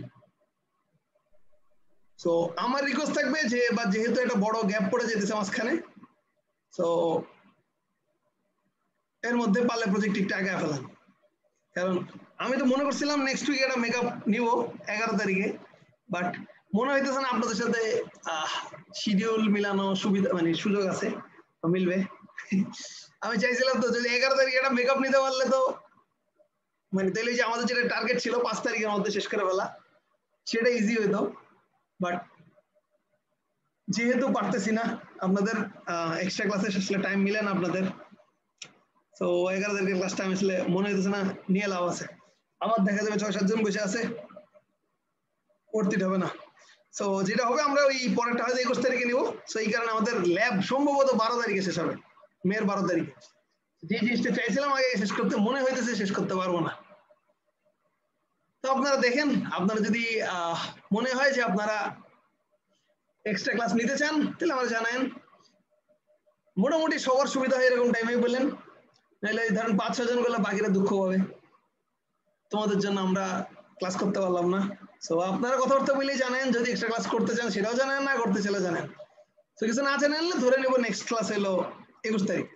সো আমার রিকোয়েস্ট থাকবে যে, বা যেহেতু একটা বড় গ্যাপ পড়ে যেতেছে মাঝখানে, সো এর মধ্যে পারলে প্রজেক্ট একটু আগে ফেলান। কারণ আমি তো মনে করছিলাম নেক্সট উইক একটা মেকআপ নিব 11 তারিখে, বাট মনে হইতেছে না আপনাদের সাথে শিডিউল মিলানো সুবিধা মানে সুযোগ আছে, মিলবে। আমি চাইছিলাম তো যদি 11 তারিখে একটা মেকআপ নিতে পারলে তো মানে তাহলে যে আমাদের যেটা টার্গেট ছিল 5 তারিখের মধ্যে শেষ করে ফেলা, সেটা ইজি হইতো। বাট যেহেতু পারতেছি না, আপনাদের এক্সট্রা ক্লাসে আসলে টাইম মিলে না আপনাদের, তো 11 তারিখের ক্লাসটা আমি আসলে মনে হইতেছে না নিয়ে লাভ আছে। আমার দেখা যাবে 6-7 জন বসে আছে, করতে হবে না। সো যেটা হবে আমরা ওই পরেরটা হয়তো 21 তারিখে নিব। সো এই কারণে আমাদের ল্যাব সম্ভবত 12 তারিখে শেষ হবে, মের 12 তারিখে। যে জিনিসটা চাইছিলাম আগে শেষ করতে, মনে হইতেছে শেষ করতে পারবো না। তো আপনারা দেখেন, আপনারা যদি মনে হয় যে আপনারা এক্সট্রা ক্লাস নিতে চান, তাহলে আমার জানান। মোটামুটি সবার সুবিধা হয় এরকম টাইমে বললেন, নাহলে ধরেন 5-6 জন গেলে বাকিরা দুঃখ পাবে, তোমাদের জন্য আমরা ক্লাস করতে পারলাম না। সো আপনারা কথাবার্তা বলেই জানেন, যদি এক্সট্রা ক্লাস করতে চান সেটাও জানেন, না করতে চলে জানেন। তো কিছু না জানালে ধরে নেব নেক্সট ক্লাস হলো 21 তারিখ,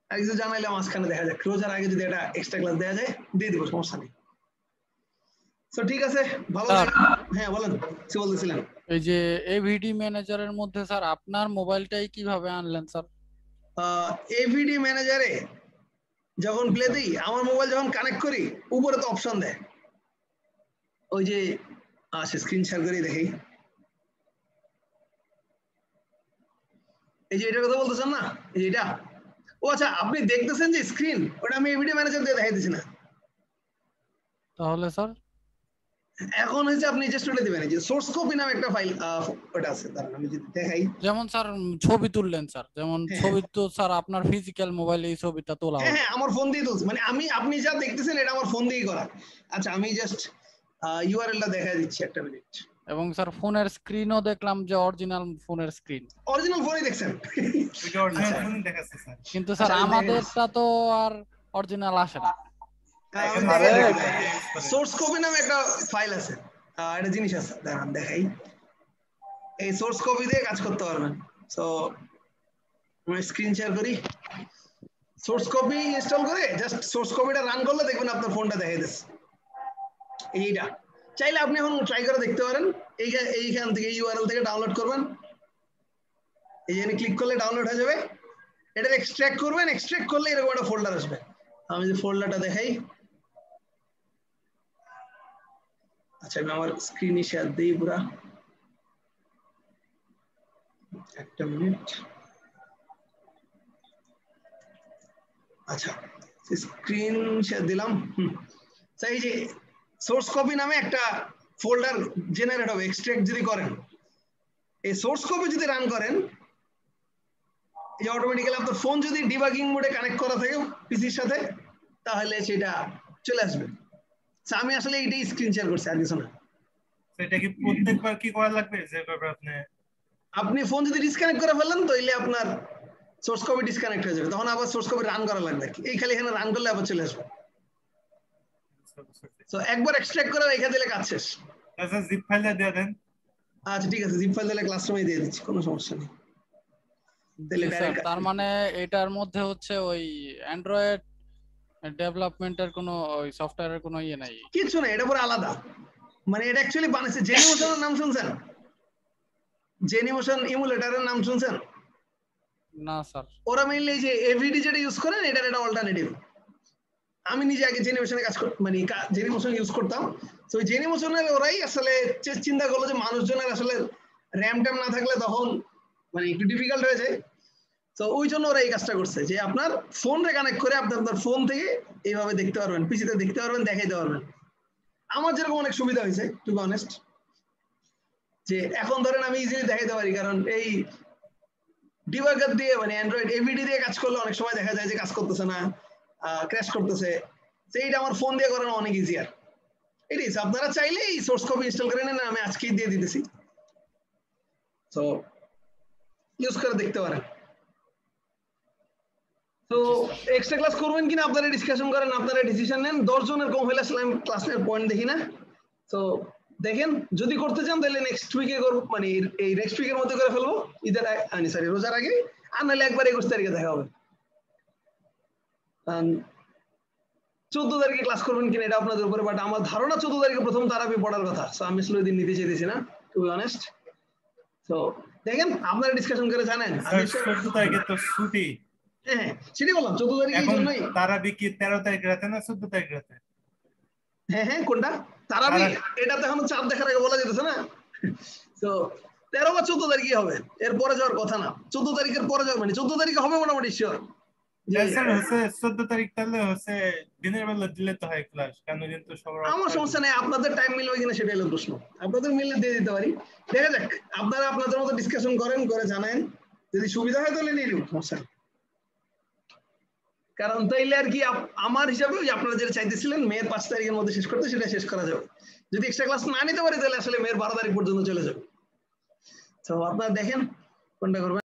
আর কিছু জানাইলে মাঝখানে দেখা যায়, রোজার আগে যদি একটা এক্সট্রা ক্লাস দেওয়া যায় দিয়ে দিব, সমস্যা নেই। তো ঠিক আছে, ভালো থাকেন। হ্যাঁ বলেন, কি বলতেছিলেন? এই যে এভিডি ম্যানেজারের মধ্যে স্যার আপনার মোবাইলটাই কিভাবে আনলেন স্যার? এভিডি ম্যানেজারে যখন প্লে দিই, আমার মোবাইল যখন কানেক্ট করি, উপরে তো অপশন দেয়, ওই যে স্ক্রিন শেয়ার করে দেখি, এই যে এটার কথা বলতেছেন না, এই যে এটা। ও আচ্ছা, আপনি দেখতেছেন যে স্ক্রিন, ওটা আমি এভিডি ম্যানেজার দিয়ে দেখাই দিছি না। তাহলে স্যার এখন হচ্ছে আপনি জাস্ট ওটা দিবেন, যে সোর্স কপি নামে একটা ফাইল ওটা আছে, দাঁড়ান আমি যদি দেখাই। যেমন স্যার ছবি তুললেন স্যার, যেমন ছবি তো স্যার আপনার ফিজিক্যাল মোবাইলে এই ছবিটা তোলা হবে। হ্যাঁ আমার ফোন দিয়ে তুলছি, মানে আপনি যা দেখতেছেন এটা আমার ফোন দিয়েই করা। আচ্ছা আমি জাস্ট ইউআরএলটা দেখাই দিচ্ছি, একটা মিনিট। এবং স্যার ফোনের স্ক্রিনও দেখলাম যে অরিজিনাল ফোনের স্ক্রিন, অরিজিনাল ফোনই দেখছেন? ওইটা অরিজিনাল ফোনই দেখাচ্ছে স্যার। কিন্তু স্যার আমাদেরটা তো আর অরিজিনাল আসে না। সোর্স কপি নামে একটা ফাইল আছে, একটা জিনিস আছে, দাঁড়ান দেখাই। এই সোর্স কপি দিয়ে কাজ করতে পারবেন। সো আমি স্ক্রিন শেয়ার করি। সোর্স কপি ইনস্টল করে জাস্ট সোর্স কপিটা রান করলে দেখবেন আপনার ফোনটা দেখাই দিচ্ছে এইটা। চাইলে আপনি এখন ট্রাই করে দেখতে পারেন। এইখান থেকে ইউআরএল থেকে ডাউনলোড করবেন, এই যে ক্লিক করলে ডাউনলোড হয়ে যাবে। এটা এক্সট্রাক্ট করবেন, এক্সট্রাক্ট করলে এরকম একটা ফোল্ডার আসবে। আমি যে ফোল্ডারটা দেখাই, আচ্ছা আমি আমার স্ক্রিনে শেয়ার দিই পুরা, একটা মিনিট। আচ্ছা স্ক্রিন শেয়ার দিলাম। এই যে সোর্স কপি নামে একটা ফোল্ডার জেনারেট হবে এক্সট্রাক্ট যদি করেন। এই সোর্স কপি যদি রান করেন, এই অটোমেটিক্যালি আপনার ফোন যদি ডিবাগিং মোডে কানেক্ট করা থাকে পিসির সাথে, তাহলে সেটা চলে আসবে। আমি আসলে এইটাই স্ক্রিন শেয়ার করছি, আর কিছু না। সেটা কি প্রত্যেকবার কি করা লাগবে? যেভাবে আপনি ফোন যদি ডিসকানেক্ট করে ফেলেন তাহলে আপনার সোর্স কপি ডিসকানেক্ট হয়ে যাবে, তখন আবার সোর্স কপি রান করা লাগবে। এই খালি এখানে রান করলে আবার চলে আসবে। সো একবার এক্সট্রাক্ট করে রেখে দিলে কাজ শেষ। আচ্ছা জিপ ফাইলটা দিয়ে দেন। আচ্ছা ঠিক আছে, জিপ ফাইল দিলে ক্লাসরুমে দিয়ে দিচ্ছি, কোনো সমস্যা নেই। তার মানে এটার মধ্যে হচ্ছে ওই অ্যান্ড্রয়েড ডেভেলপমেন্টের কোনো ওই সফটওয়্যারের কোনো ইয়ে নাই, কিছু না, এটা পুরো আলাদা। মানে এটা অ্যাকচুয়ালি বানাইছে জেনিমোশনের নাম শুনছেন? জেনিমোশন ইমুলেটরের নাম শুনছেন? না স্যার। ওরা মেইনলি যে এভিডি যেটা ইউজ করেন, এটার একটা অল্টারনেটিভ। আমি নিজে আগে জেনিমোশনে কাজ করতাম, মানে জেনিমোশন ইউজ করতাম। তো ওই জেনিমোশনের ওরাই আসলে চিন্তা করলো যে মানুষজনের আসলে র্যাম ট্যাম না থাকলে তখন মানে একটু ডিফিকাল্ট হয়ে যায়। তো ওই জন্য ওরা এই কাজটা করছে যে আপনার ফোনরে কানেক্ট করে আপনি আপনার ফোন থেকে এইভাবে দেখতে পারবেন, পিসিতে দেখতে পারবেন, দেখাইতে পারবেন। আমার যেরকম অনেক সুবিধা হয়েছে টু বি অনেস্ট, যে এখন ধরেন আমি ইজিলি দেখাইতে পারি, কারণ এই ডিবাগার দিয়ে মানে অ্যান্ড্রয়েড এভিডি দিয়ে কাজ করলে অনেক সময় দেখা যায় যে কাজ করতেছে না, ক্র্যাশ করতেছে। সেইটা আমার ফোন দিয়ে করানো অনেক ইজিয়ার। এটাই আপনারা চাইলে এই সোর্স কপি ইনস্টল করে নেন, আমি আজকেই দিয়ে দিতেছি। তো ইউজ করে দেখতে পারেন। তো এক্সট্রা ক্লাস করবেন কিনা আপনারা ডিসকাশন করেন, আপনারা ডিসিশন নেন। 10 জনের কম হলে আসলে আমি ক্লাসের পয়েন্ট দেখি না। তো দেখেন যদি করতে চান তাহলে নেক্সট উইকে করব, মানে এই নেক্সট উইকের মধ্যে করে ফেলবো, ঈদের সরি রোজার আগে। আর নাহলে একবার 21 তারিখে দেখা হবে। 14 তারিখে ক্লাস করবেন কিনা এটা আপনাদের উপরে, বাট আমার ধারণা 14 তারিখে প্রথম তারাবি পড়ার কথা। সো আমি আসলে দিন নিতে চাইতেছি না, টু বি অনেস্ট। তো দেখেন আপনারা ডিসকাশন করে জানেন। 14 তারিখে তো ছুটি। হ্যাঁ সেটাই বললাম, 14 তারিখের জন্যই। তারাবি কি 13 তারিখ রাতে না 14 তারিখ রাতে? হ্যাঁ হ্যাঁ কোনটা তারাবি? এটা তো এখন চাঁদ দেখার আগে বলা যেতেছে না। তো 13 বা 14 তারিখই হবে, এর পরে যাওয়ার কথা না। 14 তারিখের পরে যাওয়ার মানে 14 তারিখে হবে মোটামুটি শিওর। স্যার হচ্ছে 14 তারিখ তাহলে হচ্ছে দিনের বেলা দিলে তো হয় ক্লাস, কেন কিন্তু সবার আমার সমস্যা নেই, আপনাদের টাইম মিলবে কিনা সেটাই হলো প্রশ্ন। আপনাদের মিললে দিয়ে দিতে পারি, দেখা যাক। আপনারা আপনাদের মতো ডিসকাশন করেন, করে জানেন, যদি সুবিধা হয় তাহলে নিয়ে নিব, সমস্যা নেই। কারণ তাইলে আর কি আমার হিসাবে ওই আপনারা যেটা চাইতেছিলেন মেয়ের 5 তারিখের মধ্যে শেষ করতে, সেটা শেষ করা যাবে। যদি এক্সট্রা ক্লাস না নিতে পারি তাহলে আসলে মেয়ের 12 তারিখ পর্যন্ত চলে যাবে। তো আপনারা দেখেন কোনটা করবেন।